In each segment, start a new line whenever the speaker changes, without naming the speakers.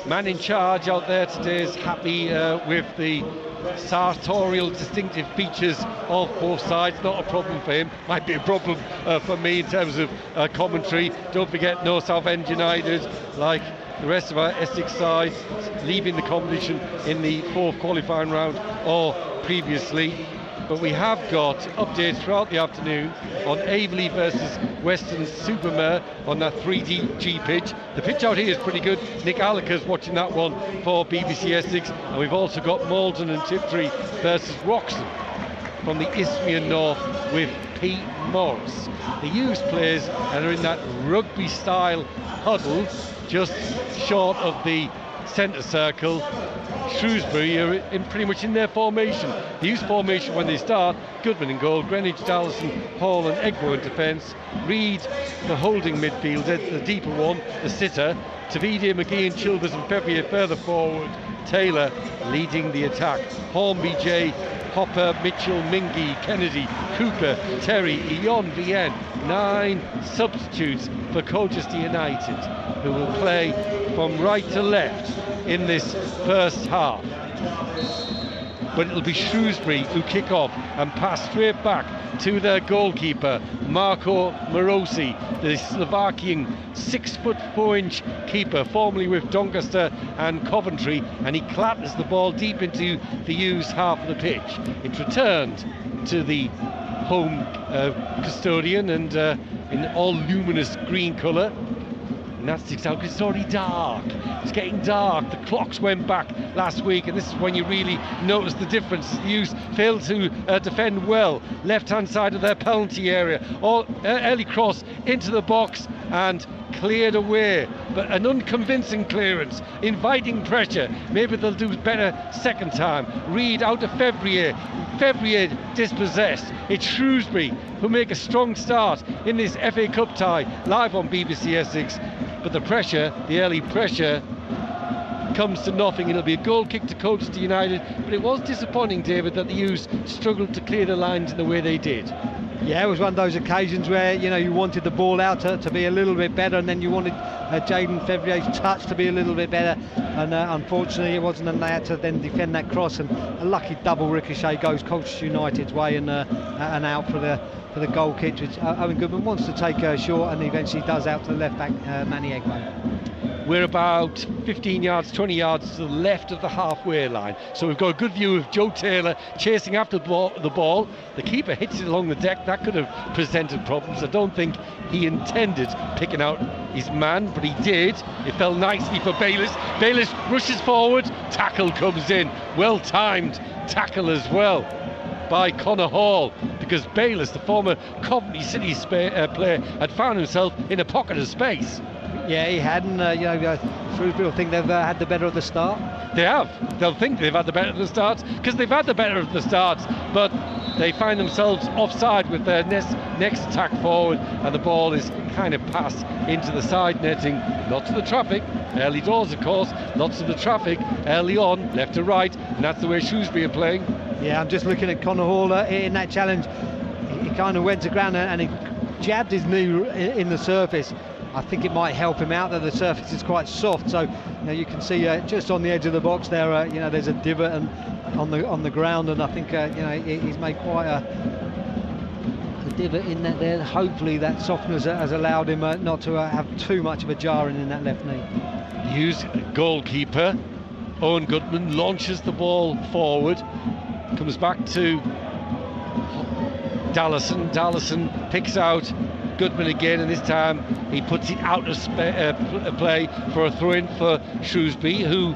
Man in charge out there today is happy with the sartorial distinctive features of both sides. Not a problem for him, might be a problem for me in terms of commentary. Don't forget, no Southend United, like the rest of our Essex sides, leaving the competition in the fourth qualifying round or previously. But we have got updates throughout the afternoon on Aveley versus Weston-super-Mare on that 3G pitch. The pitch out here is pretty good. Nick Alliker's watching that one for BBC Essex. And we've also got Malden and Tiptree versus Wroxham from the Isthmian North with Pete Morris. The youth players are in that rugby style huddle just short of the centre circle. Shrewsbury are pretty much in their formation. The youth formation when they start: Goodman in goal, Greenwich, Dallison, Hall and Egbo in defence, Reid the holding midfielder, the deeper one, the sitter, Tavide, McGee and Chilvers and Fevrier further forward, Taylor leading the attack, Hornby, J, Hopper, Mitchell, Mingy, Kennedy, Cooper, Terry, Ion, Vienne. 9 substitutes for Colchester United, who will play from right to left in this first half. But it'll be Shrewsbury who kick off and pass straight back to their goalkeeper, Marko Morosi, the Slovakian 6'4" keeper, formerly with Doncaster and Coventry, and he clatters the ball deep into the used half of the pitch. It's returned to the home custodian and in all luminous green colour. And that sticks out because it's already dark. It's getting dark. The clocks went back last week, and this is when you really notice the difference. The youth failed to defend well. Left-hand side of their penalty area. Early cross into the box and cleared away, but an unconvincing clearance, inviting pressure. Maybe they'll do better second time. Reid out to Fevrier. Fevrier dispossessed. It's Shrewsbury who make a strong start in this FA Cup tie, live on BBC Essex. But the pressure, the early pressure, comes to nothing. It'll be a goal kick to Colchester United, but it was disappointing, David, that the U's struggled to clear the lines in the way they did.
Yeah, it was one of those occasions where, you know, you wanted the ball out to be a little bit better, and then you wanted Jaden Fevrier's touch to be a little bit better, and unfortunately it wasn't, and they had to then defend that cross, and a lucky double ricochet goes Colchester United's way, and out for the goal kick, which Owen Goodman wants to take short, and eventually does out to the left back, Manny Egbo.
We're about 15 yards, 20 yards to the left of the halfway line. So we've got a good view of Joe Taylor chasing after the ball. The keeper hits it along the deck. That could have presented problems. I don't think he intended picking out his man, but he did. It fell nicely for Bayliss. Bayliss rushes forward. Tackle comes in. Well-timed tackle as well by Connor Hall, because Bayliss, the former Coventry City player, had found himself in a pocket of space.
Yeah, he hadn't. Shrewsbury will think they've had the better of the start.
They have. They'll think they've had the better of the starts because they've had the better of the starts, but they find themselves offside with their next attack forward, and the ball is kind of passed into the side netting, not to the traffic. Early doors, of course, lots of the traffic early on, left to right, and that's the way Shrewsbury are playing. Yeah,
I'm just looking at Connor Hall in that challenge. He kind of went to ground and he jabbed his knee in the surface. I think it might help him out that the surface is quite soft, so you can see just on the edge of the box there, there's a divot and on the ground, and I think he's made quite a divot in that there. Hopefully that softness has allowed him not to have too much of a jarring in that left knee.
Used goalkeeper Owen Goodman launches the ball forward, comes back to Dallison. Dallison picks out Goodman again, and this time he puts it out of play for a throw-in for Shrewsbury, who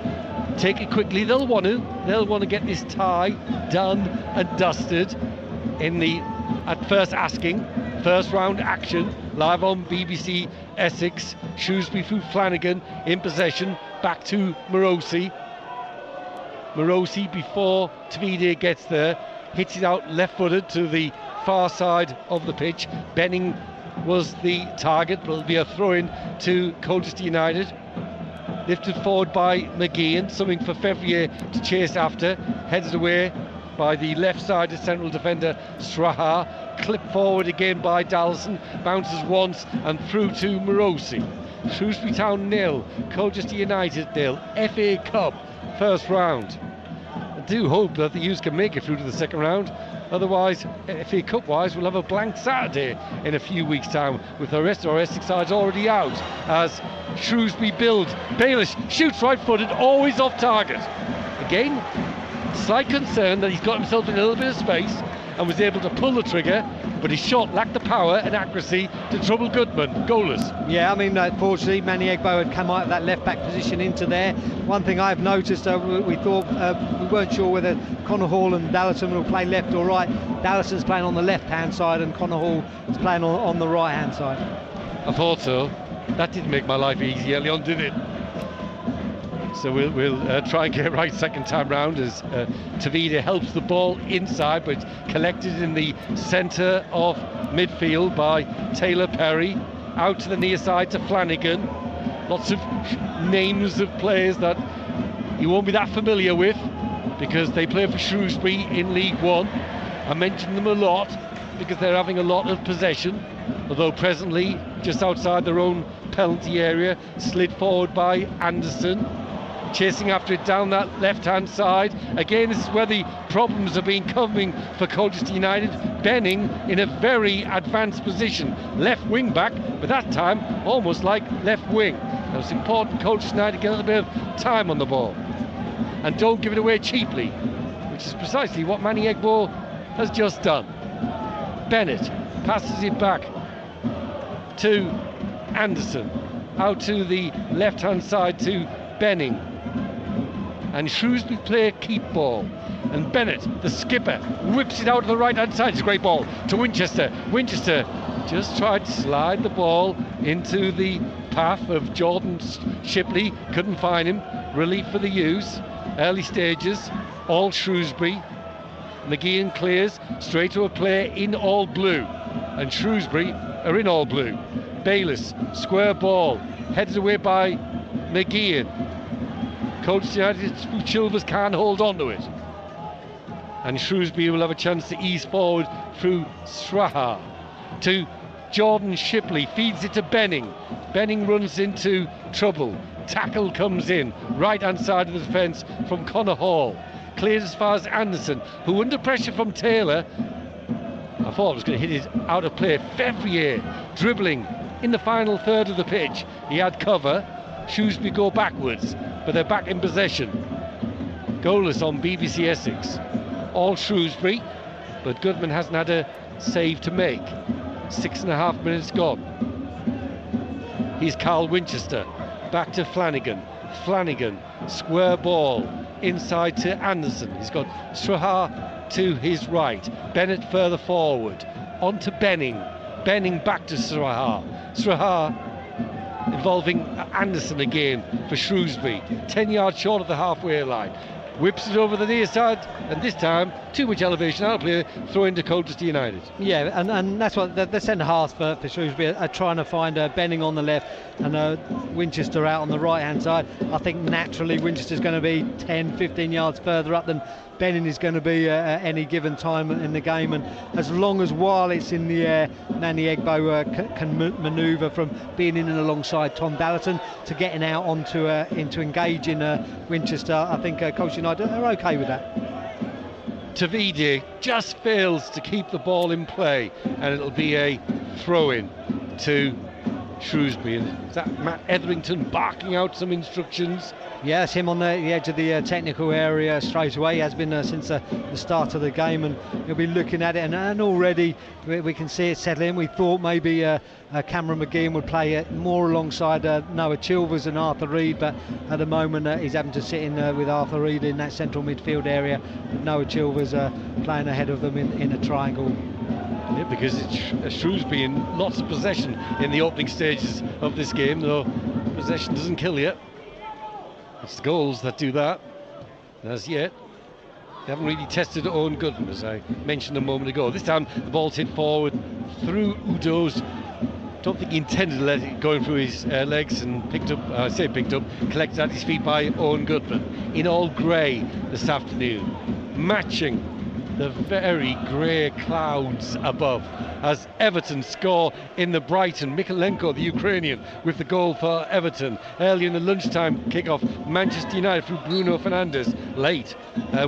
take it quickly. They'll want to get this tie done and dusted in the at first round action, live on BBC Essex. Shrewsbury through Flanagan in possession, back to Morosi. Morosi, before Tavide gets there, hits it out left-footed to the far side of the pitch. Benning was the target, but it'll be a throw-in to Colchester United. Lifted forward by McGeehan, something for Fevrier to chase after. Headed away by the left-sided central defender Straha. Clipped forward again by Dallison. Bounces once and through to Morosi. Shrewsbury Town 0, Colchester United 0, FA Cup first round. I do hope that the U's can make it through to the second round. Otherwise, FA Cup wise, we'll have a blank Saturday in a few weeks' time with the rest of our Essex sides already out as Shrewsbury build. Baelish shoots right footed, always off target. Again, slight concern that he's got himself in a little bit of space and was able to pull the trigger, but his shot lacked the power and accuracy to trouble Goodman. Goalless. Yeah,
I mean, fortunately, Manny Egbo had come out of that left-back position into there. One thing I've noticed, we thought we weren't sure whether Connor Hall and Dallison will play left or right. Dallison's playing on the left-hand side and Connor Hall is playing on the right-hand side.
I thought so. That didn't make my life easy early on, did it? So we'll try and get it right second time round as Tavida helps the ball inside, but collected in the centre of midfield by Taylor Perry. Out to the near side to Flanagan. Lots of names of players that you won't be that familiar with because they play for Shrewsbury in League One. I mention them a lot because they're having a lot of possession, although presently just outside their own penalty area, slid forward by Anderson. Chasing after it down that left-hand side. Again, this is where the problems have been coming for Colchester United. Benning in a very advanced position. Left wing back, but that time almost like left wing. Now it's important Colchester United get a little bit of time on the ball. And don't give it away cheaply, which is precisely what Manny Egbo has just done. Bennett passes it back to Anderson. Out to the left-hand side to Benning. And Shrewsbury play a keep ball, and Bennett, the skipper, whips it out to the right hand side. It's a great ball to Winchester. Winchester just tried to slide the ball into the path of Jordan Shipley, couldn't find him. Relief for the U's, early stages, all Shrewsbury. McGeehan clears straight to a player in all blue, and Shrewsbury are in all blue. Bayliss, square ball, headed away by McGeehan. Colchester United Chilvers can't hold on to it, and Shrewsbury will have a chance to ease forward through Straha to Jordan Shipley, feeds it to Benning. Benning runs into trouble, tackle comes in, right hand side of the defence from Connor Hall, clears as far as Anderson, who under pressure from Taylor, I thought was going to hit it out of play. Fevrier dribbling in the final third of the pitch, he had cover. Shrewsbury go backwards, but they're back in possession. Goalless on BBC Essex. All Shrewsbury, but Goodman hasn't had a save to make. 6.5 minutes gone. Here's Carl Winchester. Back to Flanagan. Flanagan, square ball. Inside to Anderson. He's got Straha to his right. Bennett further forward. On to Benning. Benning back to Straha. Straha involving Anderson again for Shrewsbury. 10 yards short of the halfway line. Whips it over the near side, and this time too much elevation out of play, throw into Colchester United.
Yeah, and that's what the centre half for Shrewsbury are trying to find Benning on the left and Winchester out on the right hand side. I think naturally Winchester's going to be 10-15 yards further up than Benning is going to be at any given time in the game, and as long as while it's in the air, Manny Egbo can manoeuvre from being in and alongside Tom Dallison to getting out onto into engaging Winchester. I think Colchester United are okay with that.
Tavidi just fails to keep the ball in play, and it'll be a throw-in to Shrewsbury. And is that Matt Etherington barking out some instructions?
Yes, him on the edge of the technical area straight away. He has been since the start of the game, and he'll be looking at it, and already we can see it settling. We thought maybe Cameron McGeehan would play more alongside Noah Chilvers and Arthur Reid, but at the moment he's having to sit in with Arthur Reid in that central midfield area, with Noah Chilvers playing ahead of them in a triangle.
Yeah, because it's Shrewsbury in lots of possession in the opening stages of this game, though possession doesn't kill you. It's the goals that do that. And as yet, they haven't really tested Owen Goodman, as I mentioned a moment ago. This time the ball's hit forward through Udo's. Don't think he intended to let it go through his legs, and collected at his feet by Owen Goodman in all grey this afternoon, matching the very grey clouds above as Everton score in the Brighton. Mikolenko, the Ukrainian, with the goal for Everton. Early in the lunchtime kick-off, Manchester United through Bruno Fernandes. Late,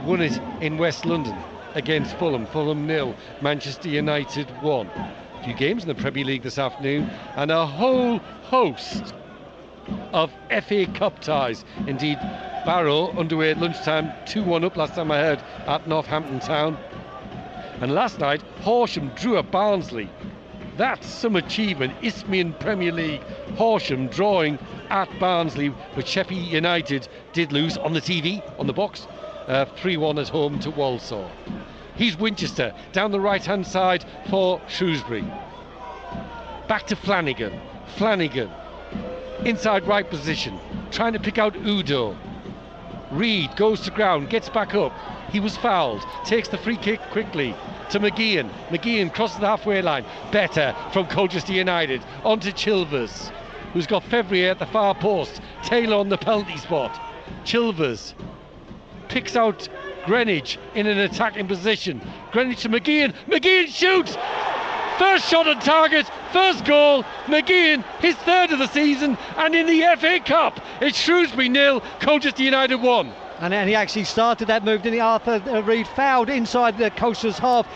won it in West London against Fulham. Fulham 0, Manchester United 1. A few games in the Premier League this afternoon and a whole host of FA Cup ties. Indeed, Barrow underway at lunchtime, 2-1 up last time I heard at Northampton Town. And last night, Horsham drew at Barnsley. That's some achievement. Isthmian Premier League, Horsham drawing at Barnsley, but Sheffield United did lose on the TV, on the box, 3-1 at home to Walsall. Here's Winchester down the right hand side for Shrewsbury. Back to Flanagan. Flanagan inside right position, trying to pick out Udo. Reid goes to ground, gets back up. He was fouled, takes the free kick quickly to McGeehan. McGeehan crosses the halfway line. Better from Colchester United on to Chilvers, who's got Fevrier at the far post. Taylor on the penalty spot. Chilvers picks out Greenwich in an attacking position. Greenwich to McGeehan. McGeehan shoots! First shot on target, first goal. McGeehan, his third of the season, and in the FA Cup, it's Shrewsbury 0, Colchester United 1.
And he actually started that move, didn't he? Arthur Reid fouled inside the Colchester's half.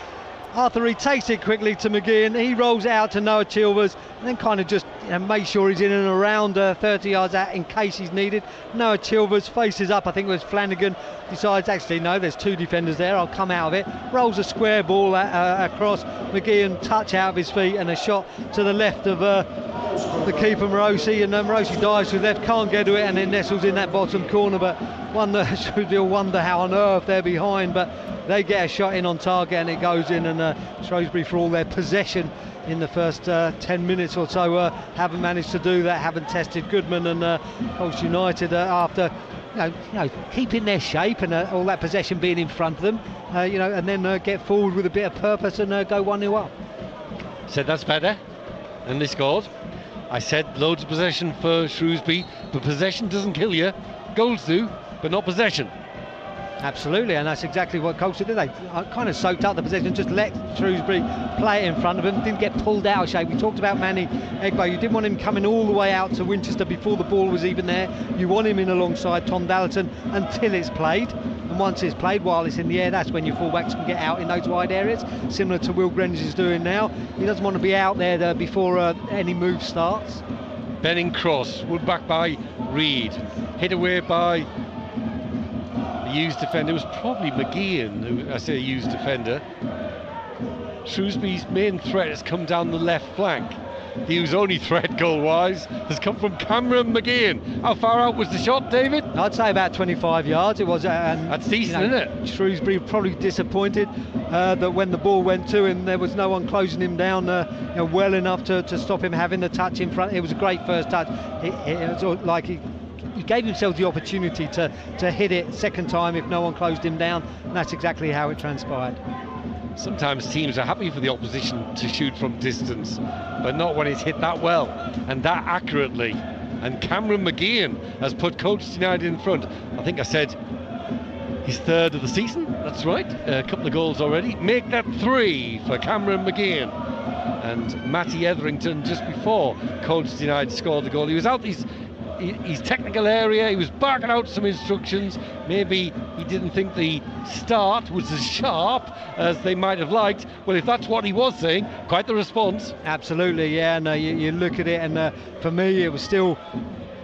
Arthur Reid takes it quickly to McGeehan. He rolls out to Noah Chilvers and then kind of just makes sure he's in and around 30 yards out in case he's needed. Noah Chilvers faces up, I think it was Flanagan, decides actually no, there's two defenders there, I'll come out of it. Rolls a square ball across. McGeehan touch out of his feet and a shot to the left of the keeper Morosi, and Morosi dives to the left, can't get to it, and then nestles in that bottom corner. But Shrewsbury wonder how on earth they're behind, but they get a shot in on target and it goes in, and Shrewsbury, for all their possession in the first 10 minutes or so, haven't managed to do that, haven't tested Goodman, and Colchester United after keeping their shape and all that possession being in front of them, and then get forward with a bit of purpose and go 1-0 up.
Said that's better, and they scored. I said loads of possession for Shrewsbury, but possession doesn't kill you. Goals do, but not possession.
Absolutely, and that's exactly what Colchester did. They kind of soaked up the possession, just let Shrewsbury play it in front of them, didn't get pulled out of shape. We talked about Manny Egbo. You didn't want him coming all the way out to Winchester before the ball was even there. You want him in alongside Tom Dallerton until it's played, and once it's played, while it's in the air, that's when your fullbacks can get out in those wide areas, similar to Will Greenwich is doing now. He doesn't want to be out there before any move starts.
Benning cross, would back by Reid, hit away by the used defender. It was probably McGeehan, who I say used defender. Shrewsbury's main threat has come down the left flank. Hughes' only threat goal-wise has come from Cameron McGeehan. How far out was the shot, David?
I'd say about 25 yards. It was.
That's decent, isn't it?
Shrewsbury probably disappointed that when the ball went to him, there was no one closing him down well enough to stop him having the touch in front. It was a great first touch. It was like he gave himself the opportunity to hit it second time if no one closed him down, and that's exactly how it transpired.
Sometimes teams are happy for the opposition to shoot from distance, but not when it's hit that well and that accurately. And Cameron McGeehan has put Colchester United in front. I think I said his third of the season. That's right, a couple of goals already. Make that 3 for Cameron McGeehan. And Matty Etherington, just before Colchester United scored the goal, he was out his technical area, he was barking out some instructions. Maybe he didn't think the start was as sharp as they might have liked. Well, if that's what he was saying, quite the response.
Absolutely, yeah. And you look at it, and for me it was still,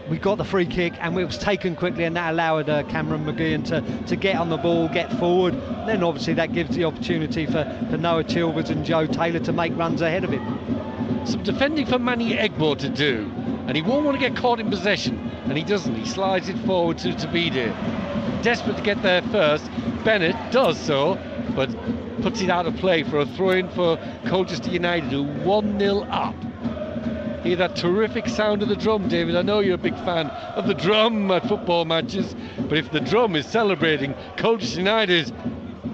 we got the free kick and it was taken quickly, and that allowed Cameron McGeehan to get on the ball, get forward. And then obviously that gives the opportunity for Noah Chilvers and Joe Taylor to make runs ahead of him.
Some defending for Manny Egbo to do, and he won't want to get caught in possession, and he doesn't. He slides it forward to Tabide. Desperate to get there first. Bennett does so, but puts it out of play for a throw-in for Colchester United, who 1-0 up. Hear that terrific sound of the drum, David. I know you're a big fan of the drum at football matches, but if the drum is celebrating, Colchester United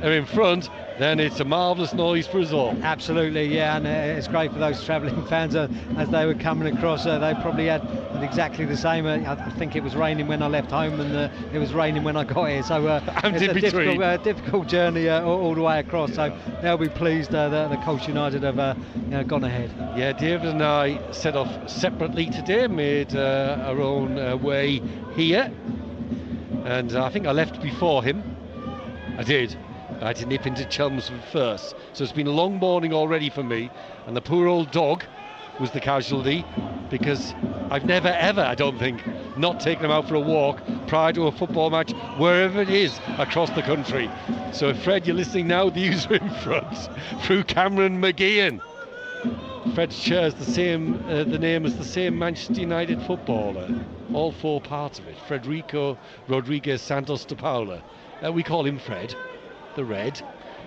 are in front, then it's a marvellous noise for us all.
Absolutely, yeah, and it's great for those travelling fans as they were coming across. They probably had exactly the same. I think it was raining when I left home, and it was raining when I got here. So it's a difficult journey all the way across. So they'll be pleased that the Colchester United have gone ahead.
Yeah, David and I set off separately today, made our own way here, and I think I left before him. I did. I had to nip into Chelmsford first, so it's been a long morning already for me, and the poor old dog was the casualty, because I've never ever, I don't think, not taken him out for a walk prior to a football match wherever it is across the country. So Fred, you're listening now, the user in front through Cameron McGeehan. Fred's shares the name as the same Manchester United footballer, all four parts of it, Federico Rodriguez Santos de Paula. We call him Fred. The red,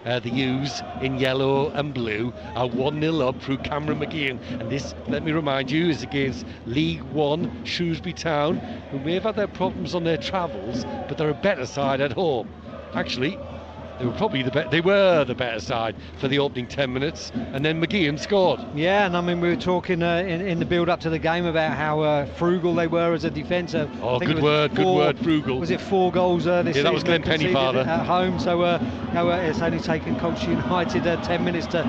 the U's in yellow and blue are 1-0 up through Cameron McGeehan, and this, let me remind you, is against League One Shrewsbury Town, who may have had their problems on their travels, but they're a better side at home. Actually, they were probably the better side for the opening 10 minutes, and then McGeehan scored.
Yeah, and I mean, we were talking in the build-up to the game about how frugal they were as a defence.
Good word, frugal.
Was it 4 goals this season?
Yeah, that was Glenn Pennyfather
at home. So it's only taken Colchester United 10 minutes to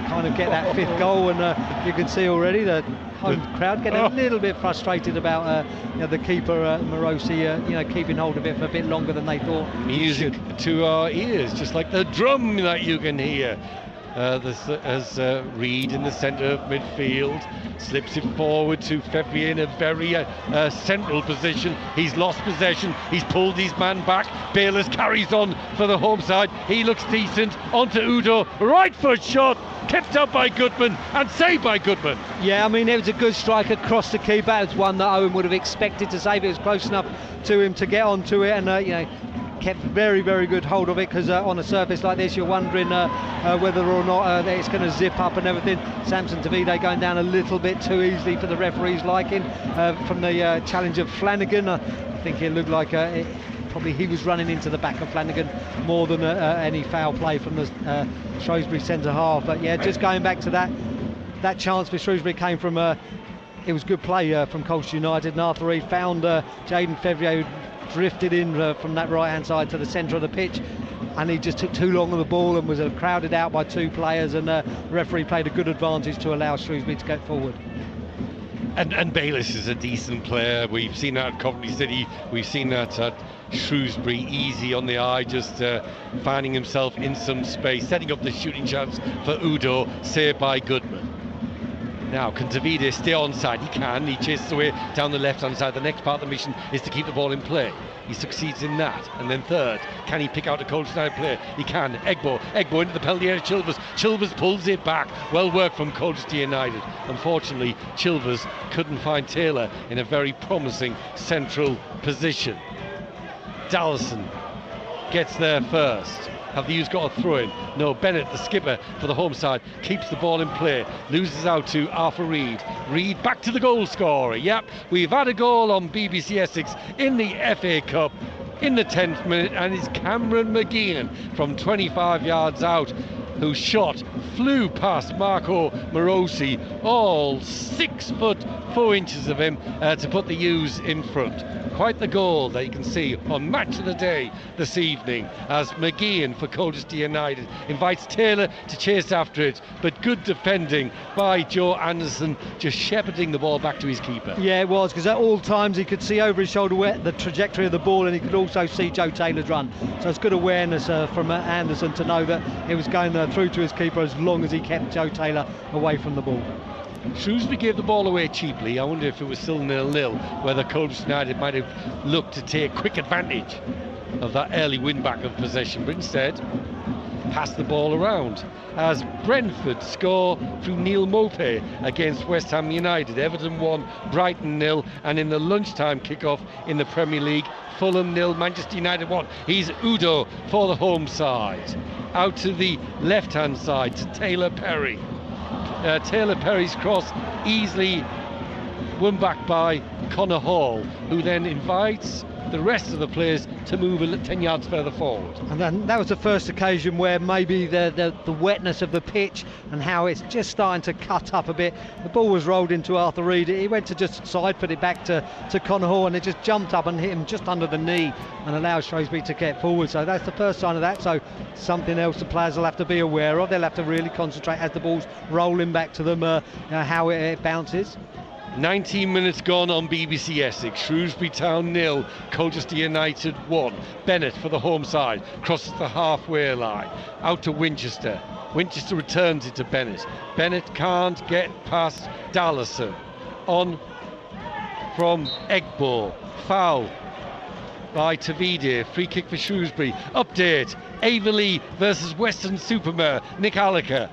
kind of get that 5th goal, and you can see already the home crowd getting a little bit frustrated about the keeper Morosi, keeping hold of it for a bit longer than they thought.
Music to our ears, just like the drum that you can hear. As Reed in the centre of midfield slips it forward to Fevrier in a very central position. He's lost possession, he's pulled his man back. Bayliss carries on for the home side, he looks decent, onto Udo, right foot shot, kept up by Goodman and saved by Goodman.
Yeah, I mean, it was a good strike across the keeper. It was one that Owen would have expected to save. It was close enough to him to get onto it, and kept very, very good hold of it, because on a surface like this you're wondering whether or not it's going to zip up and everything. Samson Davide going down a little bit too easily for the referee's liking from the challenge of Flanagan. I think it looked like probably he was running into the back of Flanagan more than any foul play from the Shrewsbury centre half. But yeah, just going back to that chance for Shrewsbury came from it was good play from Colchester United, and Arthur Reed found Jaden Fevrier, who drifted in from that right hand side to the centre of the pitch, and he just took too long on the ball and was crowded out by 2 players, and the referee played a good advantage to allow Shrewsbury to go forward.
And Bayliss is a decent player. We've seen that at Coventry City, we've seen that at Shrewsbury, easy on the eye, just finding himself in some space, setting up the shooting chance for Udo, saved by Goodman. Now, can Davide stay onside? He can. He chases away down the left-hand side. The next part of the mission is to keep the ball in play. He succeeds in that. And then third, can he pick out a Colchester United player? He can. Egbo into the penalty area. Chilvers pulls it back. Well worked from Colchester United. Unfortunately, Chilvers couldn't find Taylor in a very promising central position. Dallison gets there first. Have the U's got a throw in? No. Bennett, the skipper for the home side, keeps the ball in play, loses out to Arthur Reed. Reed back to the goal scorer. Yep, we've had a goal on BBC Essex in the FA Cup in the 10th minute, and it's Cameron McGeehan from 25 yards out, whose shot flew past Marco Morosi, all 6 foot 4 inches of him, to put the U's in front. Quite the goal that you can see on Match of the Day this evening, as McGeehan for Colchester United invites Taylor to chase after it, but good defending by Joe Anderson, just shepherding the ball back to his keeper.
Yeah, it was, because at all times he could see over his shoulder the trajectory of the ball, and he could also see Joe Taylor's run. So it's good awareness from Anderson to know that it was going through to his keeper as long as he kept Joe Taylor away from the ball.
Shrewsbury gave the ball away cheaply. I wonder if it was still 0-0, whether Colchester United might have looked to take quick advantage of that early win back of possession, but instead passed the ball around as Brentford score through Neil Mopey against West Ham United. Everton 1, Brighton 0, and in the lunchtime kickoff in the Premier League, Fulham 0, Manchester United 1. He's Udo for the home side. Out to the left hand side to Taylor Perry. Taylor Perry's cross easily won back by Connor Hall, who then invites the rest of the players to move 10 yards further forward.
And then that was the first occasion where maybe the wetness of the pitch and how it's just starting to cut up a bit. The ball was rolled into Arthur Reed. He went to just side put it back to Conor Hall, and it just jumped up and hit him just under the knee and allowed Shrewsbury to get forward. So that's the first sign of that. So something else the players will have to be aware of. They'll have to really concentrate as the ball's rolling back to them, how it bounces.
19 minutes gone on BBC Essex. Shrewsbury Town 0, Colchester United 1. Bennett for the home side, crosses the halfway line, out to Winchester. Winchester returns it to Bennett. Bennett can't get past Dallison. On from Egbo. Foul by Tavide. Free kick for Shrewsbury. Update. Averley versus Weston-super-Mare. Nick Alliker.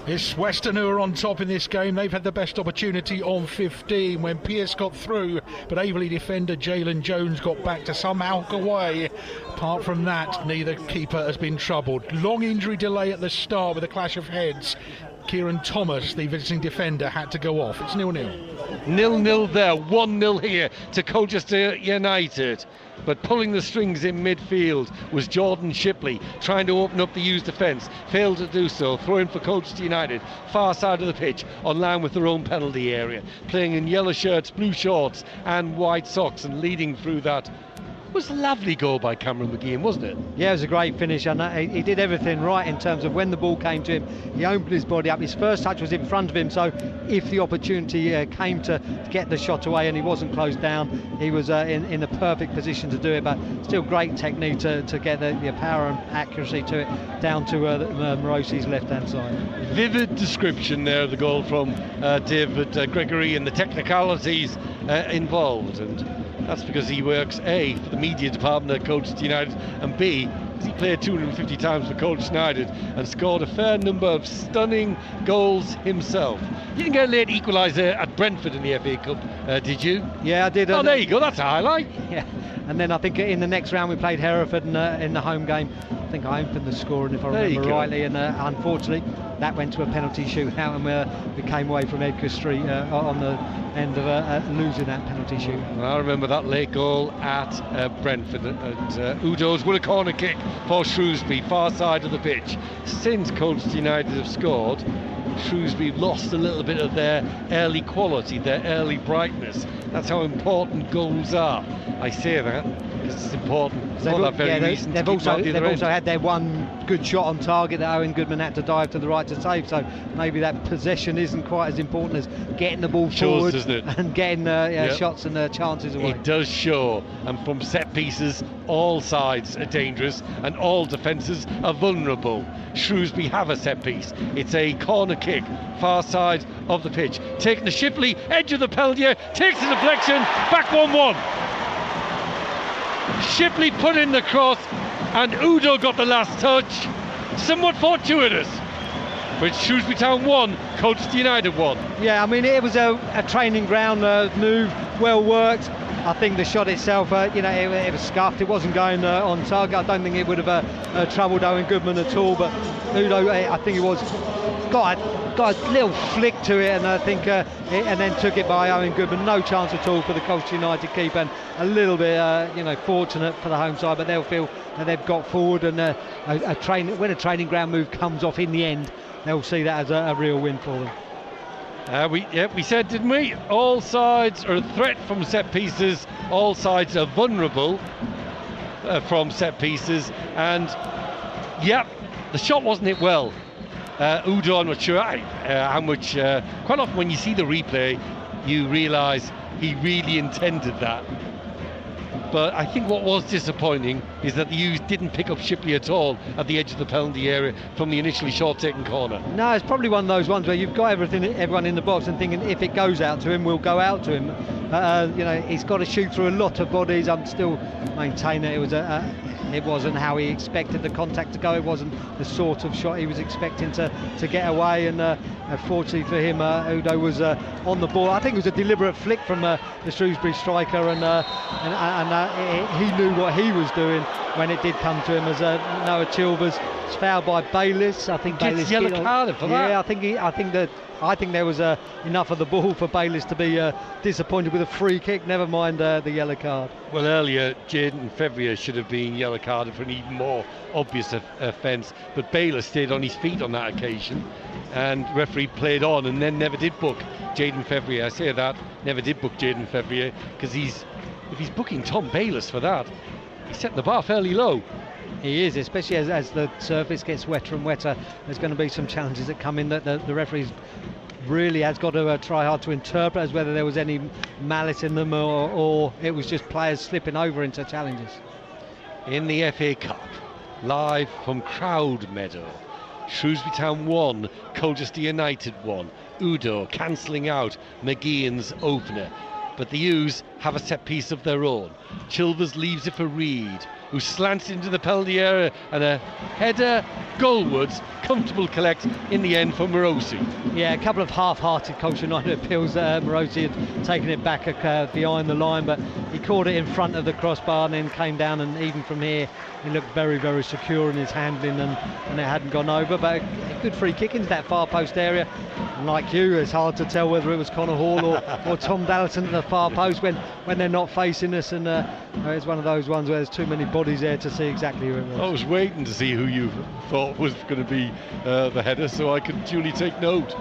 It's Western who are on top in this game. They've had the best opportunity on 15 when Pearce got through, but Averley defender Jalen Jones got back to somehow go away. Apart from that, neither keeper has been troubled. Long injury delay at the start with a clash of heads. Kieran Thomas, the visiting defender, had to go off. It's 0-0.
0-0 there, 1-0 here to Colchester United. But pulling the strings in midfield was Jordan Shipley, trying to open up the used defence. Failed to do so. Throw in for Colchester United, far side of the pitch, on line with their own penalty area. Playing in yellow shirts, blue shorts and white socks, and leading through that was a lovely goal by Cameron McGeehan, wasn't it?
Yeah, it was a great finish, and he did everything right in terms of when the ball came to him. He opened his body up. His first touch was in front of him, so if the opportunity came to get the shot away and he wasn't closed down, he was in the perfect position to do it. But still great technique to get the power and accuracy to it down to Morosi's left-hand side.
Vivid description there of the goal from David Gregory and the technicalities involved, and that's because he works A, for the media department at Colchester United, and B, he played 250 times for Colchester United and scored a fair number of stunning goals himself. You didn't get a late equaliser at Brentford in the FA Cup, did you?
Yeah, I did.
Oh, there you go, that's a highlight.
Yeah, and then I think in the next round we played Hereford in the home game. I think I opened the scoring, if I remember rightly, and unfortunately that went to a penalty shootout, and we came away from Edgar Street on the end of losing that penalty shoot.
I remember that late goal at Brentford, and Udo's with a corner kick for Shrewsbury, far side of the pitch. Since Colchester United have scored, Shrewsbury lost a little bit of their early quality, their early brightness. That's how important goals are. I say that because it's important. For that very reason.
They've also had their one good shot on target that Owen Goodman had to dive to the right to save. So maybe that possession isn't quite as important as getting the ball forward,
doesn't it?
And getting shots and chances away.
It does show, and from set pieces, all sides are dangerous and all defences are vulnerable. Shrewsbury have a set piece. It's a corner kick, far side of the pitch. Taken to Shipley, edge of the penalty, takes the deflection, back 1-1. Shipley put in the cross and Udo got the last touch. Somewhat fortuitous. But Shrewsbury Town 1, Colchester United 1.
Yeah, I mean, it was a training ground move, well worked. I think the shot itself, it was scuffed. It wasn't going on target. I don't think it would have troubled Owen Goodman at all. But Udo, I think it was got a little flick to it, and I think and then took it by Owen Goodman. No chance at all for the Colchester United keeper, and a little bit fortunate for the home side. But they'll feel that they've got forward, and when a training ground move comes off in the end, they'll see that as a real win for them.
We said, didn't we? All sides are a threat from set pieces. All sides are vulnerable from set pieces. And the shot wasn't hit well. Udo, I'm not sure how much. Quite often when you see the replay, you realise he really intended that. But I think what was disappointing is that the U's didn't pick up Shipley at all at the edge of the penalty area from the initially short taken corner.
No, it's probably one of those ones where you've got everyone in the box and thinking if it goes out to him, we'll go out to him. He's got to shoot through a lot of bodies. I'm still maintaining it wasn't how he expected the contact to go. It wasn't the sort of shot he was expecting to get away. And fortunately for him, Udo was on the ball. I think it was a deliberate flick from the Shrewsbury striker, and he knew what he was doing when it did come to him. As Noah Chilvers is fouled by Bayliss. I think
Bayliss yellow card for that.
Yeah, I think I think there was enough of the ball for Bayliss to be disappointed with a free kick, never mind the yellow card.
Well, earlier Jaden Fevrier should have been yellow carded for an even more obvious offence, but Bayliss stayed on his feet on that occasion, and referee played on and then never did book Jaden Fevrier. I say that, never did book Jaden Fevrier, because if he's booking Tom Bayliss for that, he's setting the bar fairly low.
He is, especially as the surface gets wetter and wetter. There's going to be some challenges that come in that the referees really has got to try hard to interpret as whether there was any malice in them or it was just players slipping over into challenges.
In the FA Cup, live from Crowd Meadow, Shrewsbury Town 1, Colchester United 1. Udo cancelling out McGeehan's opener, but the U's have a set piece of their own. Chilvers leaves it for Reid, who slants into the penalty area, and a header goalwards. Comfortable collect in the end for Morosi.
Yeah, a couple of half-hearted Colchester United appeals. Morosi had taken it back behind the line, but he caught it in front of the crossbar and then came down, and even from here he looked very, very secure in his handling, and it hadn't gone over. But a good free kick into that far post area. And like you, it's hard to tell whether it was Connor Hall or Tom Dalton at the far post when they're not facing us, and it's one of those ones where there's too many bodies there to see exactly who it was.
I was waiting to see who you thought was going to be the header, so I could duly take note.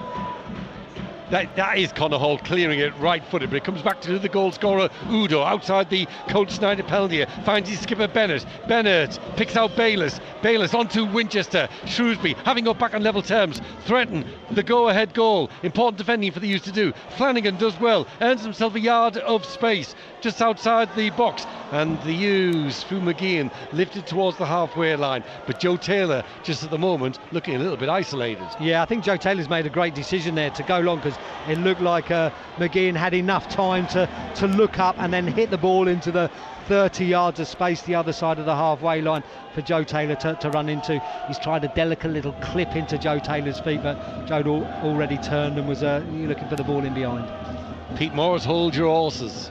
That is Connor Hall clearing it right-footed, but it comes back to the goal scorer Udo outside the Colchester United penalty area. Finds his skipper Bennett. Bennett picks out Bayliss. Bayliss onto Winchester. Shrewsbury having got back on level terms, threaten the go-ahead goal. Important defending for the U's to do. Flanagan does well, earns himself a yard of space just outside the box, and the U's through McGeehan lifted towards the halfway line, but Joe Taylor just at the moment looking a little bit isolated.
Yeah, I think Joe Taylor's made a great decision there to go long, because it looked like McGeehan had enough time to look up and then hit the ball into the 30 yards of space the other side of the halfway line for Joe Taylor to run into. He's tried a delicate little clip into Joe Taylor's feet, but Joe already turned and was looking for the ball in behind.
Pete Morris, hold your horses.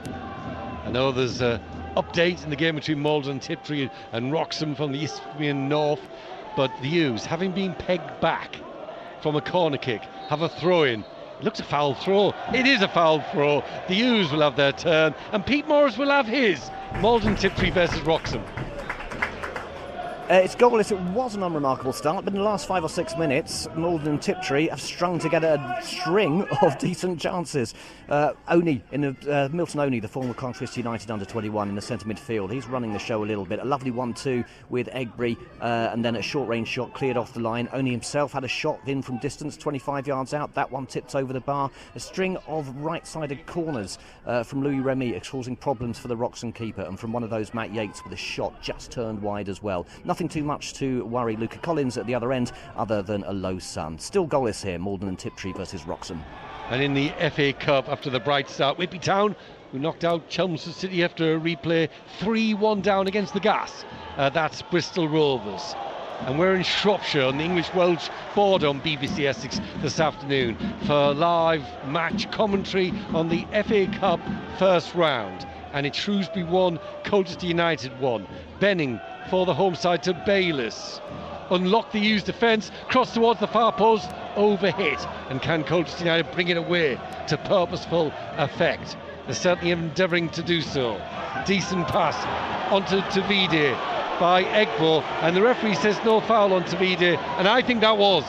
I know there's updates in the game between Malden and Tiptree and Wroxham from the Isthmian North, but the U's, having been pegged back from a corner kick, have a throw-in. It looks a foul throw. It is a foul throw. The U's will have their turn, and Pete Morris will have his. Malden Tiptree versus Wroxham.
It's goalless. It was an unremarkable start, but in the last 5 or 6 minutes, Malden and Tiptree have strung together a string of decent chances. Milton Oney, the former Colchester United under-21 in the centre midfield, he's running the show a little bit. A lovely 1-2 with Egbury, and then a short-range shot cleared off the line. Oney himself had a shot in from distance, 25 yards out. That one tips over the bar. A string of right-sided corners from Louis Remy, causing problems for the Wroxham keeper, and from one of those, Matt Yates with a shot just turned wide as well. Nothing too much to worry Luca Collins at the other end, other than a low sun. Still goalless here, Malden and Tiptree versus Wroxham.
And in the FA Cup, after the bright start, Whitby Town, who knocked out Chelmsford City after a replay, 3-1 down against the Gas. That's Bristol Rovers. And we're in Shropshire on the English-Welsh border on BBC Essex this afternoon for live match commentary on the FA Cup first round. And it's Shrewsbury 1, Colchester United 1. Benning for the home side to Bayliss. Unlock the U's defence, cross towards the far post, overhit. And can Colchester United bring it away to purposeful effect? They're certainly endeavouring to do so. Decent pass onto Tavide by Egbo, and the referee says no foul on Tavide, and I think that was.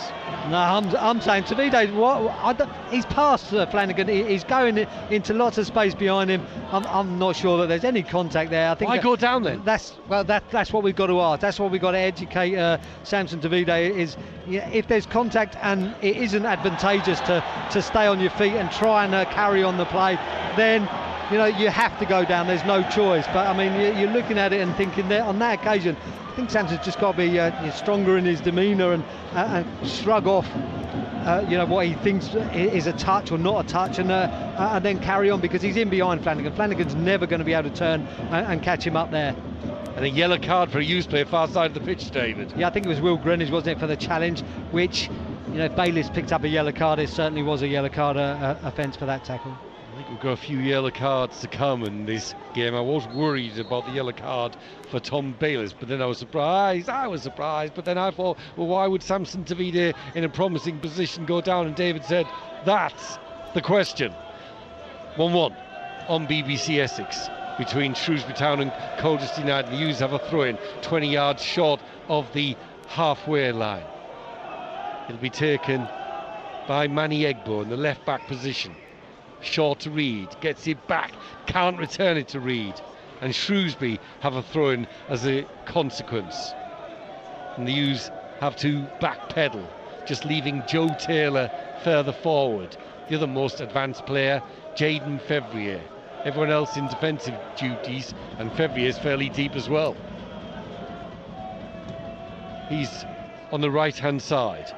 No, I'm saying Tavide, he's past Flanagan. He's going into lots of space behind him. I'm not sure that there's any contact there. I think.
Why go down then?
That's what we've got to ask. That's what we've got to educate Samson Tavide. Is if there's contact and it isn't advantageous to stay on your feet and try and carry on the play, then you have to go down. There's no choice. But I mean, you're looking at it and thinking that on that occasion, I think Samson's just got to be stronger in his demeanour and shrug off, what he thinks is a touch or not a touch, and then carry on, because he's in behind Flanagan. Flanagan's never going to be able to turn and catch him up there.
And a yellow card for a U's player far side of the pitch, David.
Yeah, I think it was Will Greenwich, wasn't it, for the challenge, which, if Bayliss picked up a yellow card, it certainly was a yellow card offence for that tackle.
I think we've got a few yellow cards to come in this game. I was worried about the yellow card for Tom Bayliss, but then I was surprised. But then I thought, well, why would Samson Tavide in a promising position go down? And David said, that's the question. 1-1 on BBC Essex between Shrewsbury Town and Colchester United. The U's have a throw-in 20 yards short of the halfway line. It'll be taken by Manny Egbo in the left-back position. Short to Reed, gets it back, can't return it to Reed, and Shrewsbury have a throw-in as a consequence. And the U's have to backpedal, just leaving Joe Taylor further forward. The other most advanced player, Jaden Fevrier. Everyone else in defensive duties, and Fevrier is fairly deep as well. He's on the right-hand side.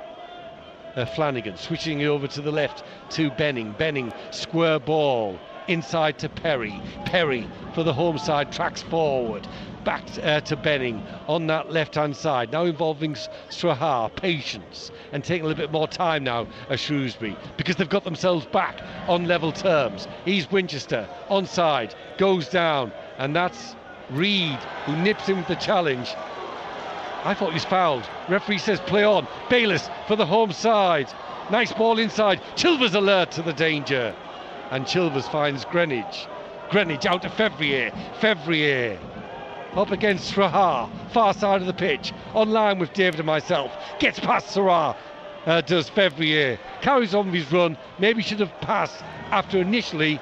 Flanagan switching it over to the left to Benning. Benning, square ball inside to Perry. Perry for the home side, tracks forward. Back to Benning on that left-hand side. Now involving Strahar. Patience and taking a little bit more time now at Shrewsbury because they've got themselves back on level terms. He's Winchester onside, goes down, and that's Reed who nips him with the challenge. I thought he was fouled. Referee says play on. Bayliss for the home side. Nice ball inside. Chilvers alert to the danger. And Chilvers finds Greenwich. Greenwich out to Fevrier. Fevrier up against Strahar. Far side of the pitch. On line with David and myself. Gets past Strahar. Does Fevrier. Carries on with his run. Maybe should have passed after initially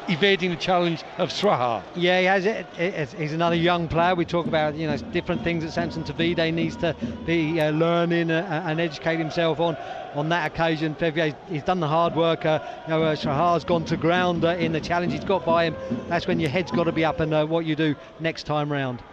evading the challenge of Strahar.
Yeah, he has it. He's another young player. We talk about different things that Samson Tavide needs to be learning and educate himself on. On that occasion, Fevrier, he's done the hard work. Strahar's gone to ground in the challenge he's got by him. That's when your head's got to be up and what you do next time round.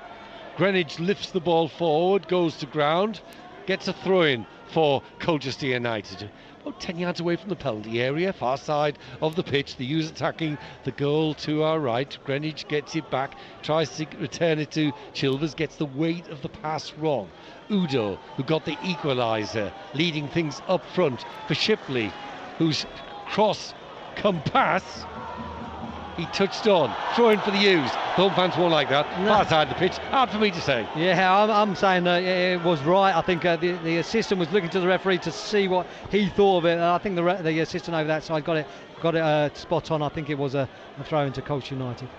Greenwich lifts the ball forward, goes to ground, gets a throw-in for Colchester United. About 10 yards away from the penalty area, far side of the pitch. The U's attacking the goal to our right. Greenwich gets it back, tries to return it to Chilvers, gets the weight of the pass wrong. Udo, who got the equaliser, leading things up front for Shipley, whose cross come pass. He touched on, throwing for the U's. Home fans won't like that. Far side of the pitch, hard for me to say.
Yeah, I'm saying it was right. I think the assistant was looking to the referee to see what he thought of it. I think the assistant over that side got it spot on. I think it was a throw into Colchester United.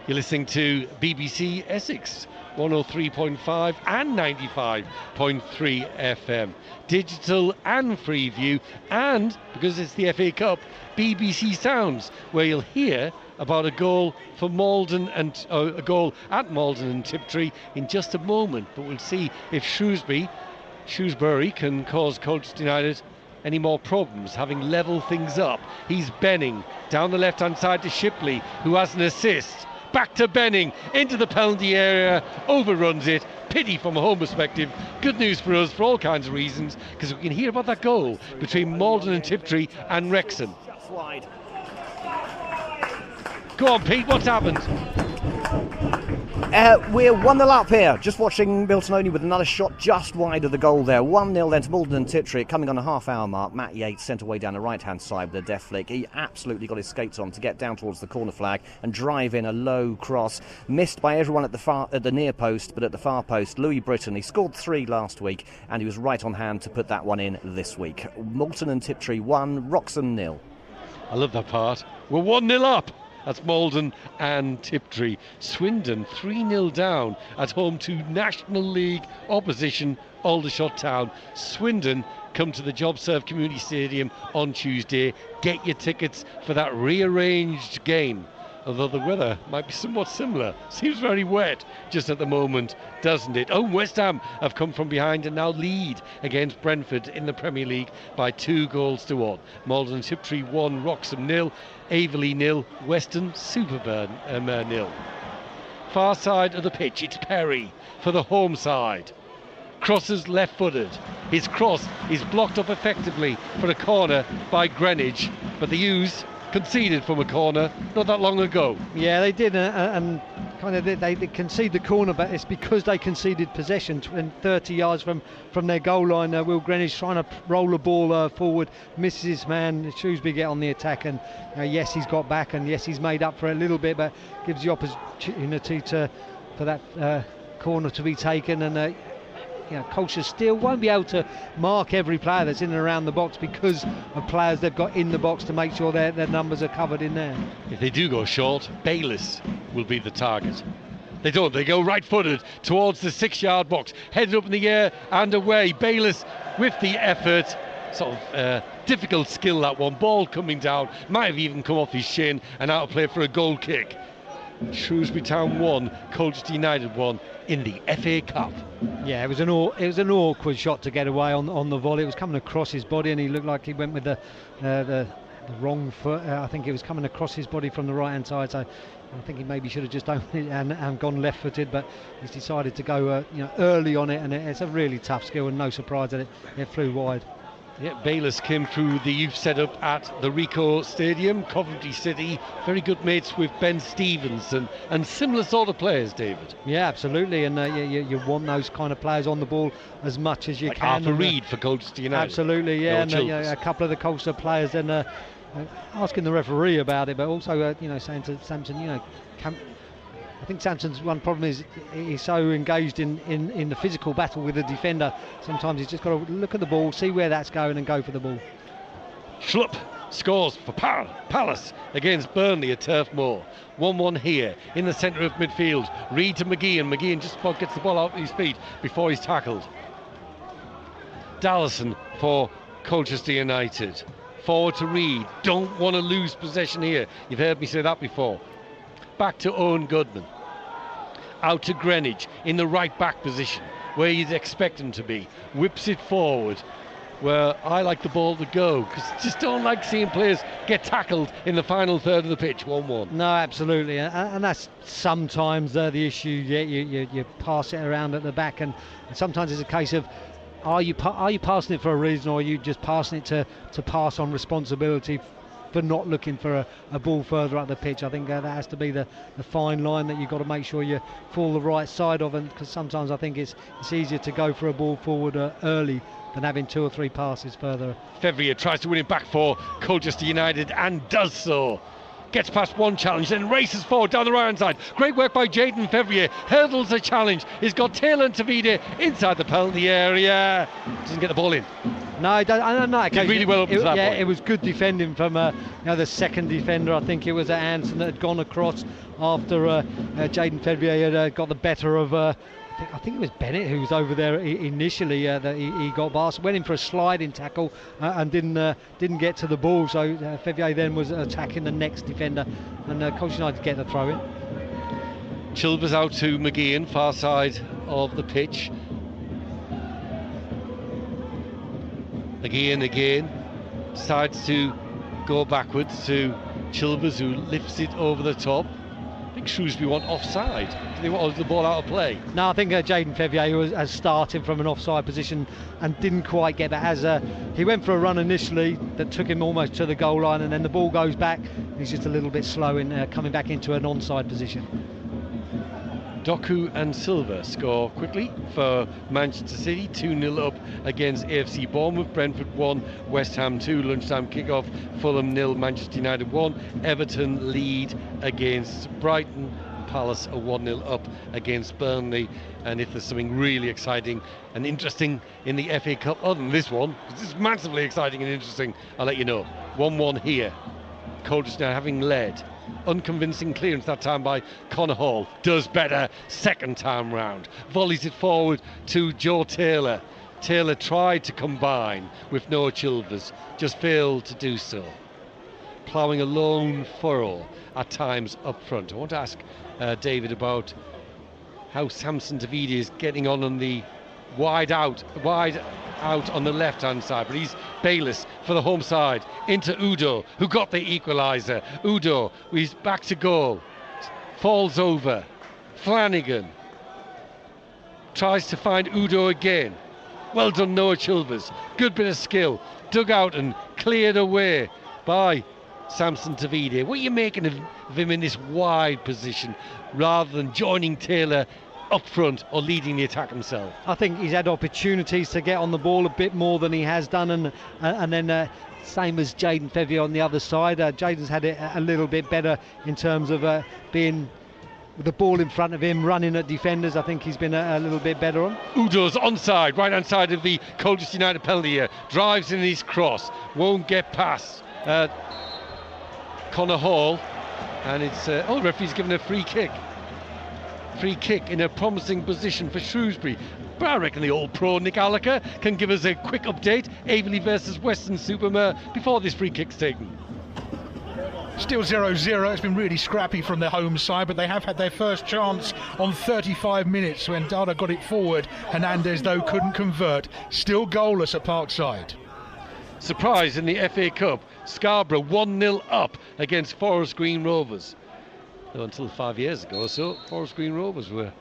You're listening to BBC Essex 103.5 and 95.3 FM, digital and free view, and because it's the FA Cup, BBC Sounds, where you'll hear about a goal for Malden and a goal at Malden and Tiptree in just a moment. But we'll see if Shrewsbury can cause Colchester United any more problems, having level things up. He's Benning down the left-hand side to Shipley, who has an assist. Back to Benning, into the penalty area, overruns it. Pity from a home perspective. Good news for us for all kinds of reasons, because we can hear about that goal between Malden and Tiptree and Wrexham.
Just wide.
Go on, Pete, what's happened?
We're 1-0 up here. Just watching Milton Only with another shot just wide of the goal there. 1-0 then to Malden and Tiptree. Coming on a half-hour mark. Matt Yates sent away down the right-hand side with a deft flick. He absolutely got his skates on to get down towards the corner flag and drive in a low cross. Missed by everyone at the near post, but at the far post, Louis Britton. He scored 3 last week, and he was right on hand to put that one in this week. Malton and Tiptree 1, Wroxham 0.
I love that part. We're 1-0 up. That's Malden and Tiptree. Swindon 3-0 down at home to National League opposition Aldershot Town. Swindon come to the JobServe Community Stadium on Tuesday. Get your tickets for that rearranged game. Although the weather might be somewhat similar. Seems very wet just at the moment, doesn't it? Oh, West Ham have come from behind and now lead against Brentford in the Premier League by 2-1. Malden and Tiptree 1, Wroxham 0, Averley 0, Weston Superburn 0. Far side of the pitch, it's Perry for the home side. Crosses left-footed. His cross is blocked up effectively for a corner by Greenwich, but the U's conceded from a corner not that long ago.
Yeah, they did, and they concede the corner, but it's because they conceded possession 30 yards from their goal line. Will Greenwich trying to roll the ball forward, misses his man. Shrewsbury get on the attack, and yes, he's got back, and yes, he's made up for it a little bit, but gives the opportunity for that corner to be taken. And Colchester still won't be able to mark every player that's in and around the box because of players they've got in the box to make sure their numbers are covered in there.
If they do go short, Bayliss will be the target. They don't. They go right-footed towards the 6-yard box, headed up in the air and away. Bayliss with the effort. Sort of difficult skill, that one. Ball coming down, might have even come off his shin, and out of play for a goal kick. Shrewsbury Town 1, Colchester United 1 in the FA Cup.
Yeah, it was an awkward shot to get away on the volley. It was coming across his body, and he looked like he went with the wrong foot. I think it was coming across his body from the right hand side. So I think he maybe should have just opened it and gone left-footed, but he's decided to go early on it, and it's a really tough skill, and no surprise that it flew wide.
Yeah, Bayliss came through the youth setup at the Ricoh Stadium, Coventry City. Very good mates with Ben Stevens and similar sort of players, David.
Yeah, absolutely, and you want those kind of players on the ball as much as you
like
can.
Arthur Reed for Colchester United.
Absolutely, yeah, and a couple of the Colchester players then asking the referee about it, but also saying to Sampson, I think Sampson's one problem is he's so engaged in the physical battle with the defender. Sometimes he's just got to look at the ball, see where that's going, and go for the ball.
Schlupp scores for Palace against Burnley at Turf Moor. 1-1 here in the centre of midfield. Reed to McGeehan. McGeehan just about gets the ball out of his feet before he's tackled. Dallison for Colchester United. Forward to Reed. Don't want to lose possession here. You've heard me say that before. Back to Owen Goodman. Out to Greenwich in the right back position where you'd expect him to be. Whips it forward where I like the ball to go, because just don't like seeing players get tackled in the final third of the pitch. 1-1.
No, absolutely, and that's sometimes the issue. You pass it around at the back, and sometimes it's a case of are you passing it for a reason, or are you just passing it to pass on responsibility for not looking for a ball further up the pitch. I think that has to be the fine line that you've got to make sure you fall the right side of, and because sometimes I think it's easier to go for a ball forward early than having 2 or 3 passes further.
Fevrier tries to win it back for Colchester United and does so. Gets past one challenge, then races forward down the right hand side. Great work by Jayden Fevrier. Hurdles the challenge. He's got Taylor and Tavide inside the penalty area. Doesn't get the ball in.
No,
did really well up to that point.
It was good defending from the second defender. I think it was Anson that had gone across after Jayden Fevrier had got the better of. I think it was Bennett who was over there initially. That he got past, went in for a sliding tackle and didn't get to the ball. So Fevrier then was attacking the next defender, and Colchester United get the throw in.
Chilvers out to McGeehan, far side of the pitch. McGeehan again decides to go backwards to Chilvers, who lifts it over the top. I think Shrewsbury want offside. Do they want the ball out of play?
No, I think Jayden Fevrier was starting from an offside position and didn't quite get that. As he went for a run initially that took him almost to the goal line, and then the ball goes back. He's just a little bit slow in coming back into an onside position.
Doku and Silva score quickly for Manchester City. 2-0 up against AFC Bournemouth. Brentford 1, West Ham 2. Lunchtime kickoff. Fulham 0, Manchester United 1. Everton lead against Brighton. Palace a 1-0 up against Burnley. And if there's something really exciting and interesting in the FA Cup other than this one, because this is massively exciting and interesting, I'll let you know. 1-1 here. Colchester now having led. Unconvincing clearance that time by Connor Hall. Does better second time round. Volleys it forward to Joe Taylor. Taylor tried to combine with Noah Chilvers, just failed to do so. Ploughing a lone furrow at times up front. I want to ask David about how Samson Tavide is getting on the wide out on the left hand side, but he's Bayliss for the home side into Udo, who got the equaliser. Udo, he's back to goal, falls over. Flanagan tries to find Udo again. Well done, Noah Chilvers. Good bit of skill, dug out and cleared away by Samson Tavide. What are you making of him in this wide position rather than joining Taylor up front or leading the attack himself?
I think he's had opportunities to get on the ball a bit more than he has done, and then same as Jaden Fevey on the other side. Jaden's had it a little bit better in terms of being with the ball in front of him, running at defenders. I think he's been a little bit better on.
Udo's onside, right hand side of the Colchester United penalty area. Drives in his cross, won't get past Connor Hall, and it's the referee's given a free kick. Free kick in a promising position for Shrewsbury. But I reckon the old pro Nick Gallagher can give us a quick update. Aveley versus Weston-super-Mare before this free kick's taken.
Still 0-0. It's been really scrappy from the home side, but they have had their first chance on 35 minutes when Dada got it forward. Hernandez, though, couldn't convert. Still goalless at Parkside.
Surprise in the FA Cup. Scarborough 1-0 up against Forest Green Rovers. Though until 5 years ago or so, Forest Green Rovers were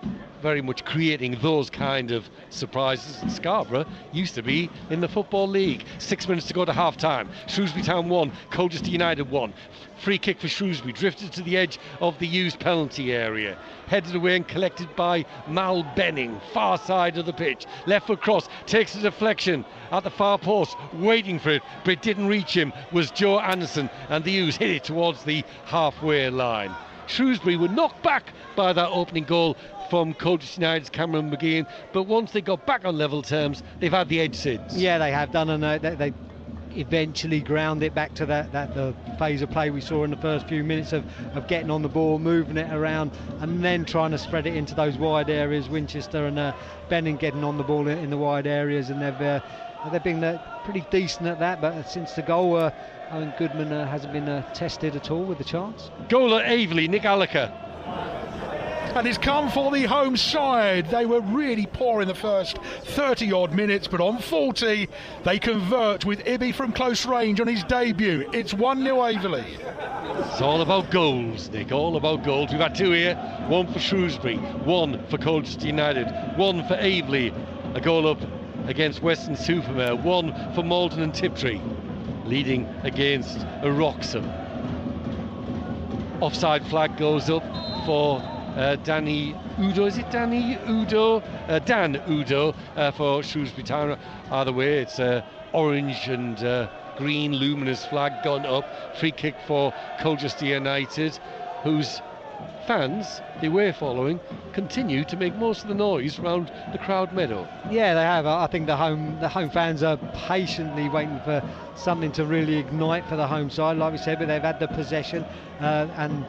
very much creating those kind of surprises, and Scarborough used to be in the Football League. 6 minutes to go to half time. Shrewsbury Town 1, Colchester United 1. Free kick for Shrewsbury, drifted to the edge of the used penalty area, headed away and collected by Mal Benning, far side of the pitch. Left foot cross, takes a deflection at the far post, waiting for it, but it didn't reach him, was Joe Anderson, and the U's hit it towards the halfway line. Shrewsbury were knocked back by that opening goal from Colchester United's Cameron McGeehan, but once they got back on level terms, they've had the edge since.
Yeah, they have done, and they eventually ground it back to the phase of play we saw in the first few minutes of getting on the ball, moving it around, and then trying to spread it into those wide areas. Winchester and Benning getting on the ball in the wide areas, and they've been pretty decent at that. But since the goal, Owen Goodman hasn't been tested at all with the chance.
Goal at Aveley, Nick Gallagher.
And it's come for the home side. They were really poor in the first 30 odd minutes, but on 40 they convert with Ibby from close range on his debut. It's 1-0 Aveley.
It's all about goals, Nick, all about goals. We've had two here, one for Shrewsbury, one for Colchester United, one for Aveley, a goal up against Weston-super-Mare, one for Malden and Tiptree, leading against Wroxham. Offside flag goes up for Danny Udo. Is it Danny Udo? Dan Udo for Shrewsbury Town. Either way, it's orange and green luminous flag gone up. Free kick for Colchester United, whose fans they were following continue to make most of the noise around the crowd meadow.
Yeah, they have. I think the home fans are patiently waiting for something to really ignite for the home side, like we said, but they've had the possession and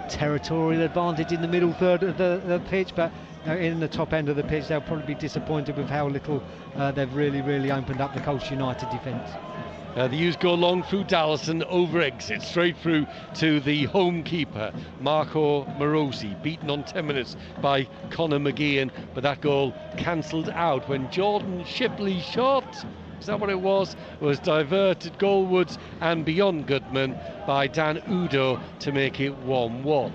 territorial advantage in the middle third of the pitch, but in the top end of the pitch they'll probably be disappointed with how little they've really opened up the Colchester United defence.
The U's go long through Dallison, over exit, straight through to the home keeper, Marco Morosi, beaten on 10 minutes by Conor McGeehan, but that goal cancelled out when Jordan Shipley's shot, is that what it was diverted goalwards and beyond Goodman by Dan Udo to make it 1-1.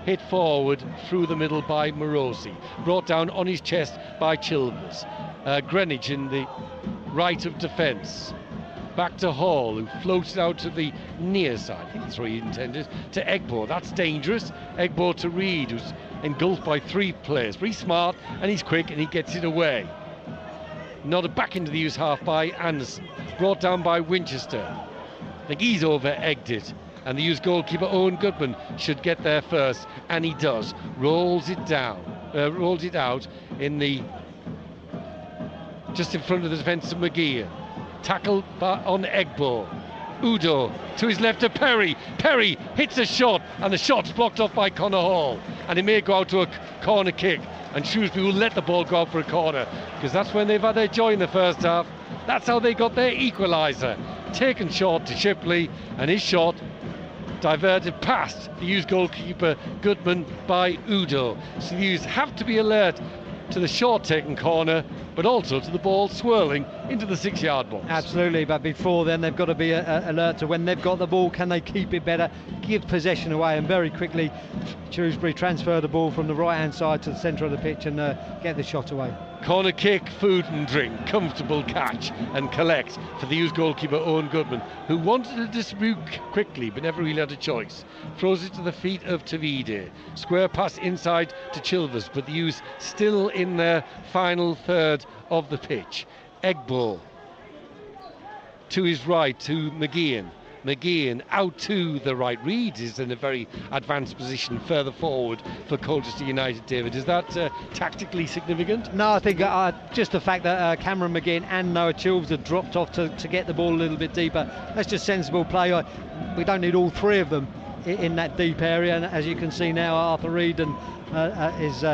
Hit forward through the middle by Morosi, brought down on his chest by Chilvers. Greenwich in the right of defence. Back to Hall, who floated out to the near side. I think that's what he intended. To Egbo, that's dangerous. Egbo to Reid, who's engulfed by three players. But he's smart and he's quick and he gets it away. Nodded back into the use half by Anderson. Brought down by Winchester. I think he's over-egged it. And the use goalkeeper Owen Goodman should get there first. And he does. Rolls it down. Rolls it out in the... just in front of the defence of McGeehan. Tackled on Egbo. Udo to his left to Perry. Perry hits a shot and the shot's blocked off by Connor Hall, and it may go out to a corner kick, and Shrewsbury will let the ball go out for a corner because that's when they've had their joy in the first half. That's how they got their equaliser. Taken short to Shipley, and his shot diverted past the U's goalkeeper Goodman by Udo. So the U's have to be alert to the short taken corner, but also to the ball swirling into the 6-yard box.
Absolutely, but before then they've got to be alert to when they've got the ball, can they keep it better, give possession away, and very quickly Shrewsbury transfer the ball from the right hand side to the centre of the pitch and get the shot away.
Corner kick, food and drink, comfortable catch and collect for the used goalkeeper Owen Goodman, who wanted to distribute quickly but never really had a choice. Throws it to the feet of Tavide. Square pass inside to Chilvers, but the U's still in their final third of the pitch. Eggball to his right to McGeehan. McGeehan out to the right. Reed is in a very advanced position further forward for Colchester United. David, is that tactically significant?
No, I think just the fact that Cameron McGeehan and Noah Chilvers have dropped off to get the ball a little bit deeper, that's just sensible play. We don't need all three of them in that deep area, and as you can see now, Arthur Reed is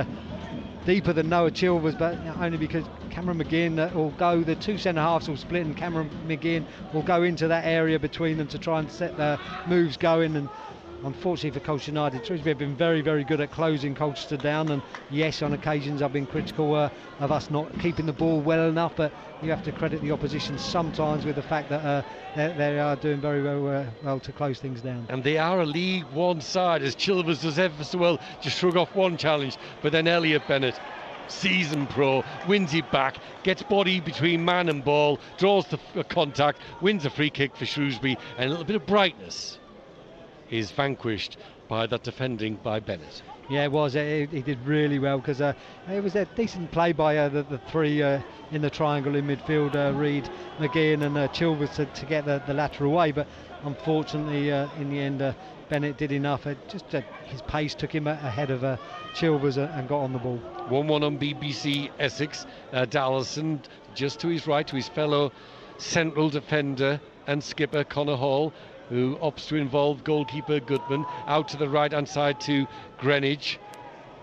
deeper than Noah Chilvers, but only because Cameron McGeehan will go, the two centre halves will split and Cameron McGeehan will go into that area between them to try and set the moves going. And unfortunately for Colchester United, Shrewsbury have been very, very good at closing Colchester down, and yes, on occasions I've been critical of us not keeping the ball well enough, but you have to credit the opposition sometimes with the fact that they are doing very, very well to close things down.
And they are a League One side, as Chilvers does ever so well to shrug off one challenge, but then Elliot Bennett, seasoned pro, wins it back, gets body between man and ball, draws the contact, wins a free kick for Shrewsbury, and a little bit of brightness is vanquished by that defending by Bennett.
Yeah, it was. He did really well because it was a decent play by the three in the triangle in midfield, Reed, McGeehan and Chilvers to get the latter away, but unfortunately in the end Bennett did enough. His pace took him ahead of Chilvers and got on the ball.
1-1 on BBC Essex. Dallison just to his right, to his fellow central defender and skipper Connor Hall, who opts to involve goalkeeper Goodman. Out to the right hand side to Greenwich.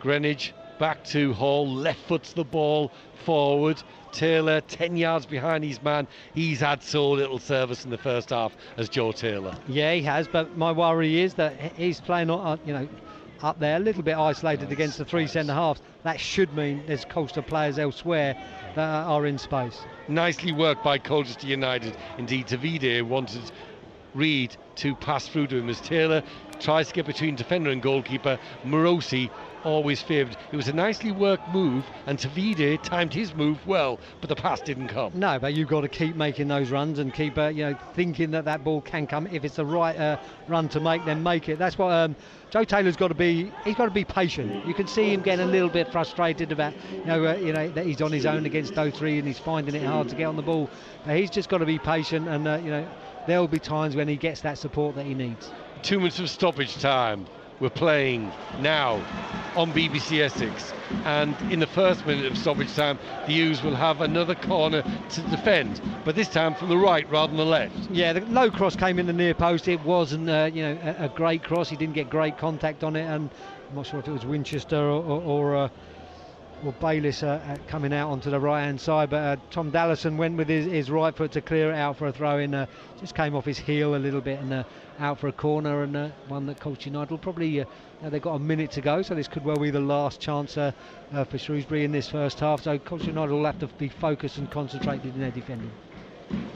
Greenwich back to Hall, left foots the ball forward. Taylor 10 yards behind his man. He's had so little service in the first half as Joe Taylor.
Yeah, he has, but my worry is that he's playing up there a little bit isolated against the three centre halves. That should mean there's Colchester players elsewhere that are in space.
Nicely worked by Colchester United. Indeed, Tavide wanted Reed to pass through to him as Taylor tries to get between defender and goalkeeper. Morosi always favoured. It was a nicely worked move, and Tavide timed his move well, but the pass didn't come.
No, but you've got to keep making those runs and keep thinking that ball can come. If it's the right run to make, then make it. That's what Joe Taylor's got to be. He's got to be patient. You can see him getting a little bit frustrated about that he's on his own against those three and he's finding it hard to get on the ball. But he's just got to be patient, and there will be times when he gets that support that he needs. 2
minutes of stoppage time. We're playing now on BBC Essex, and in the first minute of stoppage time the U's will have another corner to defend, but this time from the right rather than the left. Yeah, the low cross came in the near post. It wasn't a great cross. He didn't get great contact on it, and I'm not sure if it was Winchester or Bayliss coming out onto the right hand side, but Tom Dallison went with his right foot to clear it out for a throw in. Just came off his heel a little bit and out for a corner, and one that Colchester United will probably they've got a minute to go, so this could well be the last chance for Shrewsbury in this first half, so Colchester United will have to be focused and concentrated in their defending.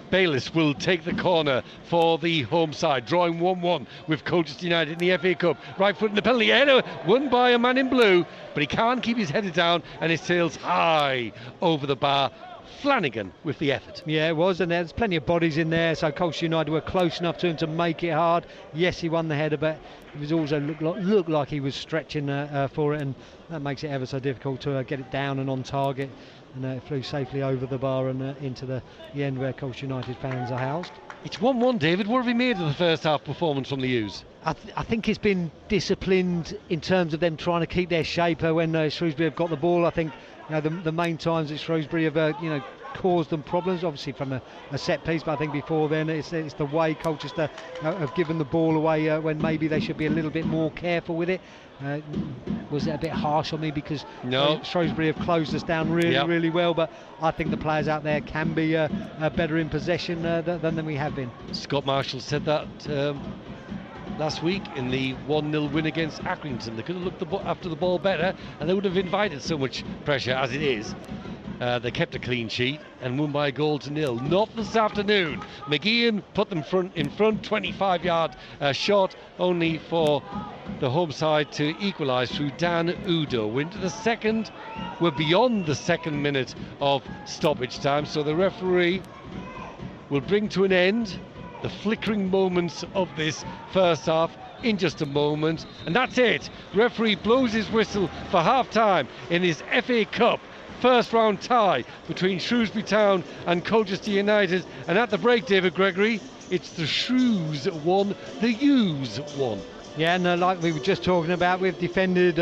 Bayliss will take the corner for the home side, drawing 1-1 with Colchester United in the FA Cup. Right foot in the penalty area, won by a man in blue, but he can't keep his head down and his tail's high over the bar. Flanagan with the effort. Yeah, it was, and there's plenty of bodies in there, so Colchester United were close enough to him to make it hard. Yes, he won the header, but it was also looked like he was stretching for it, and that makes it ever so difficult to get it down and on target. And it flew safely over the bar and into the end where Colchester United fans are housed. It's 1-1, David. What have you made of the first half performance from the U's? I think it's been disciplined in terms of them trying to keep their shape when Shrewsbury have got the ball. I think the main times that Shrewsbury have caused them problems, obviously from a set piece, but I think before then it's the way Colchester have given the ball away when maybe they should be a little bit more careful with it. Was it a bit harsh on me because Shrewsbury have closed us down really well, but I think the players out there can be better in possession than we have been. Scott Marshall said that last week in the 1-0 win against Accrington. They could have looked after the ball better and they would have invited so much pressure as it is. they kept a clean sheet and won by a goal to nil. Not this afternoon. McGeehan put them in front, 25-yard shot, only for the home side to equalise through Dan Udo. We're into the second. We're beyond the second minute of stoppage time, so the referee will bring to an end the flickering moments of this first half in just a moment. And that's it. Referee blows his whistle for half-time in his FA Cup first round tie between Shrewsbury Town and Colchester United. And at the break, David Gregory, it's the Shrews 1, the U's 1.
Yeah, and like we were just talking about, we've defended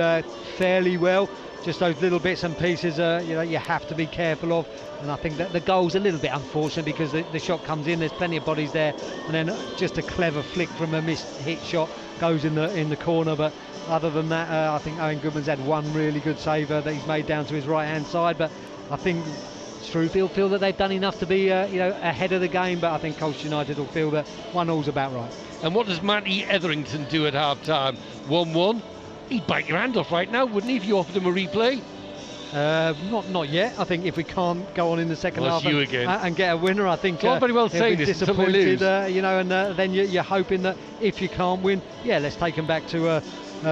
fairly well. Just those little bits and pieces, you have to be careful of. And I think that the goal's a little bit unfortunate because the shot comes in. There's plenty of bodies there, and then just a clever flick from a missed hit shot goes in the corner. But other than that, I think Owen Goodman's had one really good save that he's made down to his right-hand side. But I think Shrewsbury feel that they've done enough to be ahead of the game. But I think Colchester United will feel that 1-0's about right.
And what does Matty Etherington do at half-time? 1-1. He'd bite your hand off right now, wouldn't he, if you offered him a replay?
Not yet. I think if we can't go on in the second half and get a winner, I think
it's very well saying this
disappointed, and then you're hoping that if you can't win, let's take him back to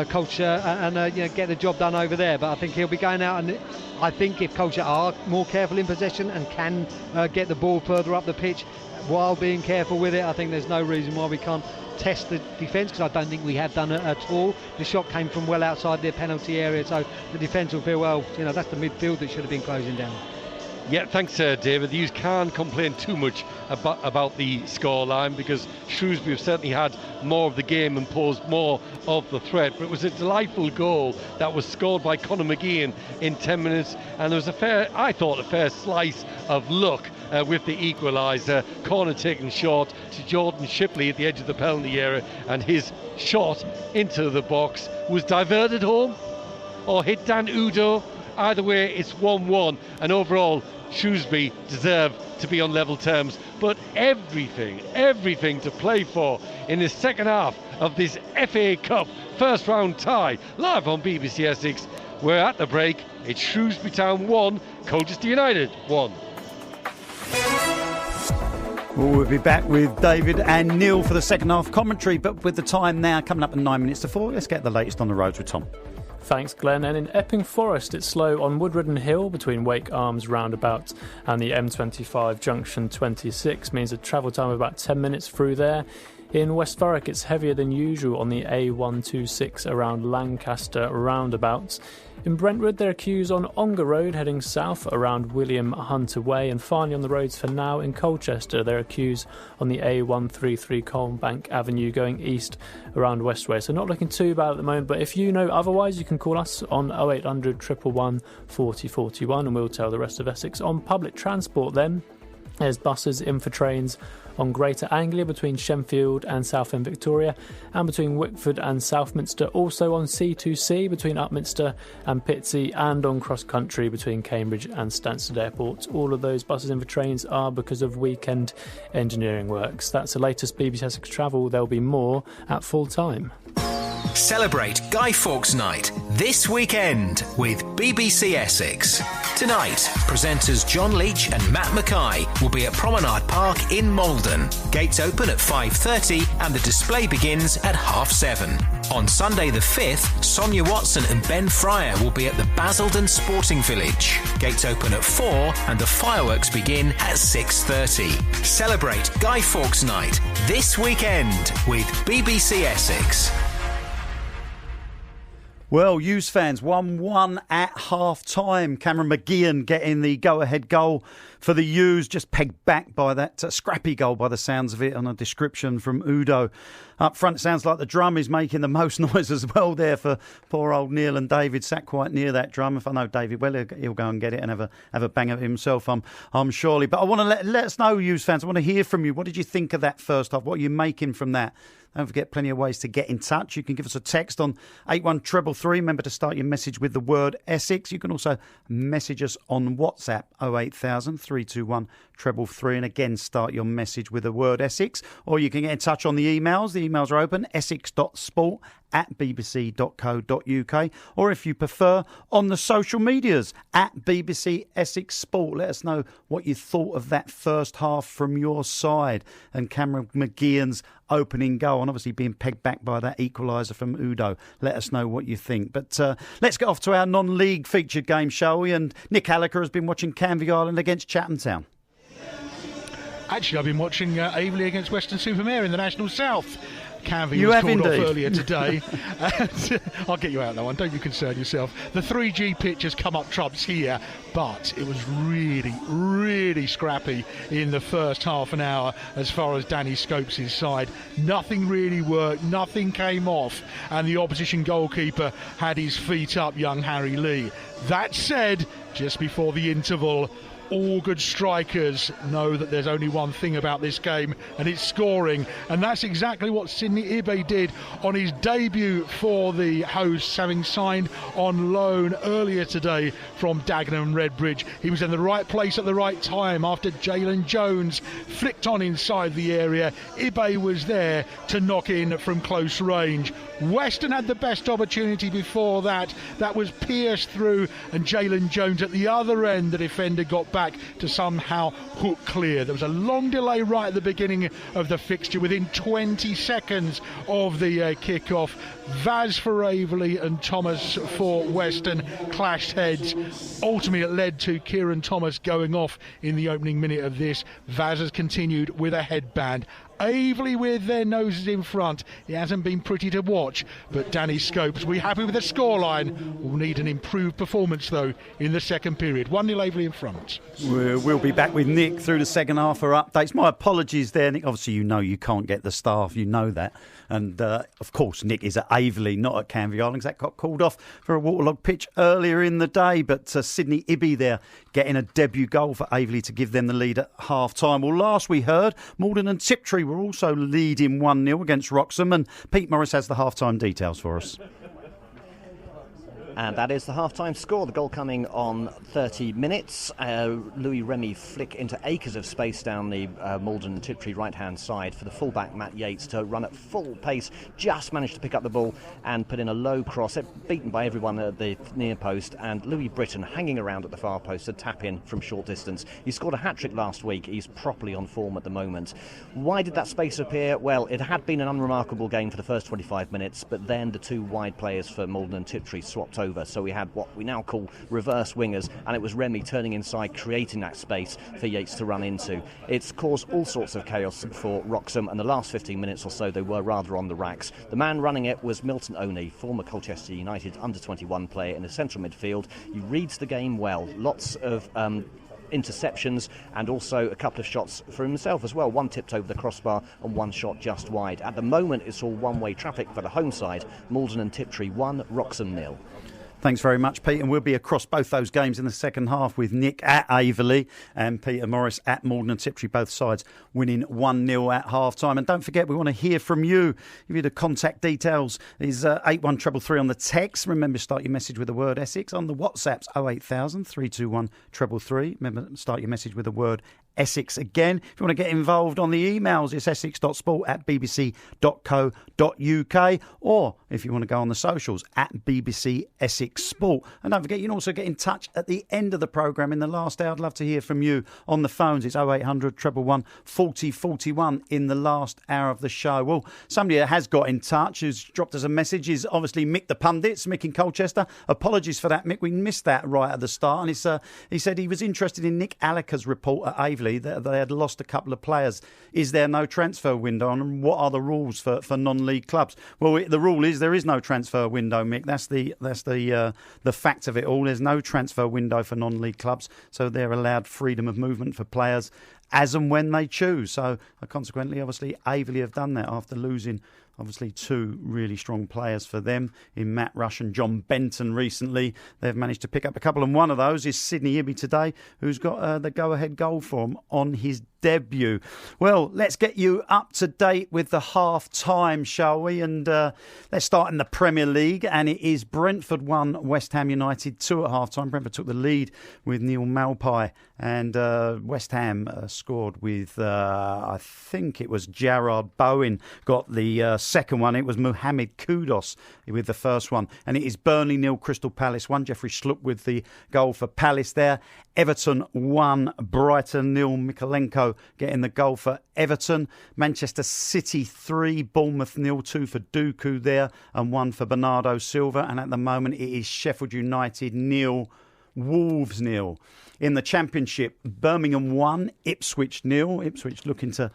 Colchester and get the job done over there. But I think he'll be going out, and I think if Colchester are more careful in possession and can get the ball further up the pitch while being careful with it, I think there's no reason why we can't test the defence, because I don't think we have done it at all. The shot came from well outside their penalty area, so the defence will feel, that's the midfield that should have been closing down.
Yeah, thanks, David. You can't complain too much about the scoreline, because Shrewsbury have certainly had more of the game and posed more of the threat. But it was a delightful goal that was scored by Conor McGeehan in 10 minutes, and there was a fair slice of luck with the equaliser. Corner taken short to Jordan Shipley at the edge of the penalty area, and his shot into the box was diverted home or hit Dan Udo. Either way, it's 1-1, and overall Shrewsbury deserve to be on level terms. But everything to play for in the second half of this FA Cup first round tie, live on BBC Essex. We're at the break. It's Shrewsbury Town 1, Colchester United 1.
Well, we'll be back with David and Neil for the second half commentary, but with the time now coming up at 9 minutes to 4, let's get the latest on the roads with Tom.
Thanks, Glenn. And in Epping Forest, it's slow on Woodridden Hill between Wake Arms roundabout and the M25 junction 26, means a travel time of about 10 minutes through there. In West Thurrock, it's heavier than usual on the A126 around Lancaster roundabout. In Brentwood, there are queues on Ongar Road heading south around William Hunter Way. And finally on the roads for now, in Colchester, there are queues on the A133 Colbank Avenue going east around Westway. So not looking too bad at the moment, but if you know otherwise, you can call us on 0800 111 40 41 and we'll tell the rest of Essex. On public transport then, there's buses in for trains on Greater Anglia between Shenfield and Southend Victoria, and between Wickford and Southminster, also on C2C between Upminster and Pitsea, and on cross country between Cambridge and Stansted Airport. All of those buses in for trains are because of weekend engineering works. That's the latest BBC Essex travel. There'll be more at full time.
Celebrate Guy Fawkes Night this weekend with BBC Essex. Tonight, presenters John Leach and Matt Mackay will be at Promenade Park in Malden. Gates open at 5:30 and the display begins at 7:30. On Sunday the 5th, Sonia Watson and Ben Fryer will be at the Basildon Sporting Village. Gates open at 4 and the fireworks begin at 6:30. Celebrate Guy Fawkes Night this weekend with BBC Essex.
Well, Hughes fans, 1-1 at half-time. Cameron McGeehan getting the go-ahead goal for the Hughes, just pegged back by that scrappy goal by the sounds of it on a description from Udo. Up front, sounds like the drum is making the most noise as well there for poor old Neil, and David sat quite near that drum. If I know David well, he'll go and get it and have a bang at it himself, I'm surely. But I want to let us know, Hughes fans, I want to hear from you. What did you think of that first half? What are you making from that? Don't forget, plenty of ways to get in touch. You can give us a text on 81333. Remember to start your message with the word Essex. You can also message us on WhatsApp 08000 321 333. And again, start your message with the word Essex. Or you can get in touch on the emails. The emails are open, essex.sport at bbc.co.uk, or if you prefer, on the social medias at BBC Essex Sport. Let us know what you thought of that first half from your side, and Cameron McGeehan's opening goal, and obviously being pegged back by that equaliser from Udo. Let us know what you think. But let's get off to our non-league featured game, shall we? And Nick Alliker has been watching Canvey Island against Chatham Town.
Actually, I've been watching Aveley against Western-super-Mare in the National South. Canvey
You
was
have
called
indeed.
off earlier today. I'll get you out that one, don't you concern yourself. The 3G pitch has come up trumps here, but it was really, really scrappy in the first half an hour as far as Danny Scopes' side. Nothing really worked, nothing came off, and the opposition goalkeeper had his feet up, young Harry Lee. That said, just before the interval, all good strikers know that there's only one thing about this game, and it's scoring, and that's exactly what Sidney Ibe did on his debut for the hosts, having signed on loan earlier today from Dagenham Redbridge. He was in the right place at the right time after Jalen Jones flicked on inside the area. Ibe was there to knock in from close range. Western had the best opportunity before that. That was pierced through, and Jalen Jones at the other end, the defender, got back to somehow hook clear. There was a long delay right at the beginning of the fixture. Within 20 seconds of the kick-off, Vaz for Aveley and Thomas for Western clashed heads. Ultimately, it led to Kieran Thomas going off in the opening minute of this. Vaz has continued with a headband. Aveley with their noses in front. It hasn't been pretty to watch, but Danny Scopes, we happy with the scoreline. We'll need an improved performance, though, in the second period. 1-0 Aveley in front.
We'll be back with Nick through the second half for updates. My apologies there, Nick. Obviously, you know you can't get the staff. You know that. And, of course, Nick is at Aveley, not at Canvey Island. That got called off for a waterlogged pitch earlier in the day. But Sidney Ibe there getting a debut goal for Aveley to give them the lead at half-time. Well, last we heard, Malden and Tiptree were also leading 1-0 against Wroxham. And Pete Morris has the half-time details for us.
And that is the half-time score. The goal coming on 30 minutes. Louis Remy flick into acres of space down the Malden and Tiptree right-hand side for the fullback Matt Yates to run at full pace. Just managed to pick up the ball and put in a low cross, beaten by everyone at the near post. And Louis Britton hanging around at the far post to tap in from short distance. He scored a hat-trick last week. He's properly on form at the moment. Why did that space appear? Well, it had been an unremarkable game for the first 25 minutes, but then the two wide players for Malden and Tiptree swapped over. So we had what we now call reverse wingers, and it was Remy turning inside, creating that space for Yates to run into. It's caused all sorts of chaos for Wroxham, and the last 15 minutes or so they were rather on the racks. The man running it was Milton Oney, former Colchester United under-21 player in the central midfield. He reads the game well. Lots of interceptions and also a couple of shots for himself as well. One tipped over the crossbar and one shot just wide. At the moment it's all one-way traffic for the home side. Malden and Tiptree 1, Wroxham 0.
Thanks very much, Pete. And we'll be across both those games in the second half with Nick at Aveley and Peter Morris at Malden and Tiptree, both sides winning 1-0 at half-time. And don't forget, we want to hear from you. Give you the contact details. Is 81333 on the text. Remember, start your message with the word Essex. On the WhatsApps, 08000 321 333. Remember, start your message with the word Essex again. If you want to get involved on the emails, it's essex.sport@bbc.co.uk, or if you want to go on the socials, at BBC Essex Sport. And don't forget, you can also get in touch at the end of the programme in the last hour. I'd love to hear from you on the phones. It's 0800 111 40 41 in the last hour of the show. Well, somebody that has got in touch, who's dropped us a message, is obviously Mick the Pundits, Mick in Colchester. Apologies for that, Mick. We missed that right at the start. And he said he was interested in Nick Alliker's report at Aveley that they had lost a couple of players. Is there no transfer window, and what are the rules for non-league clubs? Well, the rule is there is no transfer window, Mick. That's the fact of it all. There's no transfer window for non-league clubs, so they're allowed freedom of movement for players as and when they choose. So consequently, obviously, Aveley have done that after losing obviously two really strong players for them in Matt Rush and John Benton recently. They've managed to pick up a couple, and one of those is Sidney Ibe today, who's got the go-ahead goal for him on his debut. Well, let's get you up to date with the half-time, shall we? And let's start in the Premier League, and it is Brentford 1, West Ham United 2 at half-time. Brentford took the lead with Neil Maupay, and West Ham scored with, I think it was Jarrod Bowen got the second one. It was Mohamed Kudus with the first one. And it is Burnley 0, Crystal Palace 1. Jeffrey Schlupp with the goal for Palace there. Everton 1, Brighton 0. Mikalenko getting the goal for Everton. Manchester City 3, Bournemouth 0, 2 for Dooku there and 1 for Bernardo Silva. And at the moment it is Sheffield United 0, Wolves 0. In the Championship, Birmingham 1, Ipswich 0. Ipswich looking to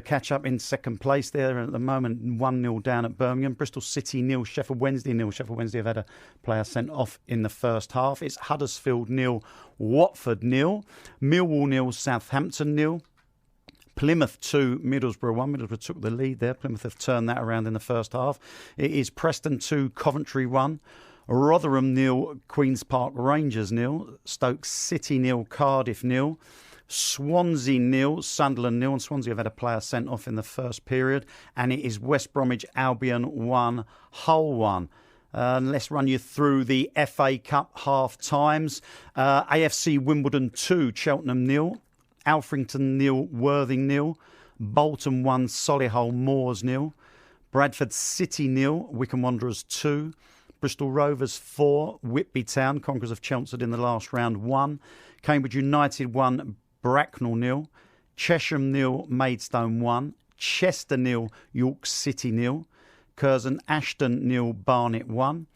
catch up in second place there at the moment, 1-0 down at Birmingham. Bristol City 0, Sheffield Wednesday 0. Sheffield Wednesday have had a player sent off in the first half. It's Huddersfield 0, Watford 0. Millwall 0, Southampton 0. Plymouth 2, Middlesbrough 1. Middlesbrough took the lead there. Plymouth have turned that around in the first half. It is Preston 2, Coventry 1. Rotherham 0, Queen's Park Rangers 0. Stoke City 0, Cardiff 0. Swansea 0, Sunderland 0. And Swansea have had a player sent off in the first period. And it is West Bromwich Albion 1, Hull 1. Let's run you through the FA Cup half-times. AFC Wimbledon 2, Cheltenham 0. Alfrington 0, Worthing 0. Bolton 1, Solihull Moors 0. Bradford City 0, Wycombe Wanderers 2. Bristol Rovers 4, Whitby Town, conquerors of Chelmsford in the last round 1. Cambridge United 1, Bracknell 0. Chesham 0, Maidstone 1. Chester 0, York City 0. Curzon Ashton 0, Barnet 1.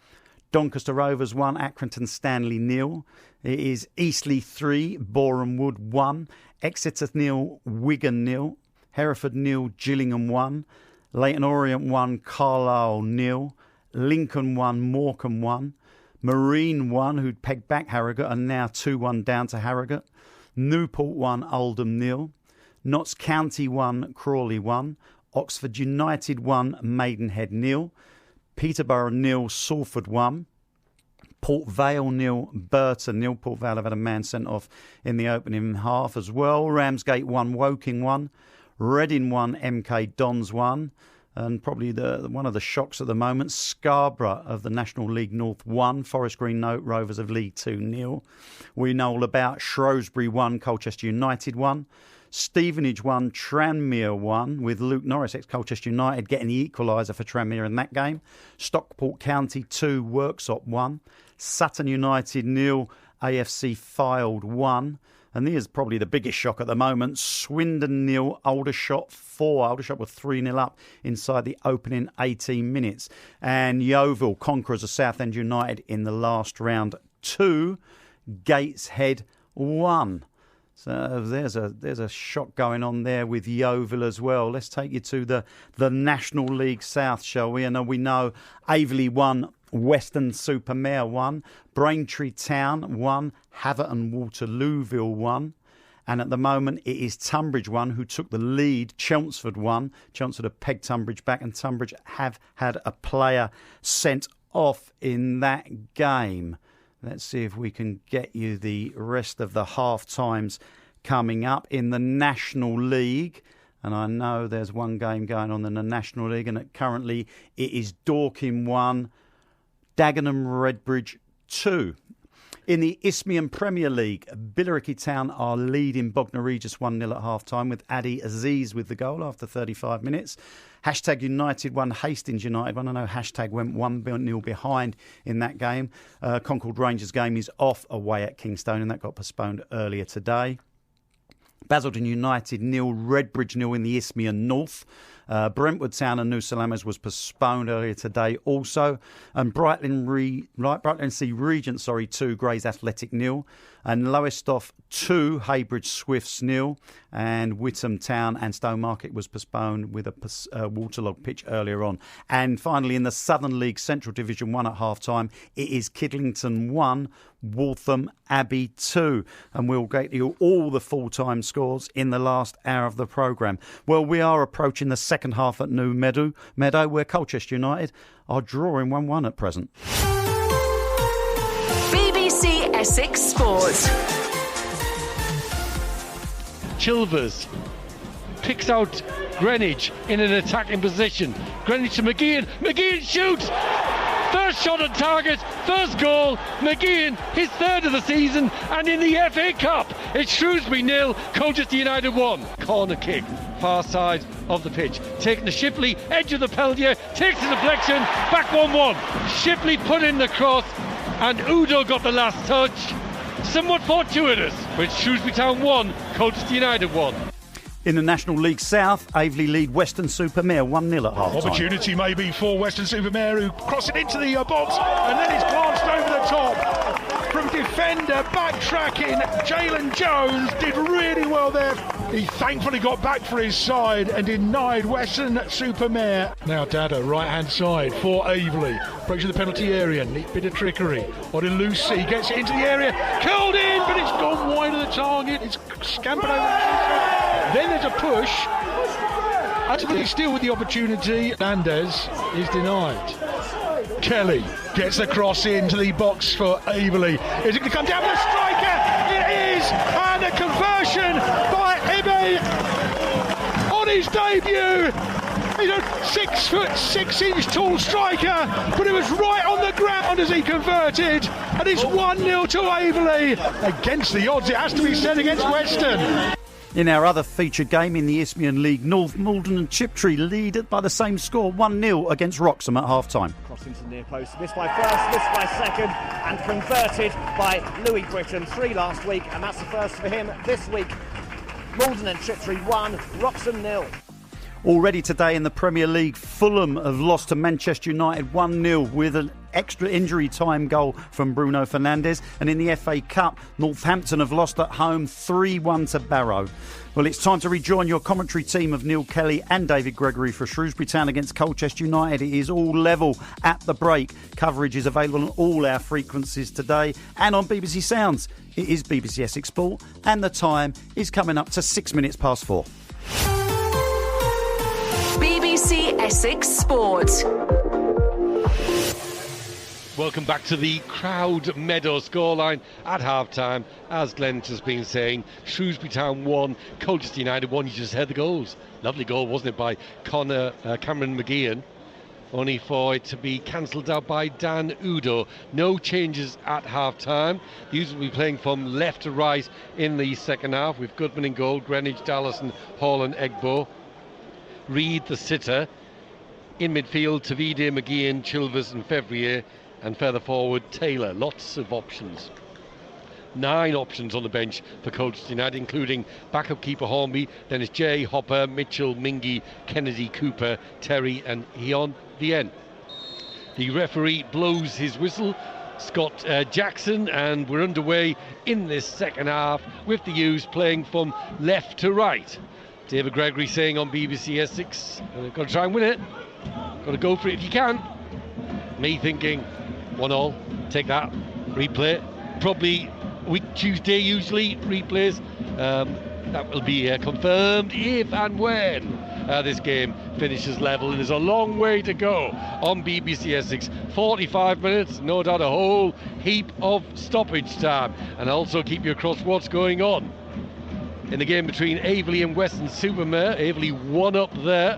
Doncaster Rovers 1, Accrington Stanley 0. It is Eastleigh 3, Boreham Wood 1. Exeter 0, Wigan 0. Hereford 0, Gillingham 1. Leyton Orient 1, Carlisle 0. Lincoln 1, Morecambe 1. Marine 1, who'd pegged back Harrogate, and now 2-1 down to Harrogate. Newport 1, Oldham 0. Notts County 1, Crawley 1. Oxford United 1, Maidenhead 0. Peterborough 0, Salford 1. Port Vale 0, Burton 0. Port Vale have had a man sent off in the opening half as well. Ramsgate 1, Woking 1. Reading 1, MK Dons 1. And probably one of the shocks at the moment, Scarborough of the National League North 1, Forest Green Rovers of League 2 0. We know all about Shrewsbury 1, Colchester United 1. Stevenage 1, Tranmere 1, with Luke Norris, ex-Colchester United, getting the equaliser for Tranmere in that game. Stockport County 2, Worksop 1. Sutton United 0, AFC Fylde 1. And here's probably the biggest shock at the moment. Swindon 0, Aldershot 4. Aldershot were 3-0 up inside the opening 18 minutes. And Yeovil, conquerors of Southend United in the last round 2. Gateshead 1. So there's a shock going on there with Yeovil as well. Let's take you to the National League South, shall we? And we know Aveley 1, Weston-super-Mare 1, Braintree Town 1, Haverton Waterlooville 1, and at the moment it is Tunbridge 1 who took the lead, Chelmsford 1. Chelmsford have pegged Tunbridge back, and Tunbridge have had a player sent off in that game. Let's see if we can get you the rest of the half-times coming up in the National League. And I know there's one game going on in the National League, and currently it is Dorking 1, Dagenham Redbridge 2. In the Isthmian Premier League, Billericay Town are leading Bognor Regis 1-0 at half-time, with Adi Aziz with the goal after 35 minutes. Hashtag United 1, Hastings United 1. I know Hashtag went 1-0 behind in that game. Concord Rangers game is off away at Kingstone, and that got postponed earlier today. Basildon United 0, Redbridge 0 in the Isthmian North. Brentwood Town and New Salamis was postponed earlier today also. And Brighton Sea Regent 2, Grays Athletic 0. And Lowestoft 2, Haybridge Swifts 0. And Whittam Town and Stowmarket was postponed with a waterlogged pitch earlier on. And finally in the Southern League Central Division 1 at half-time, it is Kidlington 1, Waltham Abbey 2. And we'll get you all the full-time scores in the last hour of the programme. Well, we are approaching the second half at New Meadow, where Colchester United are drawing 1-1 at present.
BBC Essex Sport.
Chilvers picks out Greenwich in an attacking position. Greenwich to McGeehan. McGeehan shoots! First shot on target, first goal. McGeehan, his third of the season, and in the FA Cup, it's Shrewsbury 0, Colchester United 1. Corner kick, far side of the pitch. Taken to Shipley, edge of the Peltier, takes the deflection, back 1-1. Shipley put in the cross, and Udo got the last touch. Somewhat fortuitous, but it's Shrewsbury Town 1, Colchester United 1.
In the National League South, Aveley lead Weston-super-Mare 1-0 at half-time.
Opportunity maybe for Weston-super-Mare, who cross it into the box, and then it's glanced over the top. From defender, backtracking, Jalen Jones did really well there. He thankfully got back for his side and denied Weston-super-Mare. Now Dada, right-hand side for Aveley. Approaching the penalty area, neat bit of trickery. Lucy gets it into the area, curled in, but it's gone wide of the target. It's scampered over. Then there's a push. Absolutely still with the opportunity. Hernandez is denied. Kelly gets the cross into the box for Aveley. Is it going to come down with a striker? It is! And a conversion by Ibe on his debut. He's a 6'6" tall striker, but it was right on the ground as he converted. And it's 1-0 to Aveley. Against the odds, it has to be said, against Weston.
In our other featured game in the Isthmian League North, Malden and Chiptree lead by the same score, 1-0 against Wroxham at half-time.
Cross into the near post, missed by first, missed by second, and converted by Louis Britton. 3 last week, and that's the first for him this week. Malden and Chiptree 1, Wroxham 0.
Already today in the Premier League, Fulham have lost to Manchester United 1-0 with an extra injury time goal from Bruno Fernandes. And in the FA Cup, Northampton have lost at home 3-1 to Barrow. Well, it's time to rejoin your commentary team of Neil Kelly and David Gregory for Shrewsbury Town against Colchester United. It is all level at the break. Coverage is available on all our frequencies today and on BBC Sounds. It is BBC Essex Sport, and the time is coming up to 6 minutes past 4.
BBC Essex Sport.
Welcome back to the Crowd Meadow scoreline at half-time. As Glenn has been saying, Shrewsbury Town 1, Colchester United 1. You just heard the goals. Lovely goal, wasn't it, by Cameron McGeehan? Only for it to be cancelled out by Dan Udo. No changes at half-time. These will be playing from left to right in the second half, with Goodman in goal, Greenwich, Dallison, Hall and Egbo. Reed, the sitter. In midfield, Tavide, McGeehan, Chilvers and Fevrier. And further forward, Taylor. Lots of options. 9 options on the bench for Colchester United, including backup keeper Hornby. Then it's Jay, Hopper, Mitchell, Mingy, Kennedy, Cooper, Terry and Heon Bien. The referee blows his whistle, Scott Jackson, and we're underway in this second half with the U's playing from left to right. David Gregory saying on BBC Essex, got to try and win it, got to go for it if you can. Me thinking 1-1, take that, replay. Probably week Tuesday usually replays. That will be confirmed if and when this game finishes level, and there's a long way to go on BBC Essex. 45 minutes, no doubt a whole heap of stoppage time, and also keep you across what's going on in the game between Aveley and Weston-super-Mare. Aveley 1 up there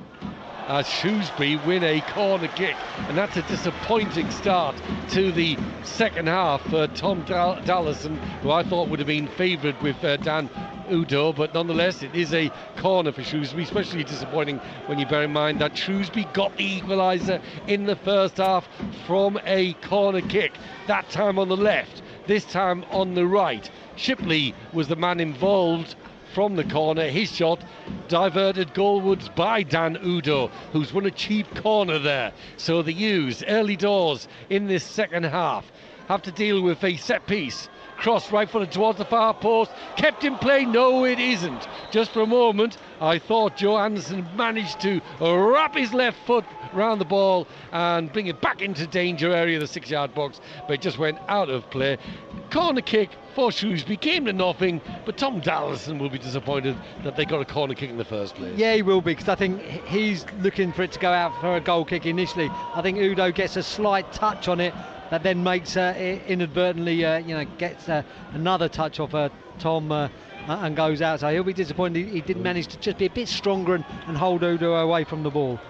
as Shrewsbury win a corner kick, and that's a disappointing start to the second half for Tom Dallison, who I thought would have been favoured with Dan Udo, but nonetheless it is a corner for Shrewsbury. Especially disappointing when you bear in mind that Shrewsbury got the equaliser in the first half from a corner kick, that time on the left, this time on the right. Shipley was the man involved from the corner. His shot diverted goalwards by Dan Udo, who's won a cheap corner there. So the U's early doors in this second half have to deal with a set piece. Cross right footed towards the far post, kept in play. No, it isn't. Just for a moment I thought Joe Anderson managed to wrap his left foot round the ball and bring it back into danger area of the 6-yard box, but it just went out of play. Corner kick for Shrewsbury, came to nothing, but Tom Dallison will be disappointed that they got a corner kick in the first place.
Yeah, he will be, because I think he's looking for it to go out for a goal kick initially. I think Udo gets a slight touch on it that then makes inadvertently gets another touch off Tom and goes out. So he'll be disappointed he didn't manage to just be a bit stronger and hold Udo away from the ball.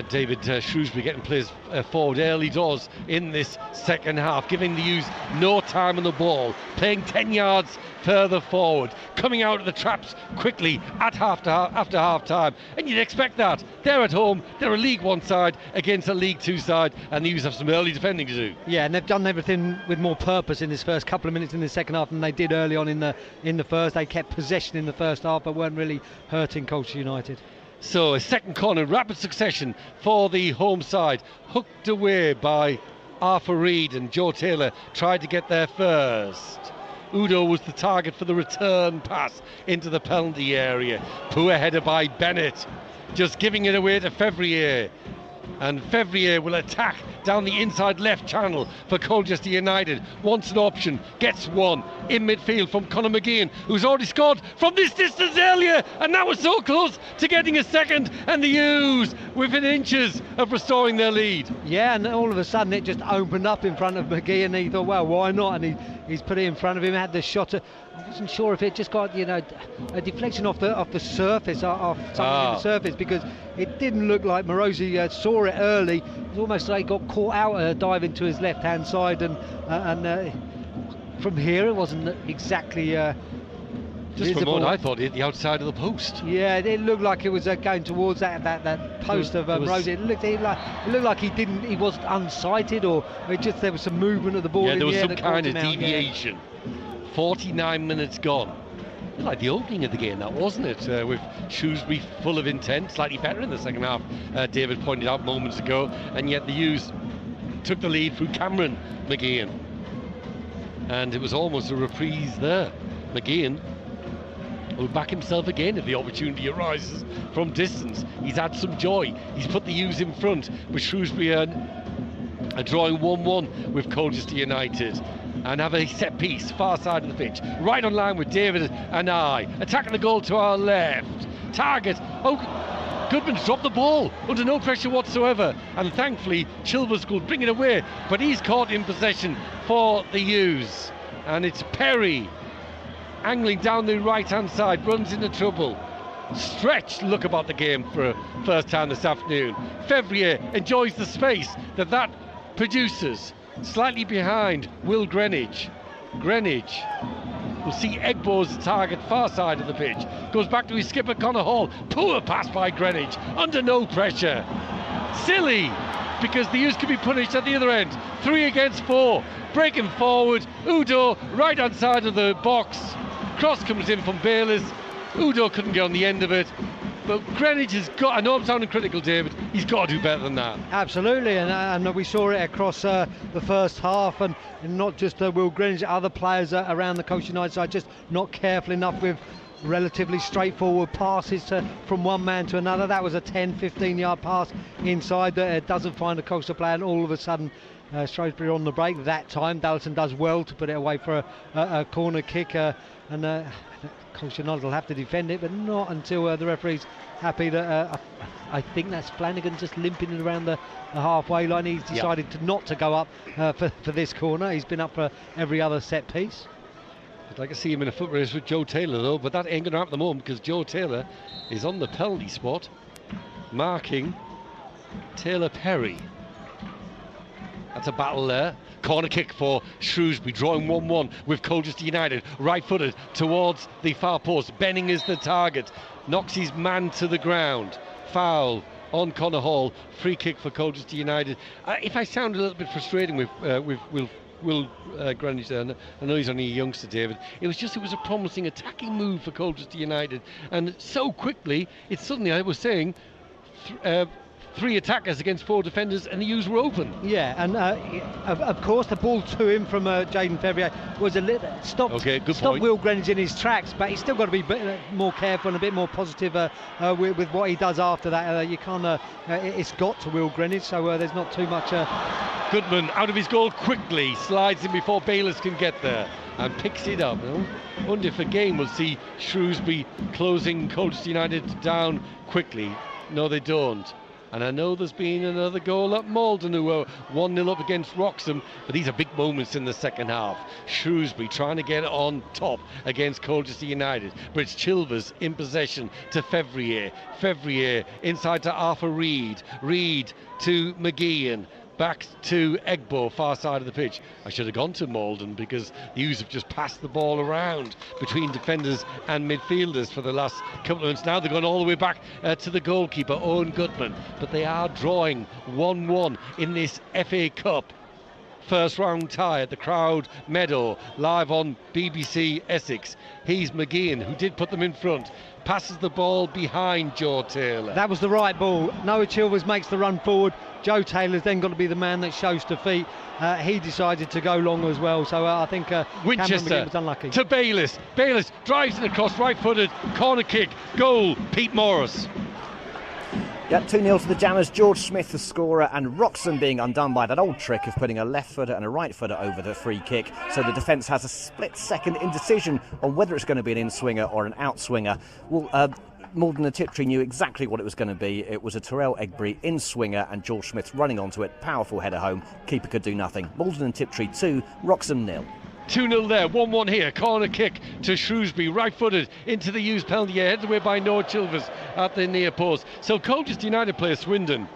David Shrewsbury getting players forward early doors in this second half, giving the U's no time on the ball, playing 10 yards further forward, coming out of the traps quickly after half time. And you'd expect that. They're at home, they're a League One side against a League Two side, and the U's have some early defending to do. Yeah,
and they've done everything with more purpose in this first couple of minutes in the second half than they did early on in the first. They kept possession in the first half but weren't really hurting Colchester United.
So a second corner in rapid succession for the home side, hooked away by Arthur Reed, and Joe Taylor tried to get there first. Udo was the target for the return pass into the penalty area. Poor header by Bennett, just giving it away to Fevrier. And Fevrier will attack down the inside left channel for Colchester United. Wants an option, gets one in midfield from Conor McGeehan, who's already scored from this distance earlier, and that was so close to getting a second, and the U's within inches of restoring their lead.
Yeah, and all of a sudden it just opened up in front of McGeehan, and he thought, well, why not? And he's put it in front of him, had the shot. I wasn't sure if it just got, a deflection off the surface, off something in the surface, because it didn't look like Morosi saw it early. It was almost like he got caught out diving to his left-hand side, and from here it wasn't exactly
just
visible.
for a moment I thought it hit the outside of the post.
Yeah, it looked like it was going towards that post of Morosi. It looked like he wasn't unsighted, or there was some movement of the ball.
Yeah, there was some
that
kind of deviation. 49 minutes gone. Like the opening of the game, that wasn't it? With Shrewsbury full of intent, slightly better in the second half, David pointed out moments ago, and yet the U's took the lead through Cameron McGeehan, and it was almost a reprise there. McGeehan will back himself again if the opportunity arises from distance. He's had some joy, he's put the U's in front, but Shrewsbury are drawing 1-1 with Colchester United, and have a set piece far side of the pitch, right on line with David and I, attacking the goal to our left. Target, Goodman's dropped the ball under no pressure whatsoever, and thankfully Chilvers could bring it away, but he's caught in possession for the U's, and it's Perry angling down the right hand side, runs into trouble. Stretched look about the game for a first time this afternoon. Fevrier enjoys the space that produces, slightly behind Will Greenwich. Greenwich will see Egbo's target far side of the pitch, goes back to his skipper Conor Hall. Poor pass by Greenwich under no pressure. Silly, because the U's could be punished at the other end. 3 against 4, breaking forward. Udo right hand side of the box, cross comes in from Bayliss. Udo couldn't get on the end of it, but Greenwich has got, I know I'm sounding critical, David, he's got to do better than that.
Absolutely, and we saw it across the first half, and not just Will Greenwich, other players around the Colchester United side just not careful enough with relatively straightforward passes from one man to another. That was a 10-15 yard pass inside that doesn't find a Colchester player, and all of a sudden Shrewsbury on the break. That time Dallison does well to put it away for a corner kick, and Colchester United will have to defend it, but not until the referee's happy that I think that's Flanagan just limping it around the halfway line. He's decided not to go up for this corner. He's been up for every other set piece.
I'd like to see him in a foot race with Joe Taylor though, but that ain't going to happen at the moment, because Joe Taylor is on the penalty spot marking Taylor Perry. That's a battle there. Corner kick for Shrewsbury, drawing 1-1 with Colchester United, right-footed towards the far post. Benning is the target, knocks his man to the ground. Foul on Conor Hall, free kick for Colchester United. If I sound a little bit frustrating with Will Greenwich there, I know he's only a youngster, David, it was a promising attacking move for Colchester United, and so quickly, it's suddenly, I was saying, 3 attackers against 4 defenders, and the U's were open.
Yeah, and of course the ball to him from Jaden Fevrier was a little stopped Will Greenwich in his tracks, but he's still got to be more careful and a bit more positive with what he does after that. You can't. It's got to Will Greenwich, so there's not too much.
Goodman out of his goal quickly, slides in before Bayliss can get there, and picks it up. Wonder if again we'll see Shrewsbury closing Colchester United down quickly. No, they don't. And I know there's been another goal at Malden, who were 1-0 up against Wroxham, but these are big moments in the second half. Shrewsbury trying to get on top against Colchester United, but it's Chilvers in possession to Fevrier. Fevrier inside to Arthur Reid. Reid to McGeehan. Back to Egbo, far side of the pitch. I should have gone to Malden because the U's have just passed the ball around between defenders and midfielders for the last couple of minutes. Now they're going all the way back to the goalkeeper, Owen Goodman. But they are drawing 1-1 in this FA Cup first round tie at the Crowd Meadow, live on BBC Essex. He's McGeehan, who did put them in front. Passes the ball behind Joe Taylor.
That was the right ball. Noah Chilvers makes the run forward. Joe Taylor's then got to be the man that shows defeat. He decided to go long as well, so I think
Winchester
was unlucky.
To Bayliss. Bayliss drives it across, right-footed, corner kick, goal, Pete Morris.
Yeah, 2-0 to the Jammers. George Smith the scorer, and Wroxham being undone by that old trick of putting a left footer and a right footer over the free kick. So the defence has a split-second indecision on whether it's going to be an in-swinger or an out-swinger. Well, Malden and Tiptree knew exactly what it was going to be. It was a Terrell Egbury in-swinger, and George Smith running onto it. Powerful header home. Keeper could do nothing. Malden and Tiptree 2, Wroxham 0.
2-0 there, 1-1 here, corner kick to Shrewsbury, right-footed into the used penalty area, headed away by Noah Chilvers at the near post. So Colchester United play Swindon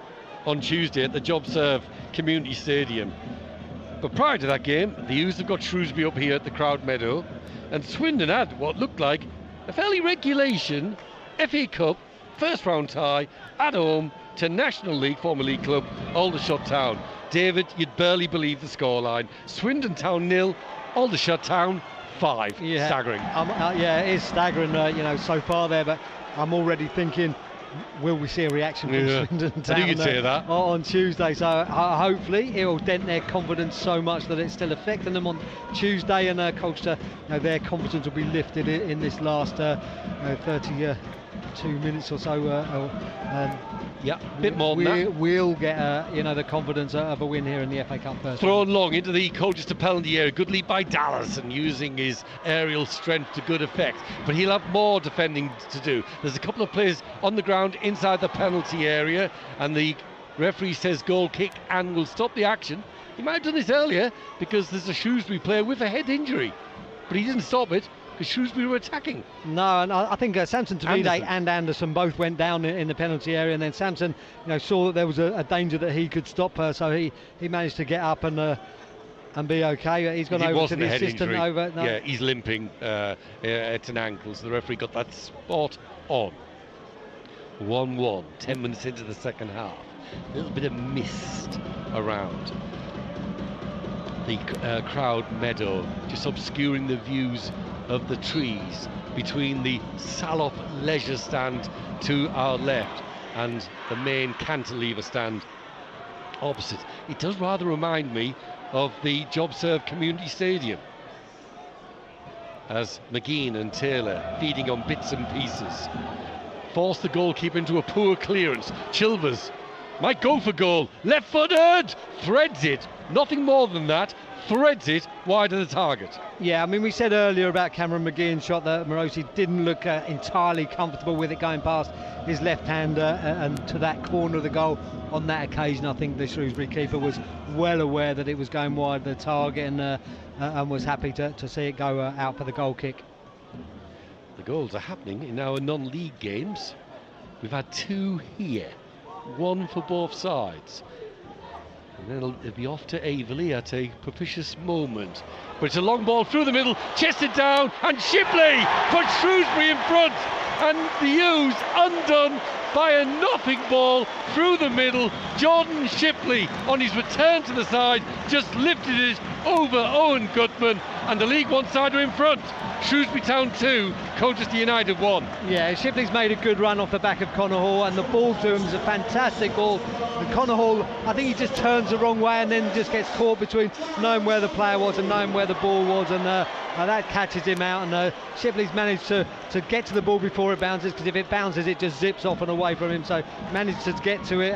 on Tuesday at the JobServe Community Stadium. But prior to that game, the U's have got Shrewsbury up here at the Crowd Meadow, and Swindon had what looked like a fairly regulation FA Cup first round tie at home to National League, former league club, Aldershot Town. David, you'd barely believe the scoreline. Swindon Town 0, Aldershot Town 5.
Yeah,
staggering.
Yeah, it is staggering, so far there, but I'm already thinking, will we see a reaction from Swindon Town
I knew you'd say that.
On Tuesday? So hopefully it will dent their confidence so much that it's still affecting them on Tuesday, and Colchester, their confidence will be lifted in this last 32 minutes or so.
Yeah, a bit more than that.
We'll get the confidence of a win here in the FA Cup first.
Thrown long into the Colchester penalty area. Good lead by Dallas, and using his aerial strength to good effect. But he'll have more defending to do. There's a couple of players on the ground inside the penalty area, and the referee says goal kick and will stop the action. He might have done this earlier because there's a Shrewsbury player with a head injury, but he didn't stop it because Shrewsbury were attacking.
No, and I think Samson Tavide and Anderson both went down in the penalty area, and then Samson saw that there was a danger that he could stop her, so he managed to get up and be okay. He's gone over to the assistant.
Yeah, he's limping. It's an ankle, so the referee got that spot on. 1-1, 10 minutes into the second half. A little bit of mist around the Crowd Meadow, just obscuring the views of the trees between the Saloff leisure stand to our left and the main cantilever stand opposite. It does rather remind me of the JobServe Community Stadium, as McGeehan and Taylor feeding on bits and pieces. Force the goalkeeper into a poor clearance. Chilvers might go for goal. Left-footed! Threads it. Nothing more than that. Threads it wide of the target.
Yeah, I mean, we said earlier about Cameron McGeehan's shot that Morosi didn't look entirely comfortable with it going past his left hand and to that corner of the goal. On that occasion, I think the Shrewsbury keeper was well aware that it was going wide of the target and was happy to see it go out for the goal kick.
The goals are happening in our non-league games. We've had 2 here, 1 for both sides. And then it'll be off to Averley at a propitious moment. But it's a long ball through the middle, chested down, and Shipley puts Shrewsbury in front. And the U's undone by a nothing ball through the middle. Jordan Shipley, on his return to the side, just lifted it over Owen Goodman, and the League One side are in front. Shrewsbury Town 2, Colchester United 1.
Yeah, Shipley's made a good run off the back of Connor Hall, and the ball to him is a fantastic ball. And Connor Hall, I think he just turns the wrong way and then just gets caught between knowing where the player was and knowing where the ball was, and that catches him out. And Shipley's managed to get to the ball before it bounces, because if it bounces, it just zips off and away away from him, so managed to get to it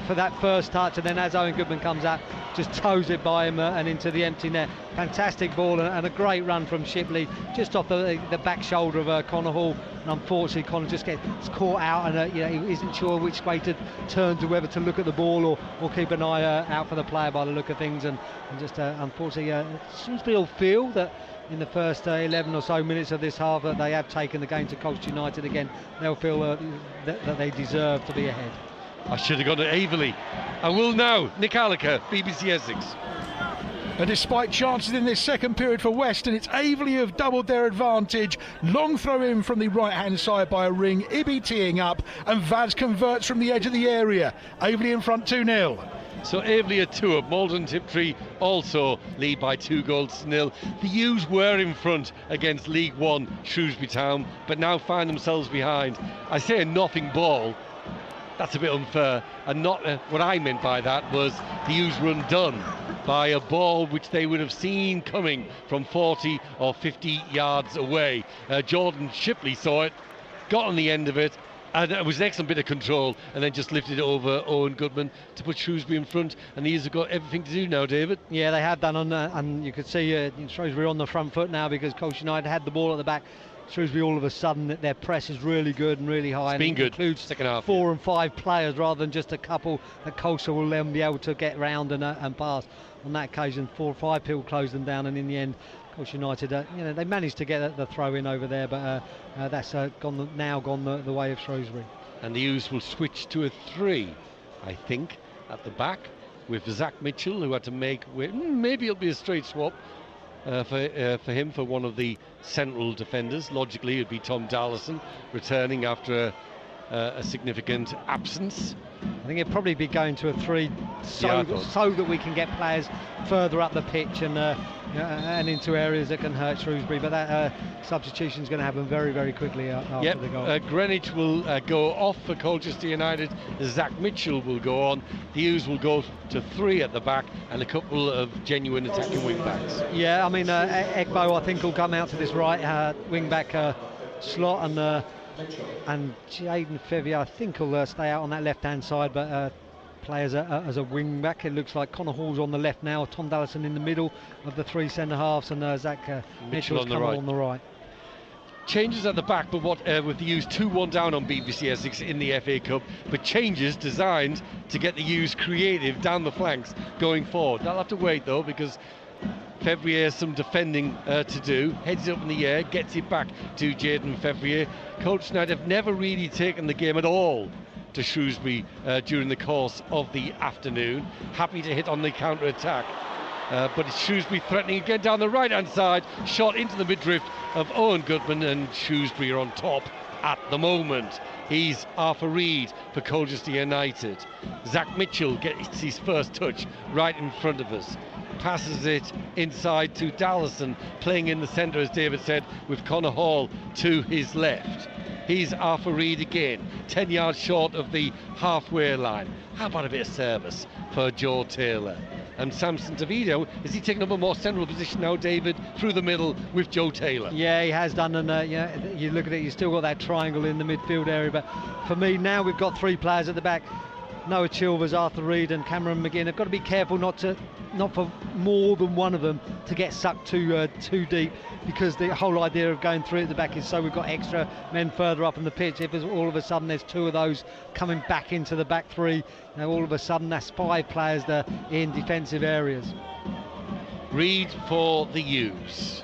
for that first touch, and then as Owen Goodman comes up, just toes it by him and into the empty net. Fantastic ball and a great run from Shipley, just off the back shoulder of Connor Hall, and unfortunately Connor just gets caught out, and he isn't sure which way to turn, to whether to look at the ball or keep an eye out for the player by the look of things, and just unfortunately Shrewsbury will feel that in the first 11 or so minutes of this half that they have taken the game to Colchester United again. They'll feel that they deserve to be ahead.
I should have gone to Averley. I will now. Nick Alliker, BBC Essex.
And despite chances in this second period for Western, it's Averley who have doubled their advantage. Long throw in from the right-hand side by a Ring. Ibby teeing up, and Vaz converts from the edge of the area. Averley in front 2-0.
So Averley are 2 up. Malden Tiptree also lead by 2-0. The U's were in front against League One Shrewsbury Town, but now find themselves behind. I say a nothing ball. That's a bit unfair, and not what I meant by that was the U's were undone by a ball which they would have seen coming from 40 or 50 yards away. Jordan Shipley saw it, got on the end of it, and it was an excellent bit of control, and then just lifted it over Owen Goodman to put Shrewsbury in front, and the U's have got everything to do now, David. Yeah,
they have done, and you could see Shrewsbury on the front foot now, because Colchester United had the ball at the back. Shrewsbury, all of a sudden, their press is really good and really high.
It's been good.
Includes
second half,
4 and 5 players rather than just a couple that Colchester will then be able to get round and pass. On that occasion, 4 or 5 people closed them down, and in the end, Colchester United, they managed to get the throw in over there, but that's gone the way of Shrewsbury.
And the U's will switch to a 3, I think, at the back with Zach Mitchell, who had to make maybe it'll be a straight swap for him for one of the central defenders. Logically, it'd be Tom Darlison returning after a significant absence.
I think it'd probably be going to a 3 so that we can get players further up the pitch and into areas that can hurt Shrewsbury, but that substitution is going to happen very, very quickly after the goal.
Greenwich will go off for Colchester United. Zach Mitchell will go on. The U's will go to 3 at the back and a couple of genuine attacking wing backs.
Yeah, I mean Egbo I think will come out to this right wing back slot, and Jaden Fevier I think will stay out on that left hand side, but play as a wing back. It looks like Connor Hall's on the left now, Tom Dallison in the middle of the 3 centre halves, and Zach Mitchell's on the right.
Changes at the back, but with the U's 2-1 down on BBC Essex in the FA Cup, but changes designed to get the U's creative down the flanks going forward. They'll have to wait though, because Fevrier has some defending to do. Heads it up in the air, gets it back to Jaden Fevrier. Colchester United have never really taken the game at all to Shrewsbury during the course of the afternoon. Happy to hit on the counter-attack. But it's Shrewsbury threatening again down the right-hand side. Shot into the midriff of Owen Goodman, and Shrewsbury are on top at the moment. He's Arthur Reed for Colchester United. Zach Mitchell gets his first touch right in front of us. Passes it inside to Dallison, playing in the centre, as David said, with Connor Hall to his left. He's Arthur Reed again, 10 yards short of the halfway line. How about a bit of service for Joe Taylor? And Samson Davido, is he taking up a more central position now, David, through the middle with Joe Taylor?
Yeah, he has done, and you look at it, you've still got that triangle in the midfield area, but for me now we've got 3 players at the back. Noah Chilvers, Arthur Reed and Cameron McGinn have got to be careful not for more than one of them to get sucked too deep, because the whole idea of going 3 at the back is so we've got extra men further up on the pitch. If all of a sudden there's 2 of those coming back into the back 3, all of a sudden that's 5 players that are in defensive areas.
Reed for the U's,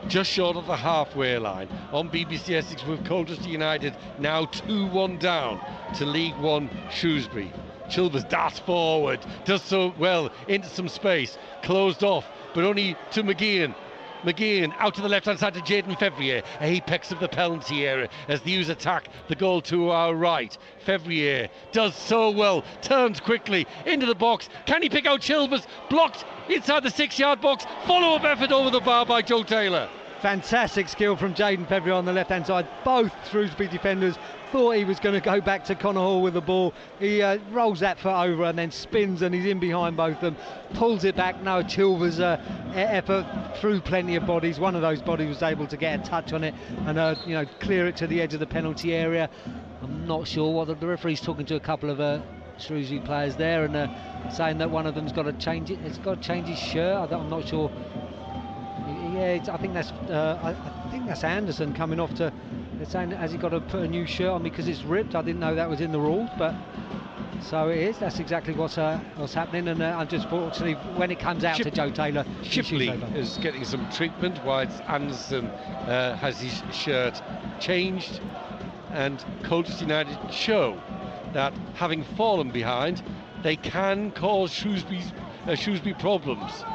just short of the halfway line on BBC Essex, with Colchester United now 2-1 down to League One Shrewsbury. Chilvers darts forward, does so well into some space, closed off, but only to McGeehan. McGeehan out to the left hand side to Jaden Fevrier. A apex of the penalty area as the U's attack the goal to our right. Fevrier does so well, turns quickly into the box. Can he pick out Chilvers? Blocked inside the 6-yard box. Follow-up effort over the bar by Joe Taylor.
Fantastic skill from Jaden Fevrier on the left hand side. Both Shrewsbury defenders thought he was going to go back to Connor Hall with the ball. He rolls that foot over and then spins, and he's in behind both of them, pulls it back. Now Chilvers' effort through plenty of bodies. One of those bodies was able to get a touch on it and clear it to the edge of the penalty area. I'm not sure what the referee's talking to a couple of Shrewsbury players there, and saying that one of them's got to change it. It's got to change his shirt. I'm not sure. Yeah, I think that's Anderson coming off to. They're saying, has he got to put a new shirt on because it's ripped? I didn't know that was in the rules, but so it is. That's exactly what's happening. And unfortunately, when it comes out to Joe Taylor,
Shipley is getting some treatment, whilst Anderson has his shirt changed. And Colchester United show that having fallen behind, they can cause Shrewsbury problems,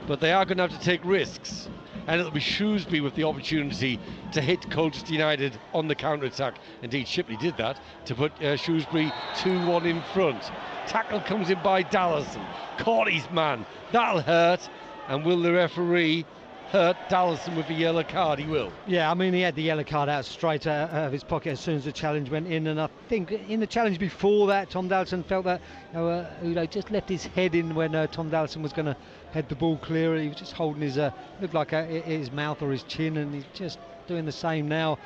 but they are going to have to take risks, and it'll be Shrewsbury with the opportunity to hit Colchester United on the counter-attack. Indeed, Shipley did that to put Shrewsbury 2-1 in front. Tackle comes in by Dallison, caught his man, that'll hurt, and will the referee hurt Dallison with a yellow card? He will.
Yeah, I mean, he had the yellow card out straight out of his pocket as soon as the challenge went in, and I think in the challenge before that, Tom Dallison felt that Udo just left his head in when Tom Dallison was going to head the ball clear. He was just holding his looked like his mouth or his chin, and he's just doing the same now.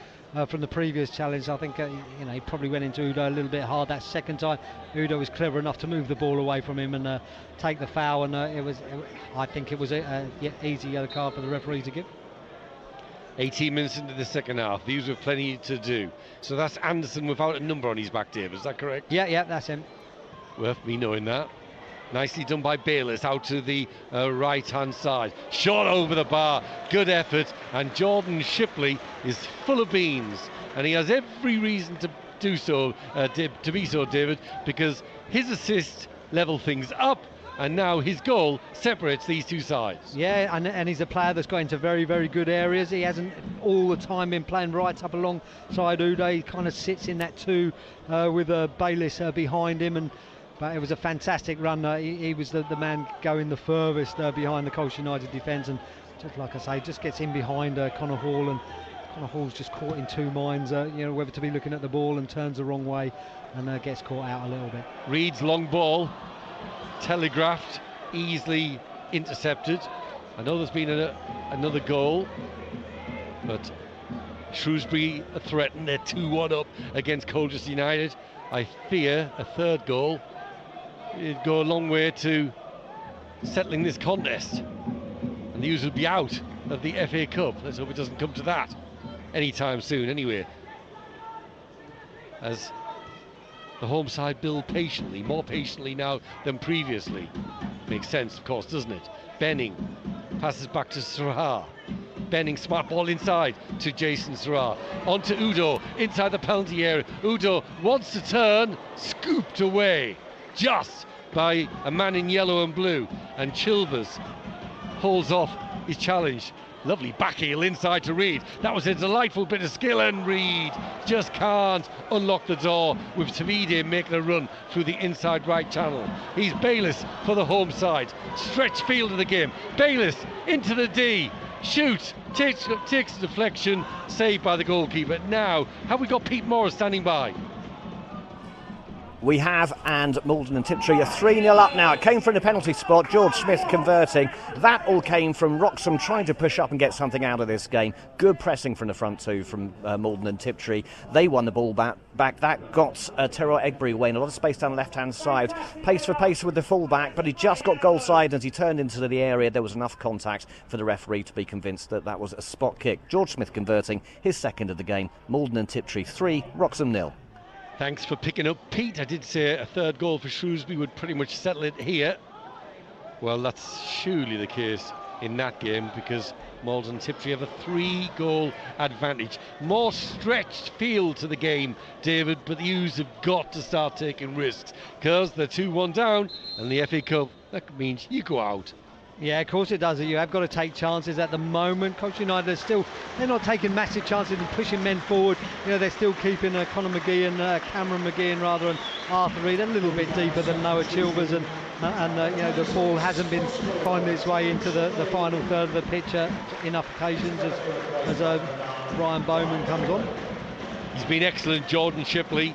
From the previous challenge, I think he probably went into Udo a little bit hard that second time. Udo was clever enough to move the ball away from him and take the foul, and I think it was an easy yellow card for the referee to give.
18 minutes into the second half, these were plenty to do. So that's Anderson without a number on his back, Dave, is that correct?
Yeah, that's him.
Worth me knowing that. Nicely done by Bayliss out to the right-hand side. Shot over the bar, good effort, and Jordan Shipley is full of beans, and he has every reason to do so, to be so, David, because his assist level things up, and now his goal separates these two sides.
Yeah, and he's a player that's got into very, very good areas. He hasn't all the time been playing right up alongside Udo. He kind of sits in that two with Bayliss behind him, but it was a fantastic run. He was the man going the furthest behind the Colchester United defence, and just like I say, just gets in behind Connor Hall, and Connor Hall's just caught in two minds, whether to be looking at the ball, and turns the wrong way and gets caught out a little bit.
Reed's long ball, telegraphed, easily intercepted. I know there's been another goal, but Shrewsbury are threatened. They're 2-1 up against Colchester United. I fear a third goal. It'd go a long way to settling this contest, and the U's will be out of the FA Cup. Let's hope it doesn't come to that anytime soon anyway, as the home side build patiently, more patiently now than previously. Makes sense, of course, doesn't it? Benning passes back to Sirha. Benning, smart ball inside to Jason Sirha. On to Udo, inside the penalty area. Udo wants to turn, scooped away just by a man in yellow and blue, and Chilvers holds off his challenge. Lovely back heel inside to Reed. That was a delightful bit of skill, and Reed just can't unlock the door with Tavide making a run through the inside right channel. He's Bayliss for the home side. Stretch field of the game. Bayliss into the D. Shoot, takes the deflection, saved by the goalkeeper. Now, have we got Pete Morris standing by?
We have, and Malden and Tiptree are 3-0 up now. It came from the penalty spot, George Smith converting. That all came from Wroxham trying to push up and get something out of this game. Good pressing from the front two from Malden and Tiptree. They won the ball back. That got Terrell Egbury away in a lot of space down the left-hand side. Pace for pace with the full-back, but he just got goal side as he turned into the area. There was enough contact for the referee to be convinced that that was a spot kick. George Smith converting his second of the game. Malden and Tiptree 3, Wroxham 0.
Thanks for picking up, Pete. I did say a third goal for Shrewsbury would pretty much settle it here. Well, that's surely the case in that game, because Malden Tiptree have a 3-goal advantage. More stretched field to the game, David, but the U's have got to start taking risks, because they're 2-1 down, and the FA Cup, that means you go out.
Yeah, of course it does. You have got to take chances at the moment. Colchester United they're not taking massive chances and pushing men forward. They're still keeping Conor McGeehan, Cameron McGeehan rather, and Arthur Reed a little bit deeper than Noah Chilvers, and the ball hasn't been finding its way into the final third of the pitch enough occasions as Ryan Bowman comes on.
He's been excellent, Jordan Shipley.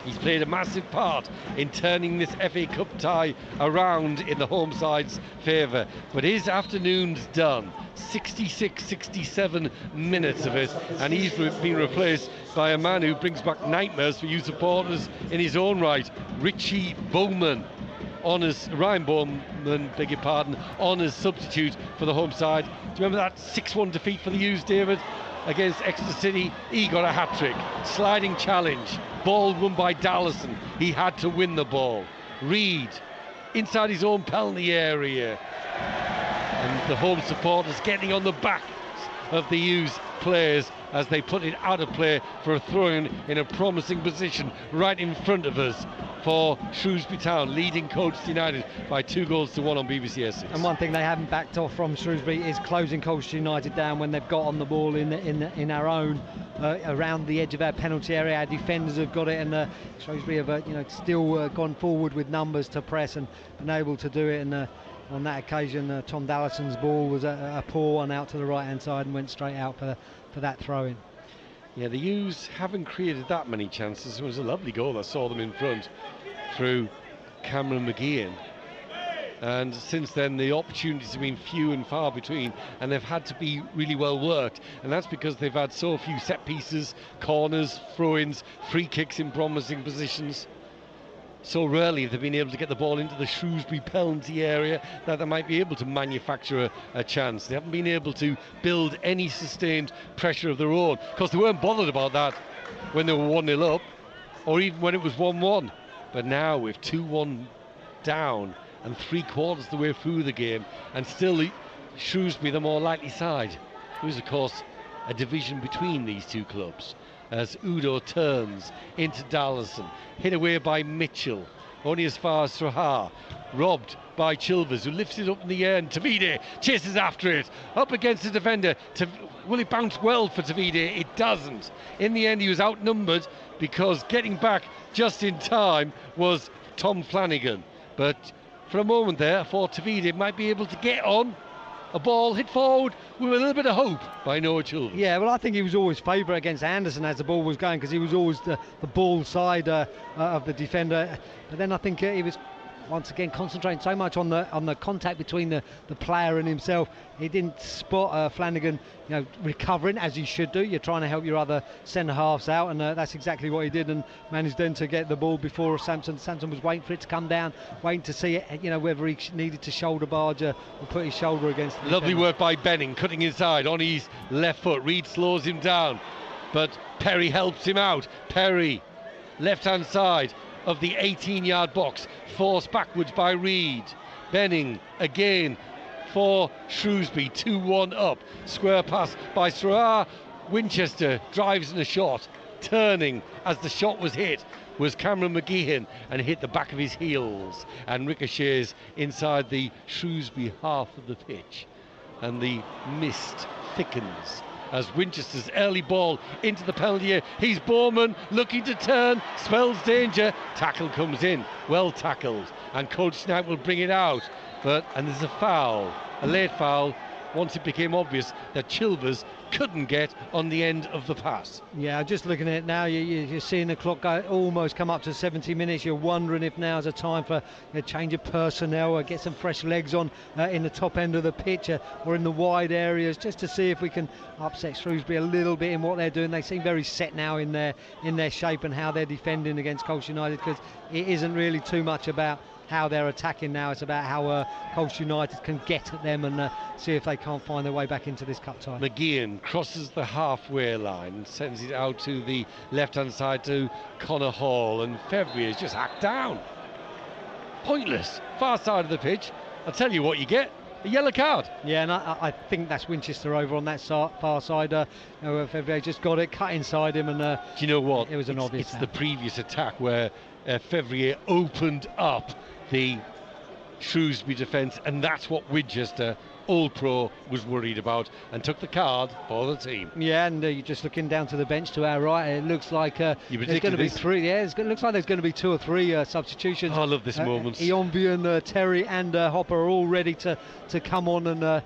He's played a massive part in turning this FA Cup tie around in the home side's favour. But his afternoon's done. 66-67 minutes of it, and he's been replaced by a man who brings back nightmares for you supporters in his own right, Ryan Bowman, on as substitute for the home side. Do you remember that 6-1 defeat for the U's, David, against Exeter City? He got a hat-trick. Sliding challenge, ball won by Dallison. He had to win the ball. Reid, inside his own penalty area. And the home supporters getting on the backs of the U's players as they put it out of play for a throw-in in a promising position right in front of us for Shrewsbury Town, leading Colchester United by 2-1 on BBC Essex.
And one thing they haven't backed off from Shrewsbury is closing Colchester United down when they've got on the ball in our own around the edge of our penalty area. Our defenders have got it, and Shrewsbury have still gone forward with numbers to press and been able to do it. And on that occasion, Tom Dallason's ball was a poor one out to the right hand side and went straight out for that throw-in.
Yeah, the U's haven't created that many chances. It was a lovely goal that saw them in front through Cameron McGeehan. And since then, the opportunities have been few and far between, and they've had to be really well worked. And that's because they've had so few set pieces, corners, throw-ins, free kicks in promising positions. So rarely they've been able to get the ball into the Shrewsbury penalty area that they might be able to manufacture a chance. They haven't been able to build any sustained pressure of their own, because they weren't bothered about that when they were 1-0 up, or even when it was 1-1. But now with 2-1 down and 3/4 the way through the game, and still Shrewsbury the more likely side. There is, of course, a division between these two clubs, as Udo turns into Dallison, hit away by Mitchell, only as far as Srahar, robbed by Chilvers, who lifts it up in the air, and Tavide chases after it, up against the defender. Will it bounce well for Tavide? It doesn't. In the end, he was outnumbered, because getting back just in time was Tom Flanagan. But for a moment there, I thought Tavide might be able to get on a ball hit forward with a little bit of hope by Noah Chilvers.
Yeah, well, I think he was always favourite against Anderson as the ball was going, because he was always the ball side of the defender. But then I think he was once again concentrating so much on the contact between the player and himself. He didn't spot Flanagan recovering, as he should do. You're trying to help your other centre halves out, and that's exactly what he did, and managed then to get the ball before Sampson was waiting for it to come down, waiting to see it, whether he needed to shoulder barge or put his shoulder against the
Lovely
defender.
work by Benning, cutting inside on his left foot. Reid slows him down, but Perry helps him out. Perry, left hand side of the 18-yard box, forced backwards by Reid. Benning again for Shrewsbury, 2-1 up. Square pass by Srahar. Winchester drives in a shot. Turning as the shot was hit was Cameron McGeehan, and hit the back of his heels and ricochets inside the Shrewsbury half of the pitch. And the mist thickens as Winchester's early ball into the penalty area. He's Bowman looking to turn, spells danger. Tackle comes in, well tackled, and Coach Knight will bring it out. And there's a foul, a late foul, once it became obvious that Chilvers couldn't get on the end of the pass.
Yeah, just looking at it now, you're seeing the clock almost come up to 70 minutes. You're wondering if now's a time for a change of personnel, or get some fresh legs on in the top end of the pitch or in the wide areas, just to see if we can upset Shrewsbury a little bit in what they're doing. They seem very set now in their shape and how they're defending against Colchester United, because it isn't really too much about how they're attacking now. It's about how Colchester United can get at them and see if they can't find their way back into this cup tie.
McGeehan crosses the halfway line and sends it out to the left-hand side to Connor Hall, and February is just hacked down. Pointless. Far side of the pitch. I'll tell you what you get. A yellow card.
Yeah, and I think that's Winchester over on that far side. February just got it, cut inside him, and
do you know what?
It was an obvious.
It's the previous attack where Fevrier opened up the Shrewsbury defence, and that's what Winchester, Old Pro, was worried about, and took the card for the team.
Yeah, and you're just looking down to the bench to our right. It looks like there's going to be three. Yeah, it looks like there's going to be 2 or 3 substitutions.
I love this moment.
Ionby and Terry and Hopper are all ready to come on and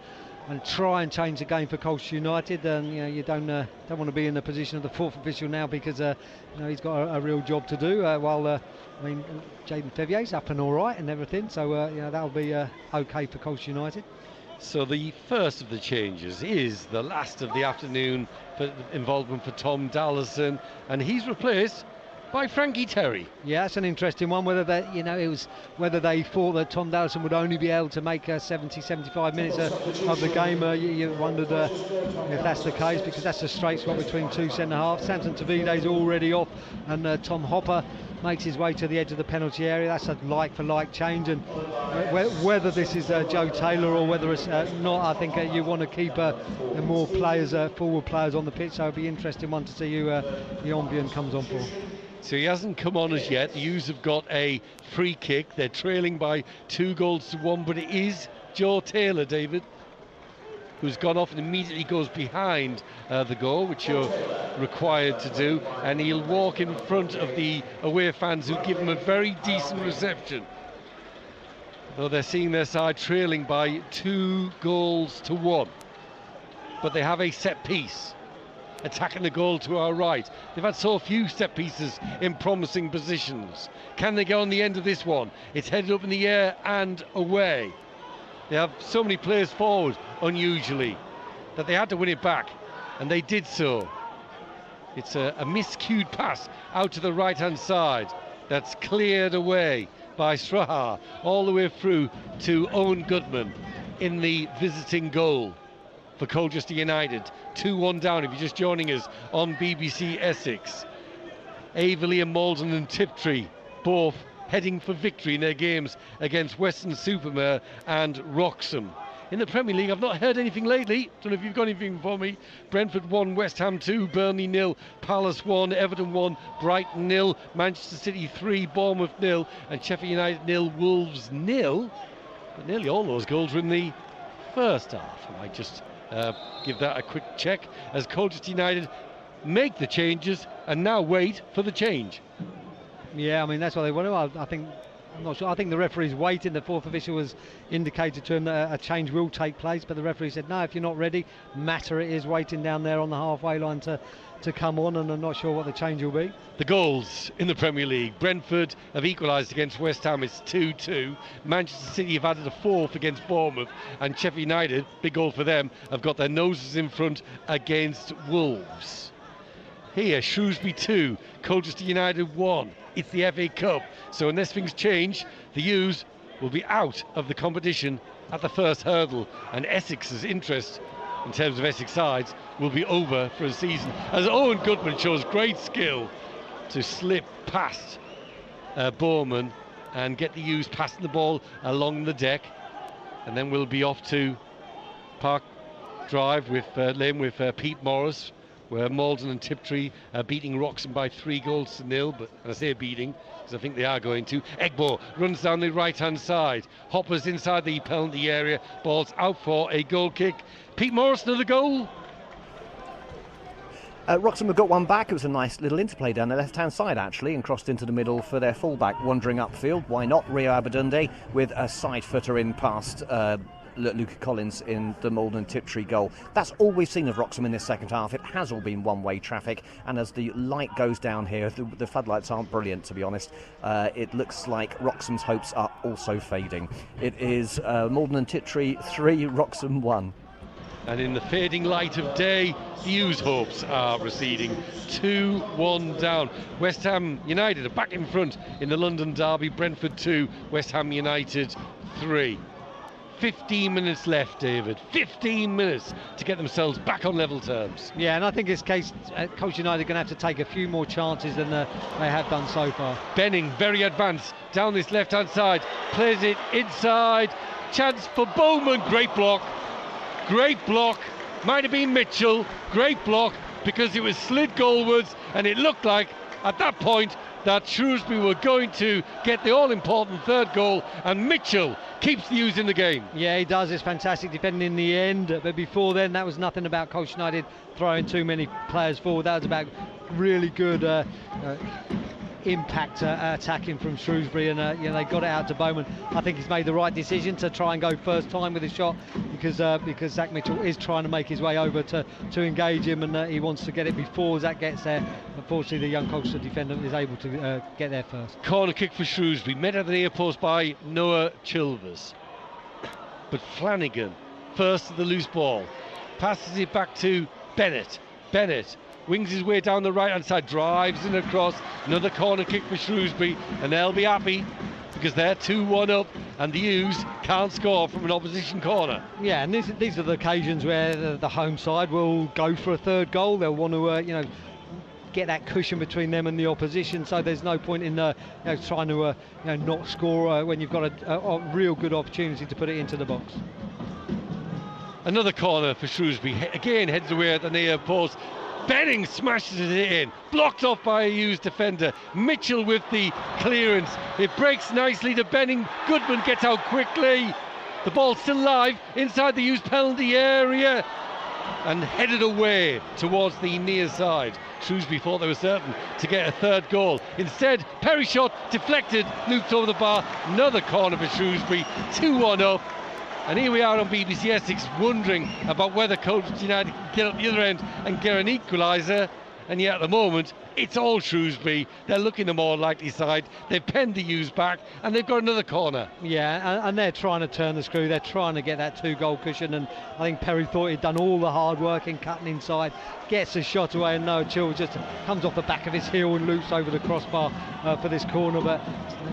and try and change the game for Colchester United. And you don't want to be in the position of the fourth official now, because he's got a real job to do. While Jaden Fevier's up and all right and everything, so that'll be okay for Colchester United.
So the first of the changes is the last of the afternoon for involvement for Tom Dallison, and he's replaced by Frankie Terry.
Yeah, that's an interesting one. Whether whether they thought that Tom Dallison would only be able to make 70-75 minutes of the game. You wondered if that's the case, because that's a straight swap between two centre halves. Samson Tavide's already off, and Tom Hopper makes his way to the edge of the penalty area. That's a like-for-like change, and whether this is Joe Taylor or whether it's not, I think you want to keep more players, forward players on the pitch. So it'll be an interesting one to see who Yonbian comes on for.
So he hasn't come on as yet. The U's have got a free kick. They're trailing by 2-1, but it is Joe Taylor, David, who's gone off and immediately goes behind the goal, which you're required to do, and he'll walk in front of the away fans, who give him a very decent reception. Though they're seeing their side trailing by 2-1, but they have a set piece attacking the goal to our right. They've had so few set pieces in promising positions. Can they get on the end of this one? It's headed up in the air and away. They have so many players forward, unusually, that they had to win it back, and they did so. It's a miscued pass out to the right-hand side that's cleared away by Straha, all the way through to Owen Goodman in the visiting goal for Colchester United. 2-1 down if you're just joining us on BBC Essex. Averley and Malden and Tiptree both heading for victory in their games against Weston-super-Mare and Wroxham. In the Premier League, I've not heard anything lately. Don't know if you've got anything for me. Brentford 1, West Ham 2, Burnley 0, Palace 1, Everton 1, Brighton 0, Manchester City 3, Bournemouth 0, and Sheffield United 0, Wolves 0. But nearly all those goals were in the first half. I might just give that a quick check as Colchester United make the changes and now wait for the change.
Yeah, I mean, that's what they want to. I'm not sure. I think the referee's waiting. The fourth official was indicated to him that a change will take place, but the referee said, no, if you're not ready, Matter it is waiting down there on the halfway line to come on, and I'm not sure what the change will be.
The goals in the Premier League. Brentford have equalised against West Ham. It's 2-2. Manchester City have added a fourth against Bournemouth, and Sheffield United, big goal for them, have got their noses in front against Wolves. Here, Shrewsbury 2, Colchester United 1. It's the FA Cup, so unless things change, the U's will be out of the competition at the first hurdle, and Essex's interest in terms of Essex sides will be over for a season, as Owen Goodman shows great skill to slip past Bowman and get the U's passing the ball along the deck, and then we'll be off to Park Drive with Lane with Pete Morris, where Malden and Tiptree are beating Wroxham by 3-0, but and I say beating because I think they are going to. Egbo runs down the right-hand side. Hopper's inside the penalty area. Ball's out for a goal kick. Pete Morris, another goal.
Wroxham have got one back. It was a nice little interplay down the left-hand side, actually, and crossed into the middle for their full-back, wandering upfield. Why not? Rio Abadunde with a side-footer in past Luca Collins in the Malden Tiptree goal. That's all we've seen of Wroxham in this second half. It has all been one-way traffic, and as the light goes down here, the floodlights aren't brilliant, to be honest. It looks like Wroxham's hopes are also fading. It is Malden and Tiptree 3, Wroxham 1.
And in the fading light of day, the U's hopes are receding. 2-1 down. West Ham United are back in front in the London derby. Brentford 2, West Ham United 3. 15 minutes left, David. 15 minutes to get themselves back on level terms.
Yeah, and I think it's case Colchester United are going to have to take a few more chances than they have done so far.
Benning, very advanced, down this left-hand side, plays it inside. Chance for Bowman. Great block. Great block. Might have been Mitchell. Great block because it was slid goalwards, and it looked like at that point that Shrewsbury were going to get the all-important third goal, and Mitchell keeps the U's in the game.
Yeah, he does. It's fantastic defending in the end, but before then that was nothing about Colchester United throwing too many players forward. That was about really good impact attacking from Shrewsbury, and they got it out to Bowman. I think he's made the right decision to try and go first time with his shot. He because Zach Mitchell is trying to make his way over to engage him, and he wants to get it before Zach gets there. Unfortunately, the young Colchester defender is able to get there first.
Corner kick for Shrewsbury, met at the near post by Noah Chilvers. But Flanagan, first to the loose ball, passes it back to Bennett. Bennett wings his way down the right-hand side, drives in across. Another corner kick for Shrewsbury, and they'll be happy because they're 2-1 up, and the U's can't score from an opposition corner.
Yeah, and these are the occasions where the home side will go for a third goal. They'll want to, get that cushion between them and the opposition. So there's no point in trying to not score when you've got a real good opportunity to put it into the box.
Another corner for Shrewsbury. Again heads away at the near post. Benning smashes it in, blocked off by a Hughes defender. Mitchell with the clearance. It breaks nicely to Benning. Goodman gets out quickly. The ball's still live inside the Hughes penalty area and headed away towards the near side. Shrewsbury thought they were certain to get a third goal. Instead, Perry shot deflected, looped over the bar. Another corner for Shrewsbury, 2-1 up. And here we are on BBC Essex wondering about whether Colchester United can get up the other end and get an equaliser. And yet at the moment, it's all Shrewsbury. They're looking the more likely side. They've penned the U's back, and they've got another corner.
Yeah, and they're trying to turn the screw. They're trying to get that 2-goal cushion, and I think Perry thought he'd done all the hard work in cutting inside, gets a shot away, and Noah Chill just comes off the back of his heel and loops over the crossbar for this corner. But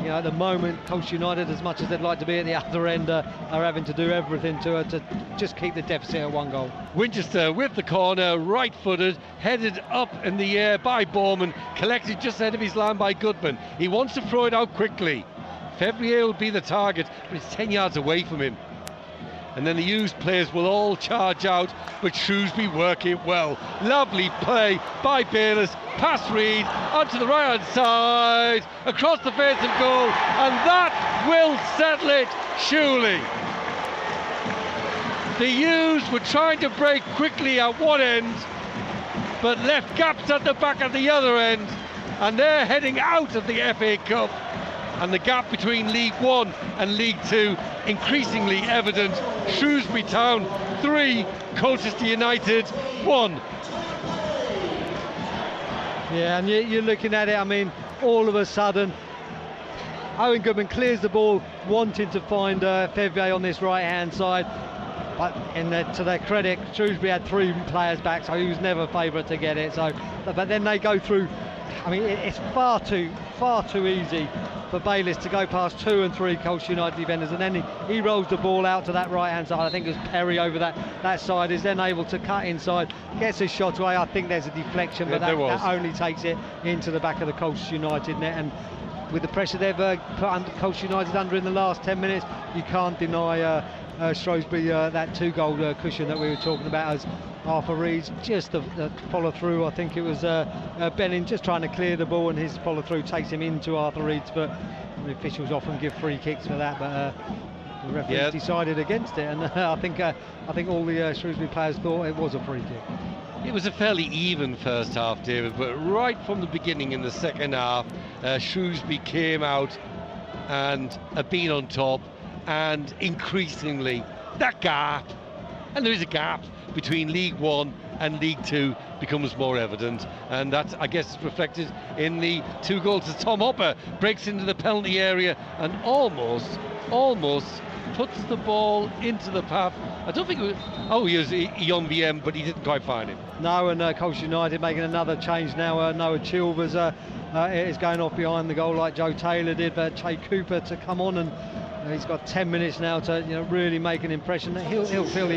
at the moment, Colchester United, as much as they'd like to be at the other end, are having to do everything to just keep the deficit at 1 goal.
Winchester with the corner, right-footed, headed up in the air by Bowman, collected just ahead of his line by Goodman. He wants to throw it out quickly. Fevrier will be the target, but it's 10 yards away from him. And then the Hughes players will all charge out, but Shrewsbury work it well. Lovely play by Bayliss, past Reed, onto the right-hand side, across the face of goal, and that will settle it, surely. The Hughes were trying to break quickly at one end, but left gaps at the back at the other end, and they're heading out of the FA Cup, and the gap between League One and League Two increasingly evident. Shrewsbury Town 3, Colchester United 1.
Yeah, and you're looking at it, I mean, all of a sudden Owen Goodman clears the ball, wanting to find Fevrier on this right hand side. But to their credit, Shrewsbury had 3 players back, so he was never favourite to get it. But then they go through. I mean, it's far too easy for Bayliss to go past 2 and 3 Colchester United defenders, and then he rolls the ball out to that right hand side. I think it was Perry over that side, is then able to cut inside, gets his shot away. I think there's a deflection, but that only takes it into the back of the Colchester United net. And with the pressure they've put Colchester United under in the last 10 minutes, you can't deny Shrewsbury that 2-goal cushion that we were talking about, as Arthur Reed's just the follow through. I think it was Benning just trying to clear the ball, and his follow through takes him into Arthur Reed's. But the officials often give free kicks for that, but the referees decided against it, and I think all the Shrewsbury players thought it was a free kick.
It was a fairly even first half, David, but right from the beginning in the second half, Shrewsbury came out and have been on top, and increasingly that gap, and there is a gap between League One and League Two, becomes more evident, and that, I guess, is reflected in the 2 goals. As Tom Hopper breaks into the penalty area and almost puts the ball into the path. I don't think it was, he was on VM, but he didn't quite find it.
No, and Colchester United making another change now. Noah Chilvers is going off behind the goal like Joe Taylor did, but Che Cooper to come on, and he's got 10 minutes now to really make an impression. He'll feel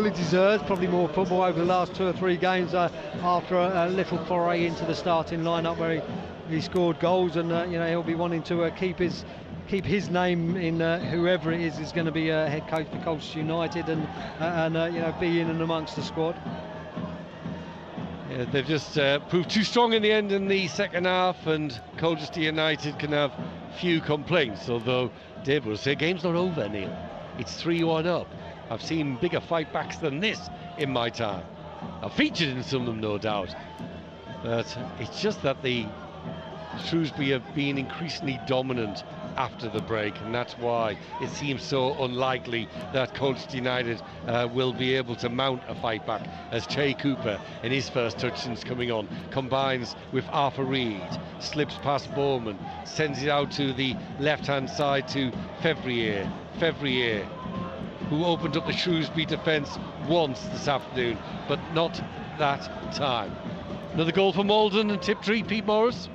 he deserves probably more football over the last 2 or 3 games after a little foray into the starting lineup where he scored goals, and he'll be wanting to keep his name in whoever it is going to be head coach for Colchester United, and be in and amongst the squad.
Yeah, they've just proved too strong in the end in the second half, and Colchester United can have few complaints, although Dave will say game's not over, Neil. It's 3-1 up. I've seen bigger fight backs than this in my time. I've featured in some of them, no doubt, but it's just that the Shrewsbury have been increasingly dominant after the break, and that's why it seems so unlikely that Colchester United will be able to mount a fight back, as Che Cooper, in his first touch since coming on, combines with Arthur Reed, slips past Bowman, sends it out to the left-hand side to Fevrier, who opened up the Shrewsbury defence once this afternoon, but not that time. Another goal for Malden and Tiptree, Pete Morris.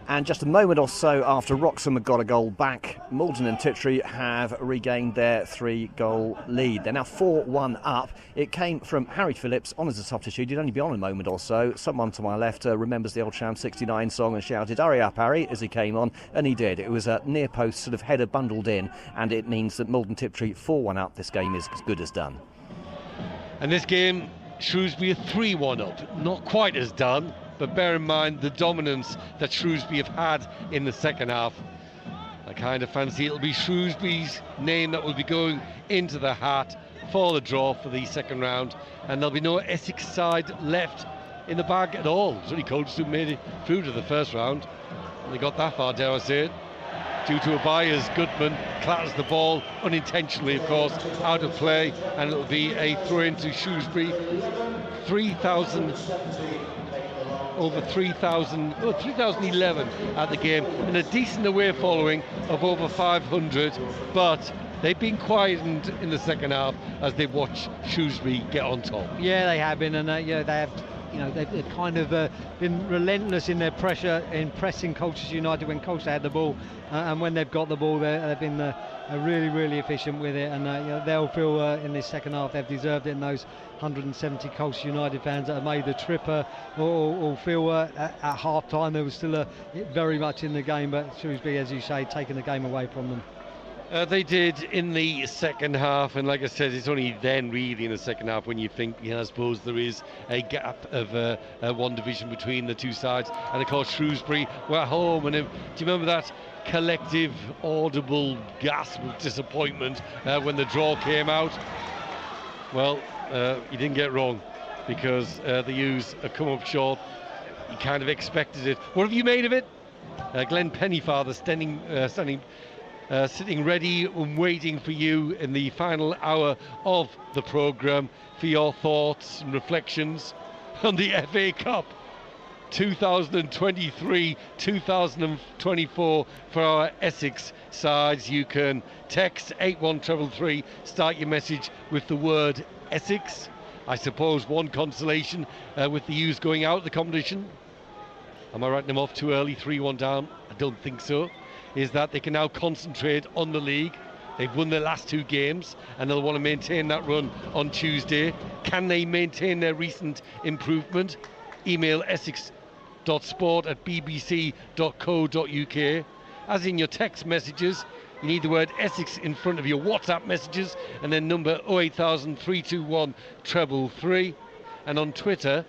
And just a moment or so after Wroxham had got a goal back, Malden and Tiptree have regained their 3-goal lead. They're now 4-1 up. It came from Harry Phillips on as a substitute. He'd only be on a moment or so. Someone to my left remembers the old Sham 69 song and shouted, "Hurry up, Harry," as he came on, and he did. It was a near post sort of header bundled in, and it means that Malden Tiptree 4-1 up. This game is as good as done.
And this game, Shrewsbury are 3-1 up. Not quite as done, but bear in mind the dominance that Shrewsbury have had in the second half. I kind of fancy it'll be Shrewsbury's name that will be going into the hat for the draw for the second round, and there'll be no Essex side left in the bag at all. It's only Colchester who made it through to the first round, and they got that far, dare I say it, due to a bias. Goodman clatters the ball, unintentionally of course, out of play, and it'll be a throw into Shrewsbury. 3,011 at the game, and a decent away following of over 500, but they've been quietened in the second half as they watch Shrewsbury get on top.
Yeah, they have been, and they have. They've kind of been relentless in their pressure in pressing Colchester United when Colchester had the ball, and when they've got the ball, they've been really, really efficient with it, and they'll feel in this second half they've deserved it. And those 170 Colchester United fans that have made the trip will feel at half time there was still very much in the game, but Shrewsbury, as you say, taking the game away from them.
They did in the second half, and like I said, it's only then really in the second half when you think, I suppose there is a gap of one division between the two sides. And of course Shrewsbury were at home, and do you remember that collective audible gasp of disappointment when the draw came out? Well, you didn't get wrong, because the U's have come up short. You kind of expected it. What have you made of it? Glenn Pennyfather sitting ready and waiting for you in the final hour of the programme for your thoughts and reflections on the FA Cup 2023-2024 for our Essex sides. You can text 81333, start your message with the word Essex. I suppose one consolation with the U's going out of the competition, am I writing them off too early, 3-1 down? I don't think so. Is that they can now concentrate on the league. They've won their last two games and they'll want to maintain that run on Tuesday. Can they maintain their recent improvement? Email essex.sport@bbc.co.uk. As in your text messages, you need the word Essex in front of your WhatsApp messages, and then number 08000 321 333. And on Twitter,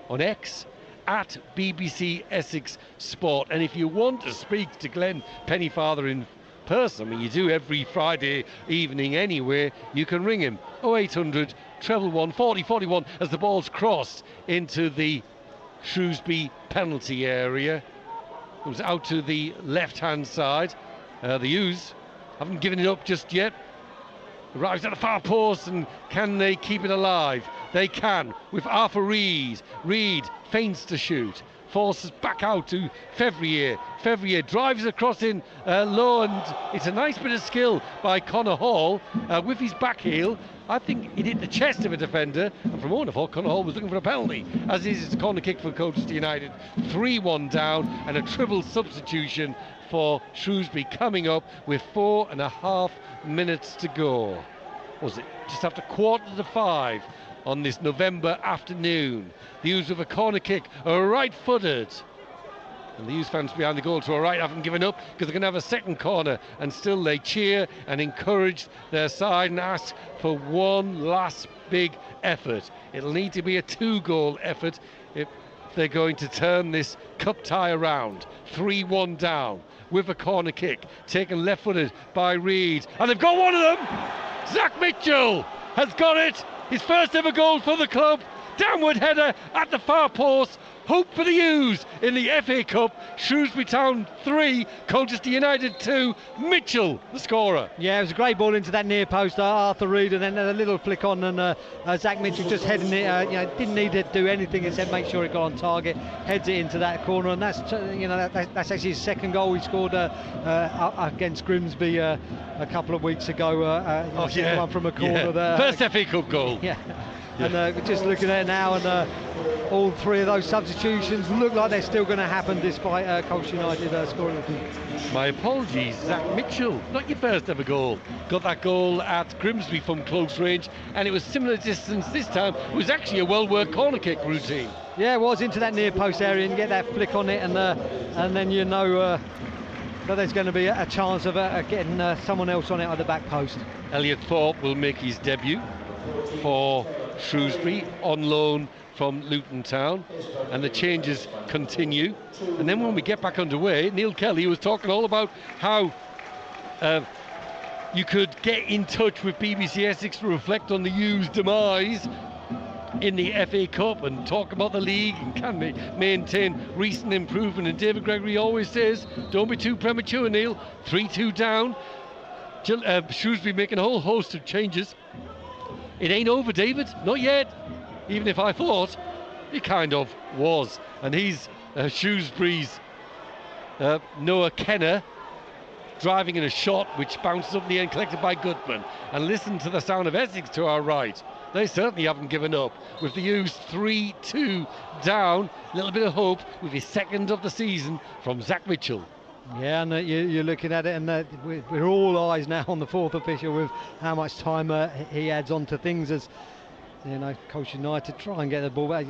on X, at BBC Essex Sport. And if you want to speak to Glenn Pennyfather in person, I mean you do every Friday evening anyway, you can ring him 0800 111 40 41 as the ball's crossed into the Shrewsbury penalty area. It was out to the left hand side. The U's haven't given it up just yet. Arrives at the far post, and can they keep it alive? They can, with Arthur Reed. Reed feints to shoot, forces back out to Fevrier. Fevrier drives across in low, and it's a nice bit of skill by Connor Hall with his back heel. I think it hit the chest of a defender, and from one I thought Connor Hall was looking for a penalty, as is it's a corner kick for Colchester United. 3-1 down, and a triple substitution for Shrewsbury coming up with 4.5 minutes to go. Was it just after 4:45 on this November afternoon? The U's with a corner kick, right-footed. And the U's fans behind the goal to our right haven't given up, because they're going to have a second corner, and still they cheer and encourage their side and ask for one last big effort. It'll need to be a 2-goal effort if they're going to turn this cup tie around. 3-1 down with a corner kick taken left-footed by Reed, and they've got one of them. Zach Mitchell has got it, his first ever goal for the club. downward header at the far post. Hope for the U's in the FA Cup. Shrewsbury Town 3, Colchester United 2. Mitchell, the scorer.
Yeah, it was a great ball into that near post, Arthur Reed, and then a little flick on, and Zach Mitchell just heading it. Didn't need to do anything except make sure it got on target. Heads it into that corner, and that's that's actually his second goal. He scored against Grimsby a couple of weeks ago. One from a corner there.
First FA Cup goal.
Yeah. And we're just looking at it now, and all three of those substitutions look like they're still going to happen despite Colchester United scoring a goal.
My apologies, Zach Mitchell, not your first ever goal. Got that goal at Grimsby from close range, and it was similar distance this time. It was actually a well-worked corner kick routine.
Yeah, it was into that near post area, and you get that flick on it, and then that there's going to be a chance of getting someone else on it at the back post.
Elliot Thorpe will make his debut for Shrewsbury on loan from Luton Town, and the changes continue. And then when we get back underway, Neil Kelly was talking all about how you could get in touch with BBC Essex to reflect on the U's demise in the FA Cup and talk about the league and can maintain recent improvement. And David Gregory always says, don't be too premature, Neil. 3-2 down. Shrewsbury making a whole host of changes. It ain't over, David, not yet, even if I thought it kind of was. And he's Shrewsbury's Noah Kenner, driving in a shot which bounces up in the end, collected by Goodman. And listen to the sound of Essex to our right. They certainly haven't given up. With the U's 3-2 down, a little bit of hope with his second of the season from Zach Mitchell.
Yeah, and you're looking at it, and we're all eyes now on the fourth official with how much time he adds on to things, as Colchester United try and get the ball back.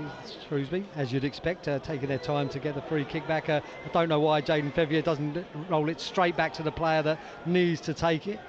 Shrewsbury, as you'd expect, taking their time to get the free kick back. I don't know why Jaden Fevier doesn't roll it straight back to the player that needs to take it.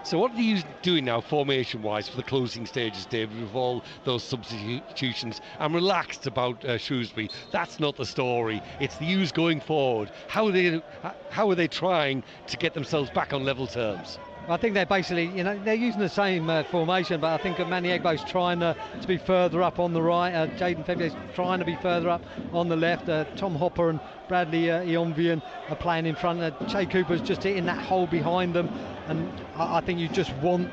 So what are you doing now formation-wise for the closing stages, David, with all those substitutions? I'm relaxed about Shrewsbury. That's not the story. It's the U's going forward. How are they trying to get themselves back on level terms?
I think they're basically, they're using the same formation, but I think Manny Egbo's trying to be further up on the right. Jaden Fevier's trying to be further up on the left. Tom Hopper and Bradley Ionvian are playing in front. Che Cooper's just hitting that hole behind them, and I think you just want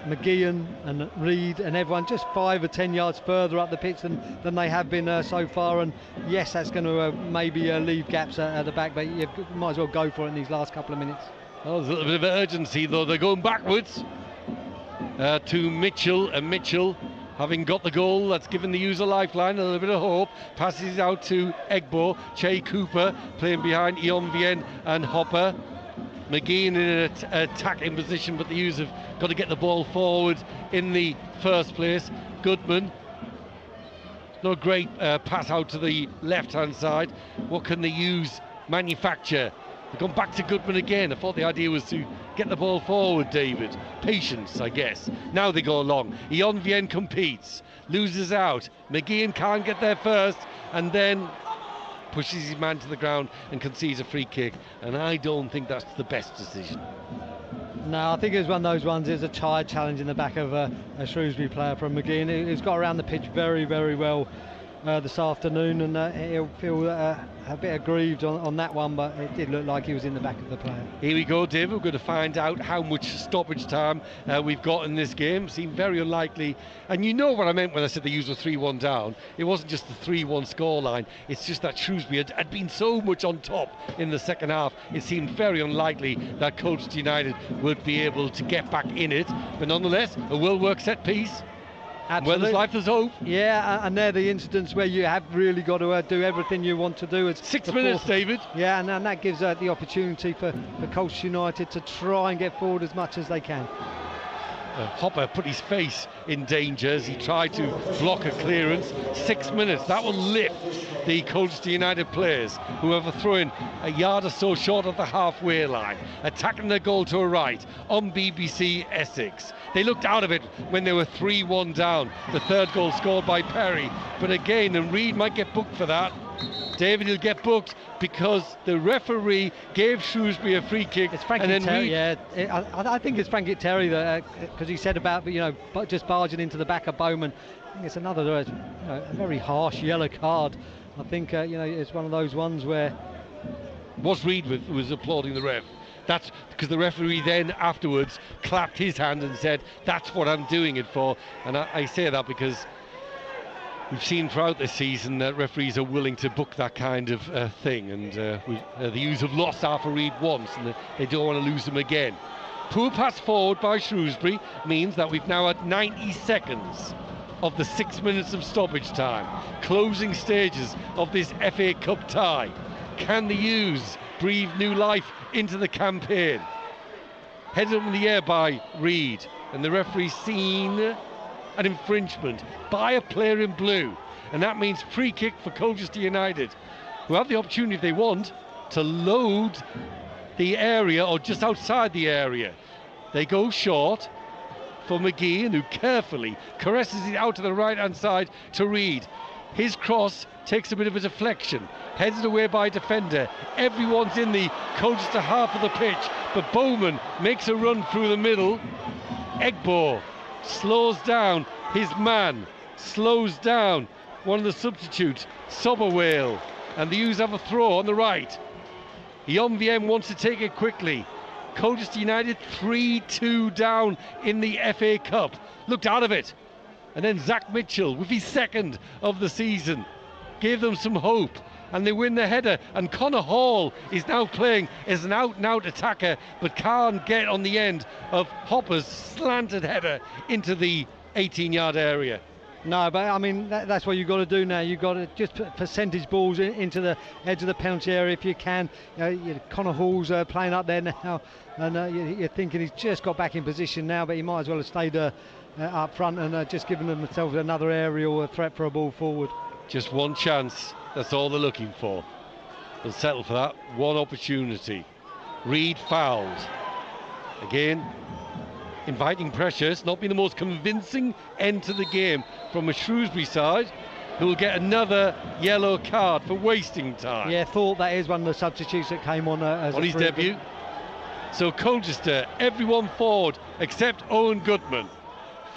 McGeehan and Reed and everyone just 5 or 10 yards further up the pitch than they have been so far. And yes, that's going to maybe leave gaps at the back, but you might as well go for it in these last couple of minutes.
Well, there's a little bit of urgency, though. They're going backwards to Mitchell, and Mitchell, having got the goal, that's given the U's a lifeline, a little bit of hope. Passes out to Egbo. Che Cooper playing behind Ionvien and Hopper. McGeehan in an attacking position, but the U's have got to get the ball forward in the first place. Goodman, not a great pass out to the left-hand side. What can the U's manufacture? They've gone back to Goodman again. I thought the idea was to get the ball forward, David. Patience, I guess. Now they go along. Ionvien competes, loses out. McGeehan can't get there first, and then pushes his man to the ground and concedes a free kick. And I don't think that's the best decision.
No, I think it was one of those ones. It was a tired challenge in the back of a Shrewsbury player from McGeehan. He's got around the pitch very, very well this afternoon, and he'll feel a bit aggrieved on that one, but it did look like he was in the back of the player.
Here we go, David. We're going to find out how much stoppage time we've got in this game. Seemed very unlikely, and you know what I meant when I said the U's were 3-1 down. It wasn't just the 3-1 scoreline, it's just that Shrewsbury had been so much on top in the second half. It seemed very unlikely that Colchester United would be able to get back in it, but nonetheless, a well-worked set piece.
Absolutely.
Well, there's life, there's hope.
Yeah, and they're the incidents where you have really got to do everything you want to do. It's
6 minutes, David.
Yeah, and that gives the opportunity for Colchester United to try and get forward as much as they can.
Hopper put his face in danger as he tried to block a clearance. 6 minutes, that will lift the Colchester United players, who have a throw-in a yard or so short of the halfway line, attacking their goal to a right on BBC Essex. They looked out of it when they were 3-1 down, the third goal scored by Perry, but again, and Reed might get booked for that. David will get booked because the referee gave Shrewsbury a free kick.
It's Frankie Terry, yeah. I think it's Frankie Terry, because he said about just barging into the back of Bowman. I think it's another a very harsh yellow card. I think it's one of those ones where
was Reed was applauding the ref. That's because the referee then afterwards clapped his hand and said, "That's what I'm doing it for." And I say that because we've seen throughout this season that referees are willing to book that kind of thing, and the U's have lost Arthur Reed once, and they don't want to lose them again. Poor pass forward by Shrewsbury means that we've now had 90 seconds of the 6 minutes of stoppage time, closing stages of this FA Cup tie. Can the U's breathe new life into the campaign? Headed up in the air by Reed, and the referee's seen an infringement by a player in blue, and that means free kick for Colchester United, who have the opportunity, if they want, to load the area or just outside the area. They go short for McGeehan, who carefully caresses it out to the right hand side to Reed. His cross takes a bit of a deflection, headed away by a defender. Everyone's in the Colchester half of the pitch, but Bowman makes a run through the middle. Egbo slows down his man, slows down one of the substitutes, Soberwale, and the U's have a throw on the right. Ionviem wants to take it quickly. Colchester United 3-2 down in the FA Cup. Looked out of it. And then Zach Mitchell, with his second of the season, gave them some hope. And they win the header. And Connor Hall is now playing as an out-and-out attacker, but can't get on the end of Hopper's slanted header into the 18-yard area.
No, but I mean that's what you've got to do now. You've got to just put percentage balls into the edge of the penalty area if you can. Connor Hall's playing up there now, and you're thinking he's just got back in position now, but he might as well have stayed up front and just given themselves another aerial threat for a ball forward.
Just one chance, that's all they're looking for. They'll settle for that one opportunity. Reed fouled. Again, inviting pressure. It's not been the most convincing end to the game from a Shrewsbury side, who will get another yellow card for wasting time.
Yeah, thought that is one of the substitutes that came on as
on his debut. So Colchester, everyone forward except Owen Goodman.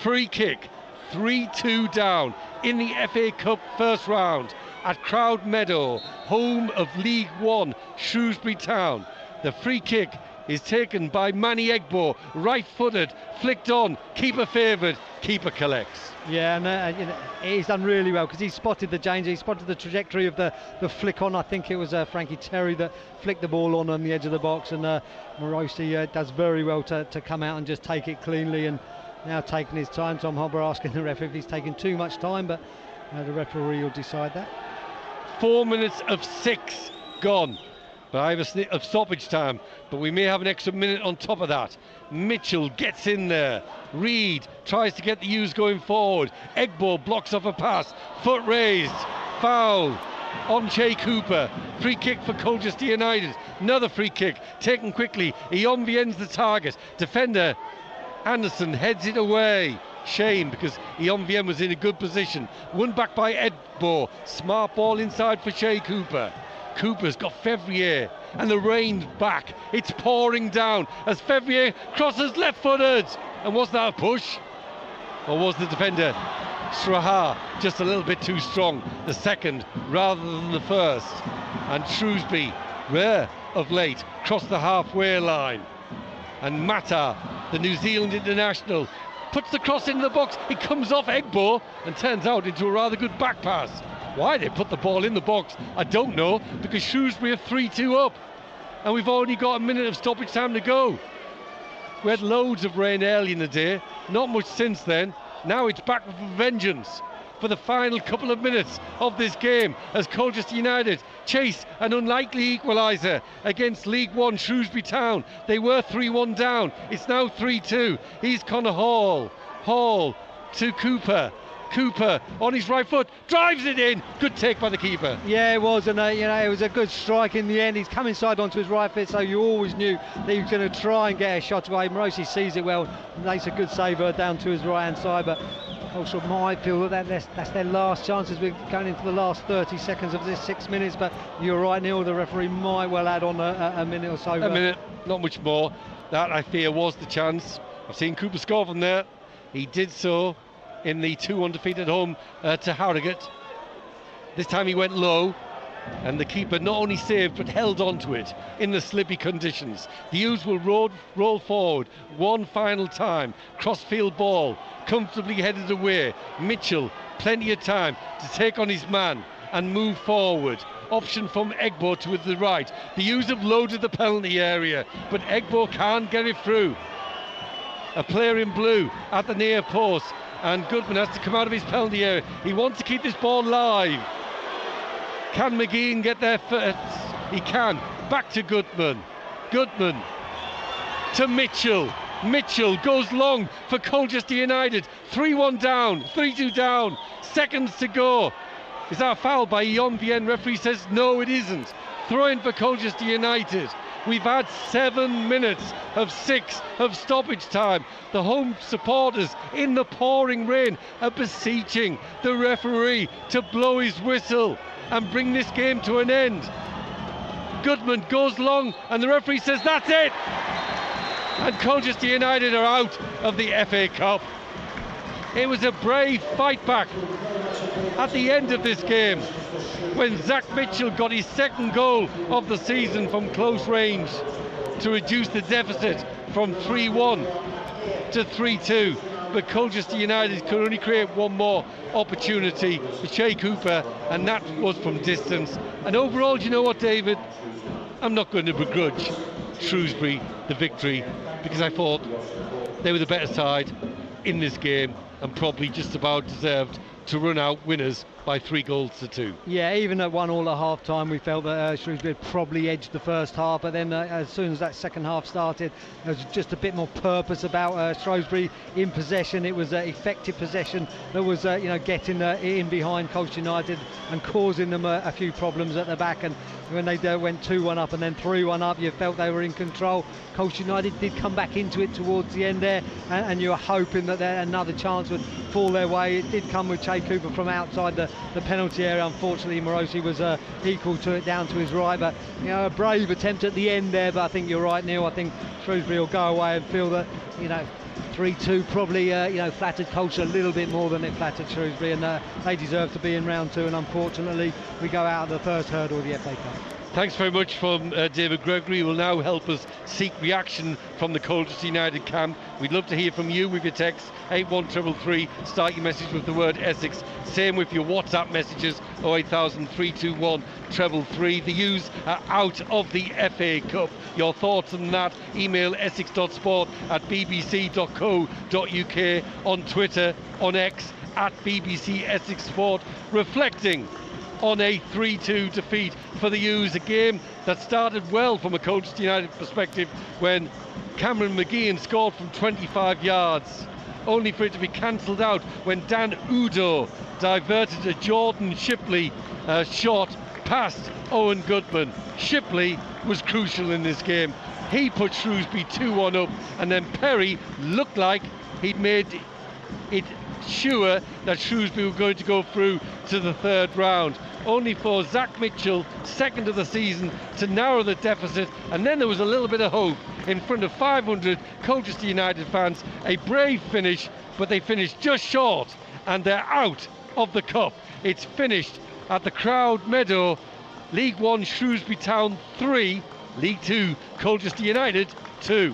Free kick, 3-2 down in the FA Cup first round at Crowd Meadow, home of League One Shrewsbury Town. The free kick is taken by Manny Egbo, right-footed, flicked on, keeper favoured, keeper collects.
Yeah, and he's done really well because he spotted the danger, he spotted the trajectory of the flick on. I think it was Frankie Terry that flicked the ball on the edge of the box, and Morosi does very well to come out and just take it cleanly, and now taking his time. Tom Hobber asking the referee if he's taking too much time, but the referee will decide that.
4 minutes of 6 gone. But I have a sniff of stoppage time, but we may have an extra minute on top of that. Mitchell gets in there. Reed tries to get the U's going forward. Egbo blocks off a pass. Foot raised. Foul on Jay Cooper. Free kick for Colchester United. Another free kick taken quickly. Ionvien's the target. Defender Anderson heads it away. Shame, because Ionvien was in a good position. Won back by Egbo. Smart ball inside for Jay Cooper. Cooper's got Fevrier, and the rain's back. It's pouring down as Fevrier crosses left-footed. And was that a push? Or was the defender Straha just a little bit too strong? The second rather than the first. And Shrewsbury, rare of late, crossed the halfway line. And Mata, the New Zealand international, puts the cross into the box. It comes off Egbo and turns out into a rather good back pass. Why they put the ball in the box, I don't know, because Shrewsbury are 3-2 up and we've already got a minute of stoppage time to go. We had loads of rain early in the day, not much since then. Now it's back with vengeance for the final couple of minutes of this game as Colchester United chase an unlikely equaliser against League One Shrewsbury Town. They were 3-1 down, it's now 3-2. He's Connor Hall. Hall to Cooper. Cooper on his right foot drives it in. Good take by the keeper.
Yeah, it was, and it was a good strike in the end. He's come inside onto his right foot, so you always knew that he was going to try and get a shot away. Morosi sees it well, makes a good save down to his right hand side, but also might feel that that's their last chance as we're going into the last 30 seconds of this 6 minutes. But you're right, Neil, the referee might well add on a minute or so.
A minute, not much more. That, I fear, was the chance. I've seen Cooper score from there. He did so. in the 2-1 defeat at home to Harrogate. This time he went low, and the keeper not only saved but held on to it in the slippy conditions. The U's will roll forward one final time. Crossfield ball, comfortably headed away. Mitchell, plenty of time to take on his man and move forward. Option from Egbo to the right. The U's have loaded the penalty area, but Egbo can't get it through. A player in blue at the near post, and Goodman has to come out of his penalty area. He wants to keep this ball live. Can McGeehan get there first? He can. Back to Goodman. Goodman to Mitchell. Mitchell goes long for Colchester United. 3-1 down, 3-2 down. Seconds to go. Is that a foul by Ion Bien? Referee says no, it isn't. Throw in for Colchester United. We've had 7 minutes of 6 of stoppage time. The home supporters in the pouring rain are beseeching the referee to blow his whistle and bring this game to an end. Goodman goes long and the referee says that's it. And Colchester United are out of the FA Cup. It was a brave fight back at the end of this game when Zach Mitchell got his second goal of the season from close range to reduce the deficit from 3-1 to 3-2. But Colchester United could only create one more opportunity with Shea Cooper, and that was from distance. And overall, do you know what, David? I'm not going to begrudge Shrewsbury the victory, because I thought they were the better side in this game and probably just about deserved to run out winners by 3-2.
Yeah, even at 1-1 at half time, we felt that Shrewsbury had probably edged the first half, but then as soon as that second half started, there was just a bit more purpose about Shrewsbury in possession. It was effective possession that was getting in behind Colchester United and causing them a few problems at the back. And when they went 2-1 up and then 3-1 up, you felt they were in control. Colchester United did come back into it towards the end there, and you were hoping that another chance would fall their way. It did come with Shea Cooper from outside the penalty area. Unfortunately, Morosi was equal to it down to his right, but a brave attempt at the end there. But I think you're right, Neil. I think Shrewsbury will go away and feel that 3-2 probably flattered Colchester a little bit more than it flattered Shrewsbury, and they deserve to be in round 2. And unfortunately, we go out of the first hurdle of the FA Cup.
Thanks very much from David Gregory, who will now help us seek reaction from the Colchester United camp. We'd love to hear from you with your text 81333. Start your message with the word Essex. Same with your WhatsApp messages 08000 321 333. The U's are out of the FA Cup. Your thoughts on that? Email essex.sport@bbc.co.uk, on Twitter, on X @BBC Essex Sport, reflecting on a 3-2 defeat for the U's, a game that started well from a Colchester United perspective when Cameron McGeehan scored from 25 yards, only for it to be cancelled out when Dan Udo diverted a Jordan Shipley shot past Owen Goodman. Shipley was crucial in this game. He put Shrewsbury 2-1 up, and then Perry looked like he'd made it sure that Shrewsbury were going to go through to the third round, only for Zach Mitchell, second of the season, to narrow the deficit. And then there was a little bit of hope in front of 500 Colchester United fans. A brave finish, but they finished just short, and they're out of the cup. It's finished at the Crowd Meadow. League 1 Shrewsbury Town 3, League 2 Colchester United 2.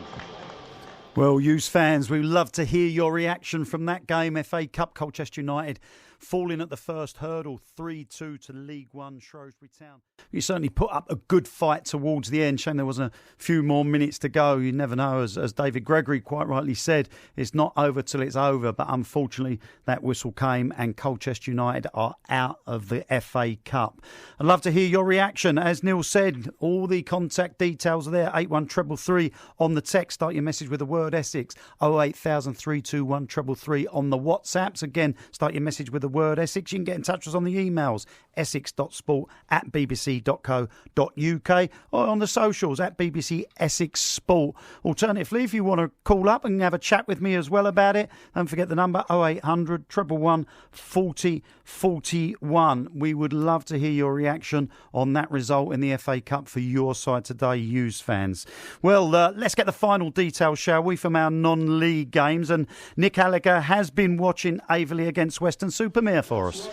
Well, U's fans, we love to hear your reaction from that game. FA Cup, Colchester United falling at the first hurdle, 3-2 to League 1 Shrewsbury Town. You certainly put up a good fight towards the end. Shame there was a few more minutes to go. You never know, as David Gregory quite rightly said, it's not over till it's over. But unfortunately, that whistle came and Colchester United are out of the FA Cup. I'd love to hear your reaction. As Neil said, all the contact details are there. 81333 on the text. Start your message with the word Essex. 08000 321 333 on the WhatsApps. Again, start your message with the word Essex. You can get in touch with us on the emails, essex.sport at bbc.co.uk, or on the socials at BBC Essex Sport. Alternatively, if you want to call up and have a chat with me as well about it, don't forget the number 0800 111 40 41. We would love to hear your reaction on that result in the FA Cup for your side today, Hughes fans. Well, let's get the final details, shall we, from our non-league games. And Nick Gallagher has been watching Averley against Weston-super-Mare for us.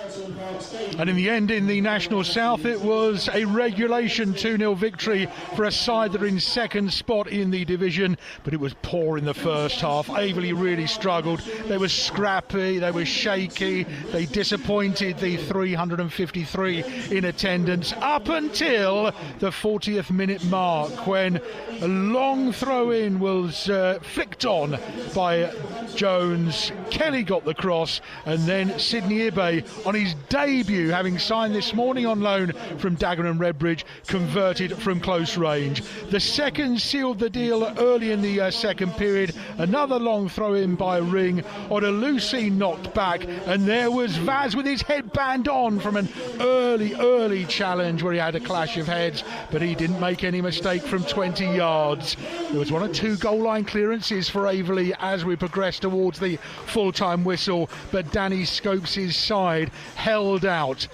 And in the end, in the National South, it was a regulation 2-0 victory for a side that are in second spot in the division, but it was poor in the first half. Averley really struggled. They were scrappy, they were shaky, they disappointed the 353 in attendance up until the 40th minute mark, when a long throw-in was flicked on by Jones. Kelly got the cross, and then Sidney Ibe, on his debut, having signed this morning on loan from Dagenham Redbridge, converted from close range. The second sealed the deal early in the second period. Another long throw-in by Ring on a loosey knocked back, and there was Vaz with his headband on from an early challenge where he had a clash of heads, but he didn't make any mistake from 20 yards. There was one or two goal line clearances for Averley as we progressed towards the full-time whistle, but Danny Scopes' side held out